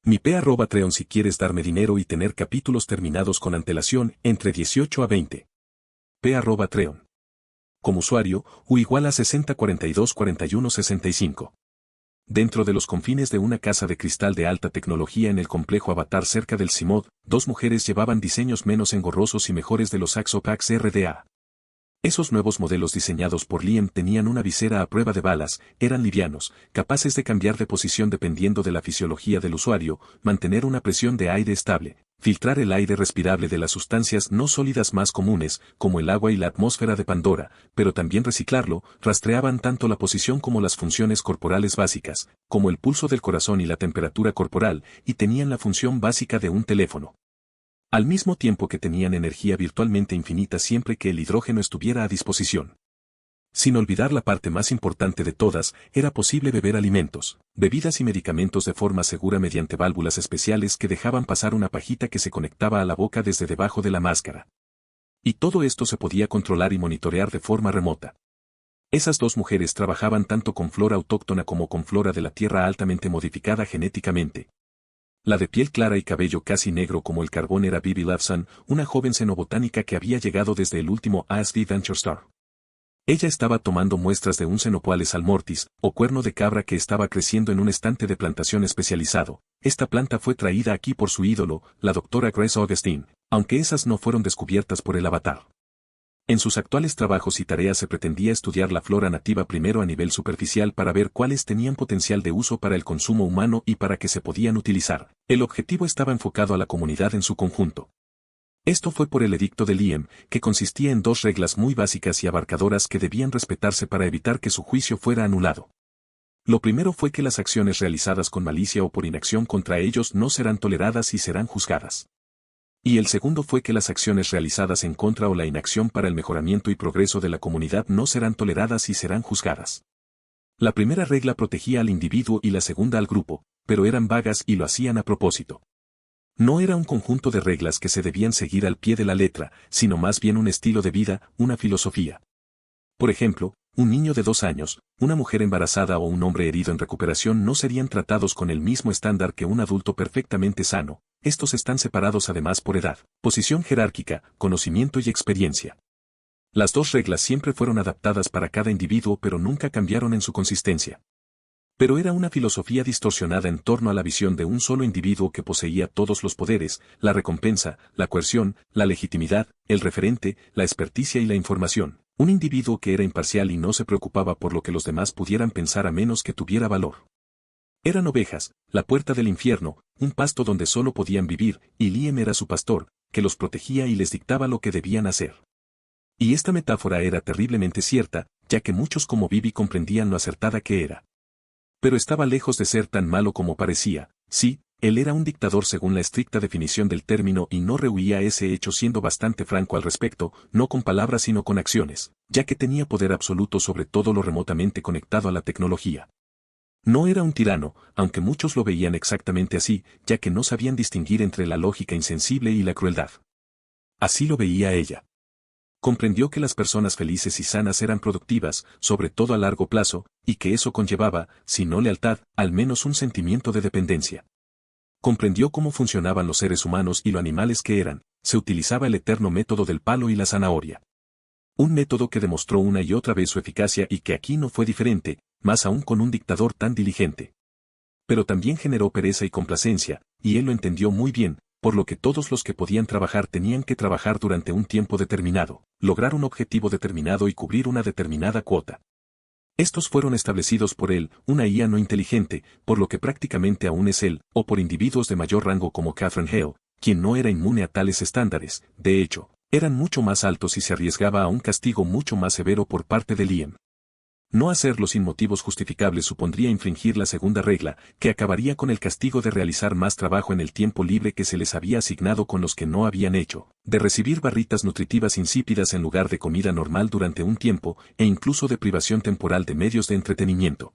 Mi p@Treon si quieres darme dinero y tener capítulos terminados con antelación entre 18 a 20. p@Treon. Como usuario, U igual a 60424165. Dentro de los confines de una casa de cristal de alta tecnología en el complejo Avatar cerca del CIMOD, 2 mujeres llevaban diseños menos engorrosos y mejores de los Axopax RDA. Esos nuevos modelos diseñados por Liam tenían una visera a prueba de balas, eran livianos, capaces de cambiar de posición dependiendo de la fisiología del usuario, mantener una presión de aire estable, filtrar el aire respirable de las sustancias no sólidas más comunes, como el agua y la atmósfera de Pandora, pero también reciclarlo, rastreaban tanto la posición como las funciones corporales básicas, como el pulso del corazón y la temperatura corporal, y tenían la función básica de un teléfono. Al mismo tiempo que tenían energía virtualmente infinita siempre que el hidrógeno estuviera a disposición. Sin olvidar la parte más importante de todas, era posible beber alimentos, bebidas y medicamentos de forma segura mediante válvulas especiales que dejaban pasar una pajita que se conectaba a la boca desde debajo de la máscara. Y todo esto se podía controlar y monitorear de forma remota. Esas 2 mujeres trabajaban tanto con flora autóctona como con flora de la Tierra altamente modificada genéticamente. La de piel clara y cabello casi negro como el carbón era Bibi Lawson, una joven xenobotánica que había llegado desde el último ASV Venture Star. Ella estaba tomando muestras de un Xenopoales almortis, o cuerno de cabra que estaba creciendo en un estante de plantación especializado. Esta planta fue traída aquí por su ídolo, la doctora Grace Augustine, aunque esas no fueron descubiertas por el Avatar. En sus actuales trabajos y tareas se pretendía estudiar la flora nativa primero a nivel superficial para ver cuáles tenían potencial de uso para el consumo humano y para qué se podían utilizar. El objetivo estaba enfocado a la comunidad en su conjunto. Esto fue por el edicto de Liam, que consistía en 2 reglas muy básicas y abarcadoras que debían respetarse para evitar que su juicio fuera anulado. Lo primero fue que las acciones realizadas con malicia o por inacción contra ellos no serán toleradas y serán juzgadas. Y el segundo fue que las acciones realizadas en contra o la inacción para el mejoramiento y progreso de la comunidad no serán toleradas y serán juzgadas. La primera regla protegía al individuo y la segunda al grupo, pero eran vagas y lo hacían a propósito. No era un conjunto de reglas que se debían seguir al pie de la letra, sino más bien un estilo de vida, una filosofía. Por ejemplo, un niño de 2 años, una mujer embarazada o un hombre herido en recuperación no serían tratados con el mismo estándar que un adulto perfectamente sano. Estos están separados además por edad, posición jerárquica, conocimiento y experiencia. Las dos reglas siempre fueron adaptadas para cada individuo pero nunca cambiaron en su consistencia. Pero era una filosofía distorsionada en torno a la visión de un solo individuo que poseía todos los poderes, la recompensa, la coerción, la legitimidad, el referente, la experticia y la información. Un individuo que era imparcial y no se preocupaba por lo que los demás pudieran pensar a menos que tuviera valor. Eran ovejas, la puerta del infierno, un pasto donde solo podían vivir, y Liam era su pastor, que los protegía y les dictaba lo que debían hacer. Y esta metáfora era terriblemente cierta, ya que muchos como Bibi comprendían lo acertada que era. Pero estaba lejos de ser tan malo como parecía. Sí, él era un dictador según la estricta definición del término y no rehuía ese hecho siendo bastante franco al respecto, no con palabras sino con acciones, ya que tenía poder absoluto sobre todo lo remotamente conectado a la tecnología. No era un tirano, aunque muchos lo veían exactamente así, ya que no sabían distinguir entre la lógica insensible y la crueldad. Así lo veía ella. Comprendió que las personas felices y sanas eran productivas, sobre todo a largo plazo, y que eso conllevaba, si no lealtad, al menos un sentimiento de dependencia. Comprendió cómo funcionaban los seres humanos y lo animales que eran, se utilizaba el eterno método del palo y la zanahoria. Un método que demostró una y otra vez su eficacia y que aquí no fue diferente, más aún con un dictador tan diligente. Pero también generó pereza y complacencia, y él lo entendió muy bien, por lo que todos los que podían trabajar tenían que trabajar durante un tiempo determinado, lograr un objetivo determinado y cubrir una determinada cuota. Estos fueron establecidos por él, una IA no inteligente, por lo que prácticamente aún es él, o por individuos de mayor rango como Catherine Hale, quien no era inmune a tales estándares, de hecho, eran mucho más altos y se arriesgaba a un castigo mucho más severo por parte de Liam. No hacerlo sin motivos justificables supondría infringir la segunda regla, que acabaría con el castigo de realizar más trabajo en el tiempo libre que se les había asignado con los que no habían hecho, de recibir barritas nutritivas insípidas en lugar de comida normal durante un tiempo, e incluso de privación temporal de medios de entretenimiento.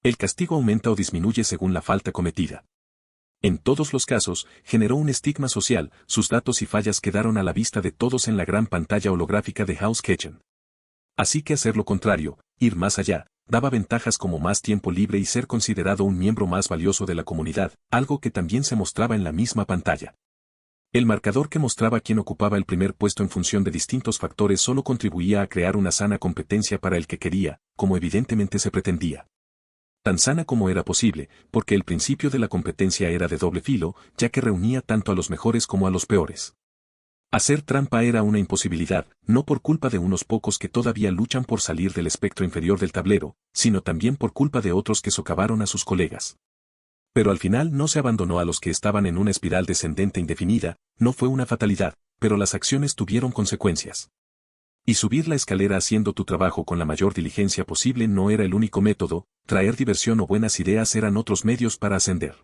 El castigo aumenta o disminuye según la falta cometida. En todos los casos, generó un estigma social, sus datos y fallas quedaron a la vista de todos en la gran pantalla holográfica de Hell's Kitchen. Así que hacer lo contrario, ir más allá, daba ventajas como más tiempo libre y ser considerado un miembro más valioso de la comunidad, algo que también se mostraba en la misma pantalla. El marcador que mostraba quién ocupaba el primer puesto en función de distintos factores solo contribuía a crear una sana competencia para el que quería, como evidentemente se pretendía. Tan sana como era posible, porque el principio de la competencia era de doble filo, ya que reunía tanto a los mejores como a los peores. Hacer trampa era una imposibilidad, no por culpa de unos pocos que todavía luchan por salir del espectro inferior del tablero, sino también por culpa de otros que socavaron a sus colegas. Pero al final no se abandonó a los que estaban en una espiral descendente indefinida, no fue una fatalidad, pero las acciones tuvieron consecuencias. Y subir la escalera haciendo tu trabajo con la mayor diligencia posible no era el único método, traer diversión o buenas ideas eran otros medios para ascender.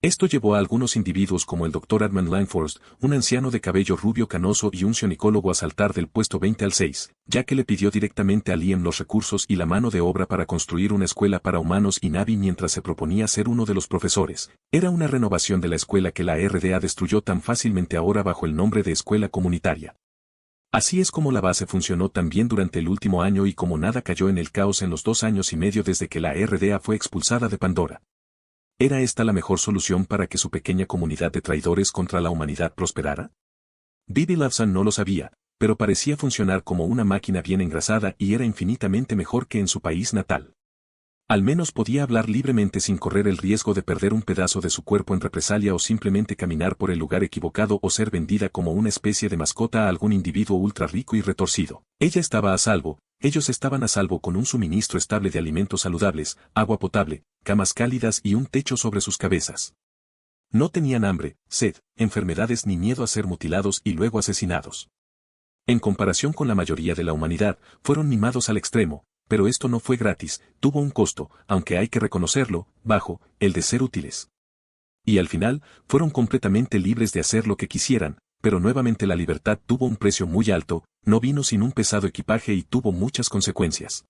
Esto llevó a algunos individuos como el Dr. Edmund Langforst, un anciano de cabello rubio canoso y un sionicólogo a saltar del puesto 20 al 6, ya que le pidió directamente a Liam los recursos y la mano de obra para construir una escuela para humanos y Navi mientras se proponía ser uno de los profesores. Era una renovación de la escuela que la RDA destruyó tan fácilmente ahora bajo el nombre de escuela comunitaria. Así es como la base funcionó tan bien durante el último año y como nada cayó en el caos en los 2 años y medio desde que la RDA fue expulsada de Pandora. ¿Era esta la mejor solución para que su pequeña comunidad de traidores contra la humanidad prosperara? Bibi Lawson no lo sabía, pero parecía funcionar como una máquina bien engrasada y era infinitamente mejor que en su país natal. Al menos podía hablar libremente sin correr el riesgo de perder un pedazo de su cuerpo en represalia o simplemente caminar por el lugar equivocado o ser vendida como una especie de mascota a algún individuo ultra rico y retorcido. Ella estaba a salvo, ellos estaban a salvo con un suministro estable de alimentos saludables, agua potable, camas cálidas y un techo sobre sus cabezas. No tenían hambre, sed, enfermedades ni miedo a ser mutilados y luego asesinados. En comparación con la mayoría de la humanidad, fueron mimados al extremo, pero esto no fue gratis, tuvo un costo, aunque hay que reconocerlo, bajo, el de ser útiles. Y al final, fueron completamente libres de hacer lo que quisieran, pero nuevamente la libertad tuvo un precio muy alto, no vino sin un pesado equipaje y tuvo muchas consecuencias.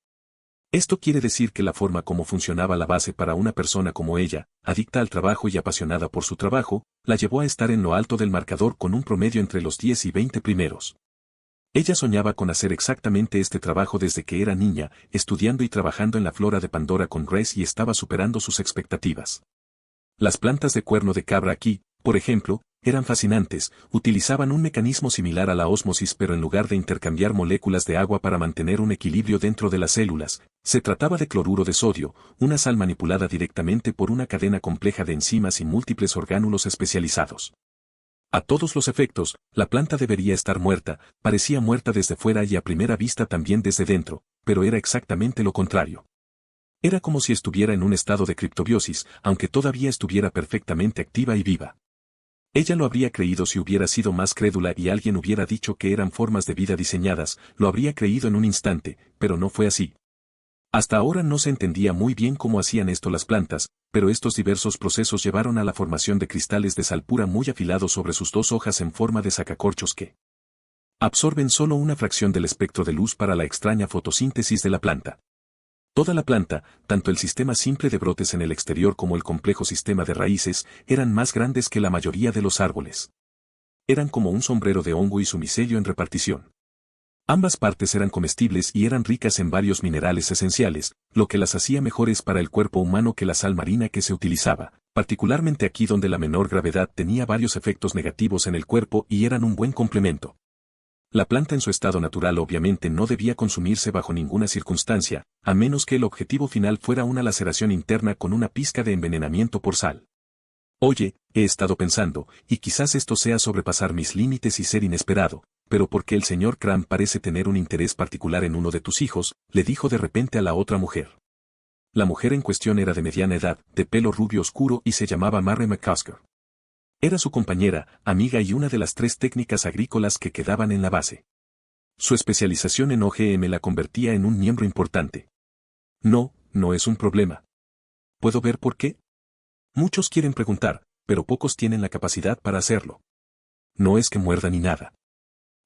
Esto quiere decir que la forma como funcionaba la base para una persona como ella, adicta al trabajo y apasionada por su trabajo, la llevó a estar en lo alto del marcador con un promedio entre los 10 y 20 primeros. Ella soñaba con hacer exactamente este trabajo desde que era niña, estudiando y trabajando en la flora de Pandora con Grace y estaba superando sus expectativas. Las plantas de cuerno de cabra aquí, por ejemplo, eran fascinantes, utilizaban un mecanismo similar a la ósmosis pero en lugar de intercambiar moléculas de agua para mantener un equilibrio dentro de las células, se trataba de cloruro de sodio, una sal manipulada directamente por una cadena compleja de enzimas y múltiples orgánulos especializados. A todos los efectos, la planta debería estar muerta, parecía muerta desde fuera y a primera vista también desde dentro, pero era exactamente lo contrario. Era como si estuviera en un estado de criptobiosis, aunque todavía estuviera perfectamente activa y viva. Ella lo habría creído si hubiera sido más crédula y alguien hubiera dicho que eran formas de vida diseñadas, lo habría creído en un instante, pero no fue así. Hasta ahora no se entendía muy bien cómo hacían esto las plantas, pero estos diversos procesos llevaron a la formación de cristales de sal pura muy afilados sobre sus dos hojas en forma de sacacorchos que absorben solo una fracción del espectro de luz para la extraña fotosíntesis de la planta. Toda la planta, tanto el sistema simple de brotes en el exterior como el complejo sistema de raíces, eran más grandes que la mayoría de los árboles. Eran como un sombrero de hongo y su micelio en repartición. Ambas partes eran comestibles y eran ricas en varios minerales esenciales, lo que las hacía mejores para el cuerpo humano que la sal marina que se utilizaba, particularmente aquí donde la menor gravedad tenía varios efectos negativos en el cuerpo y eran un buen complemento. La planta en su estado natural obviamente no debía consumirse bajo ninguna circunstancia, a menos que el objetivo final fuera una laceración interna con una pizca de envenenamiento por sal. Oye, he estado pensando, y quizás esto sea sobrepasar mis límites y ser inesperado, pero porque el señor Cram parece tener un interés particular en uno de tus hijos, le dijo de repente a la otra mujer. La mujer en cuestión era de mediana edad, de pelo rubio oscuro y se llamaba Mary McCusker. Era su compañera, amiga y una de las 3 técnicas agrícolas que quedaban en la base. Su especialización en OGM la convertía en un miembro importante. No, no es un problema. ¿Puedo ver por qué? Muchos quieren preguntar, pero pocos tienen la capacidad para hacerlo. No es que muerda ni nada.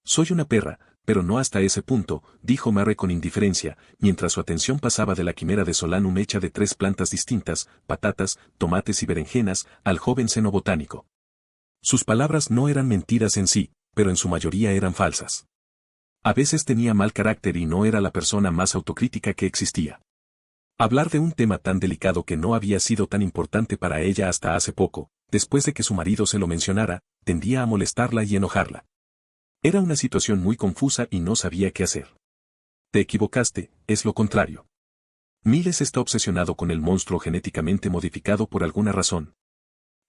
Soy una perra, pero no hasta ese punto, dijo Mary con indiferencia, mientras su atención pasaba de la quimera de Solanum hecha de 3 plantas distintas, patatas, tomates y berenjenas, al joven seno botánico. Sus palabras no eran mentiras en sí, pero en su mayoría eran falsas. A veces tenía mal carácter y no era la persona más autocrítica que existía. Hablar de un tema tan delicado que no había sido tan importante para ella hasta hace poco, después de que su marido se lo mencionara, tendía a molestarla y enojarla. Era una situación muy confusa y no sabía qué hacer. Te equivocaste, es lo contrario. Miles está obsesionado con el monstruo genéticamente modificado por alguna razón.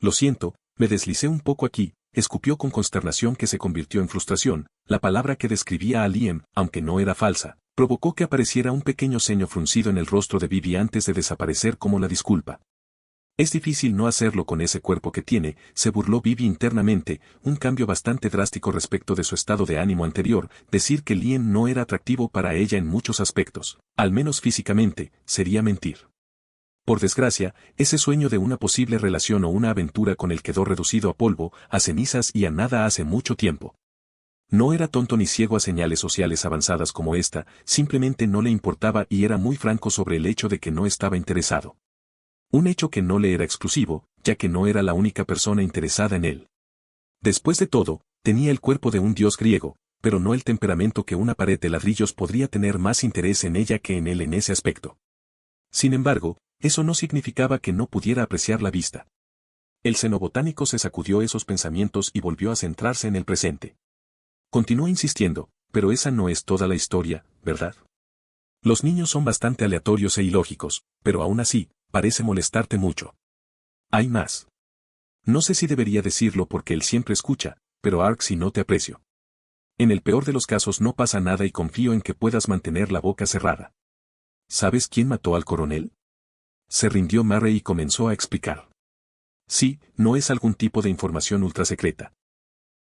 Lo siento, me deslicé un poco aquí, escupió con consternación que se convirtió en frustración, la palabra que describía a Liam, aunque no era falsa, provocó que apareciera un pequeño ceño fruncido en el rostro de Bibi antes de desaparecer como la disculpa. Es difícil no hacerlo con ese cuerpo que tiene, se burló Bibi internamente, un cambio bastante drástico respecto de su estado de ánimo anterior, decir que Liam no era atractivo para ella en muchos aspectos, al menos físicamente, sería mentir. Por desgracia, ese sueño de una posible relación o una aventura con él quedó reducido a polvo, a cenizas y a nada hace mucho tiempo. No era tonto ni ciego a señales sociales avanzadas como esta, simplemente no le importaba y era muy franco sobre el hecho de que no estaba interesado. Un hecho que no le era exclusivo, ya que no era la única persona interesada en él. Después de todo, tenía el cuerpo de un dios griego, pero no el temperamento que una pared de ladrillos podría tener más interés en ella que en él en ese aspecto. Sin embargo, eso no significaba que no pudiera apreciar la vista. El xenobotánico se sacudió esos pensamientos y volvió a centrarse en el presente. Continuó insistiendo, pero esa no es toda la historia, ¿verdad? Los niños son bastante aleatorios e ilógicos, pero aún así, parece molestarte mucho. Hay más. No sé si debería decirlo porque él siempre escucha, pero Arxie no te aprecio. En el peor de los casos no pasa nada y confío en que puedas mantener la boca cerrada. ¿Sabes quién mató al coronel? Se rindió Mary y comenzó a explicar. Sí, no es algún tipo de información ultrasecreta.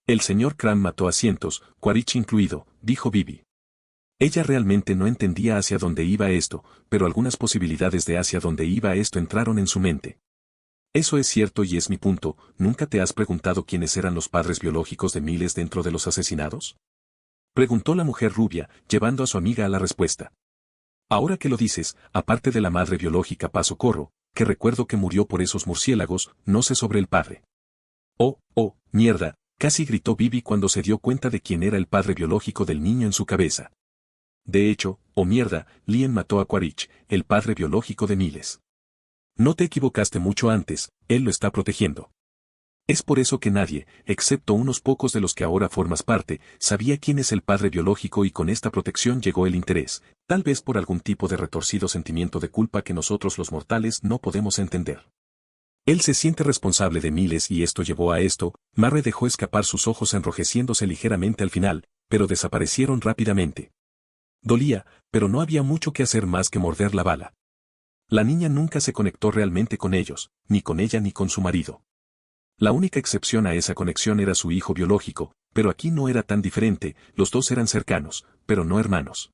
El señor Cram mató a cientos, Quaritch incluido, dijo Bibi. Ella realmente no entendía hacia dónde iba esto, pero algunas posibilidades de hacia dónde iba esto entraron en su mente. Eso es cierto y es mi punto, ¿nunca te has preguntado quiénes eran los padres biológicos de miles dentro de los asesinados? Preguntó la mujer rubia, llevando a su amiga a la respuesta. Ahora que lo dices, aparte de la madre biológica Paso Corro, que recuerdo que murió por esos murciélagos, no sé sobre el padre. Oh, mierda, casi gritó Bibi cuando se dio cuenta de quién era el padre biológico del niño en su cabeza. De hecho, oh mierda, Lien mató a Quaritch, el padre biológico de Miles. No te equivocaste mucho antes, él lo está protegiendo. Es por eso que nadie, excepto unos pocos de los que ahora formas parte, sabía quién es el padre biológico y con esta protección llegó el interés, tal vez por algún tipo de retorcido sentimiento de culpa que nosotros los mortales no podemos entender. Él se siente responsable de Miles y esto llevó a esto. Marre dejó escapar sus ojos enrojeciéndose ligeramente al final, pero desaparecieron rápidamente. Dolía, pero no había mucho que hacer más que morder la bala. La niña nunca se conectó realmente con ellos, ni con ella ni con su marido. La única excepción a esa conexión era su hijo biológico, pero aquí no era tan diferente, los dos eran cercanos, pero no hermanos.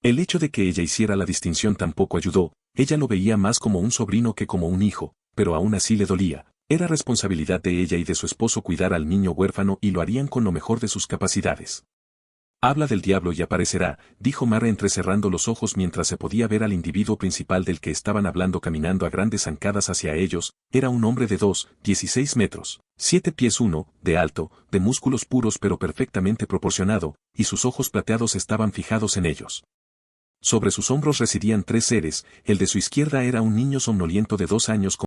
El hecho de que ella hiciera la distinción tampoco ayudó, ella lo veía más como un sobrino que como un hijo, pero aún así le dolía. Era responsabilidad de ella y de su esposo cuidar al niño huérfano y lo harían con lo mejor de sus capacidades. Habla del diablo y aparecerá, dijo Marre entrecerrando los ojos mientras se podía ver al individuo principal del que estaban hablando caminando a grandes zancadas hacia ellos. Era un hombre de 16 metros, 7 pies 1, de alto, de músculos puros pero perfectamente proporcionado, y sus ojos plateados estaban fijados en ellos. Sobre sus hombros residían 3 seres, el de su izquierda era un niño somnoliento de 2 años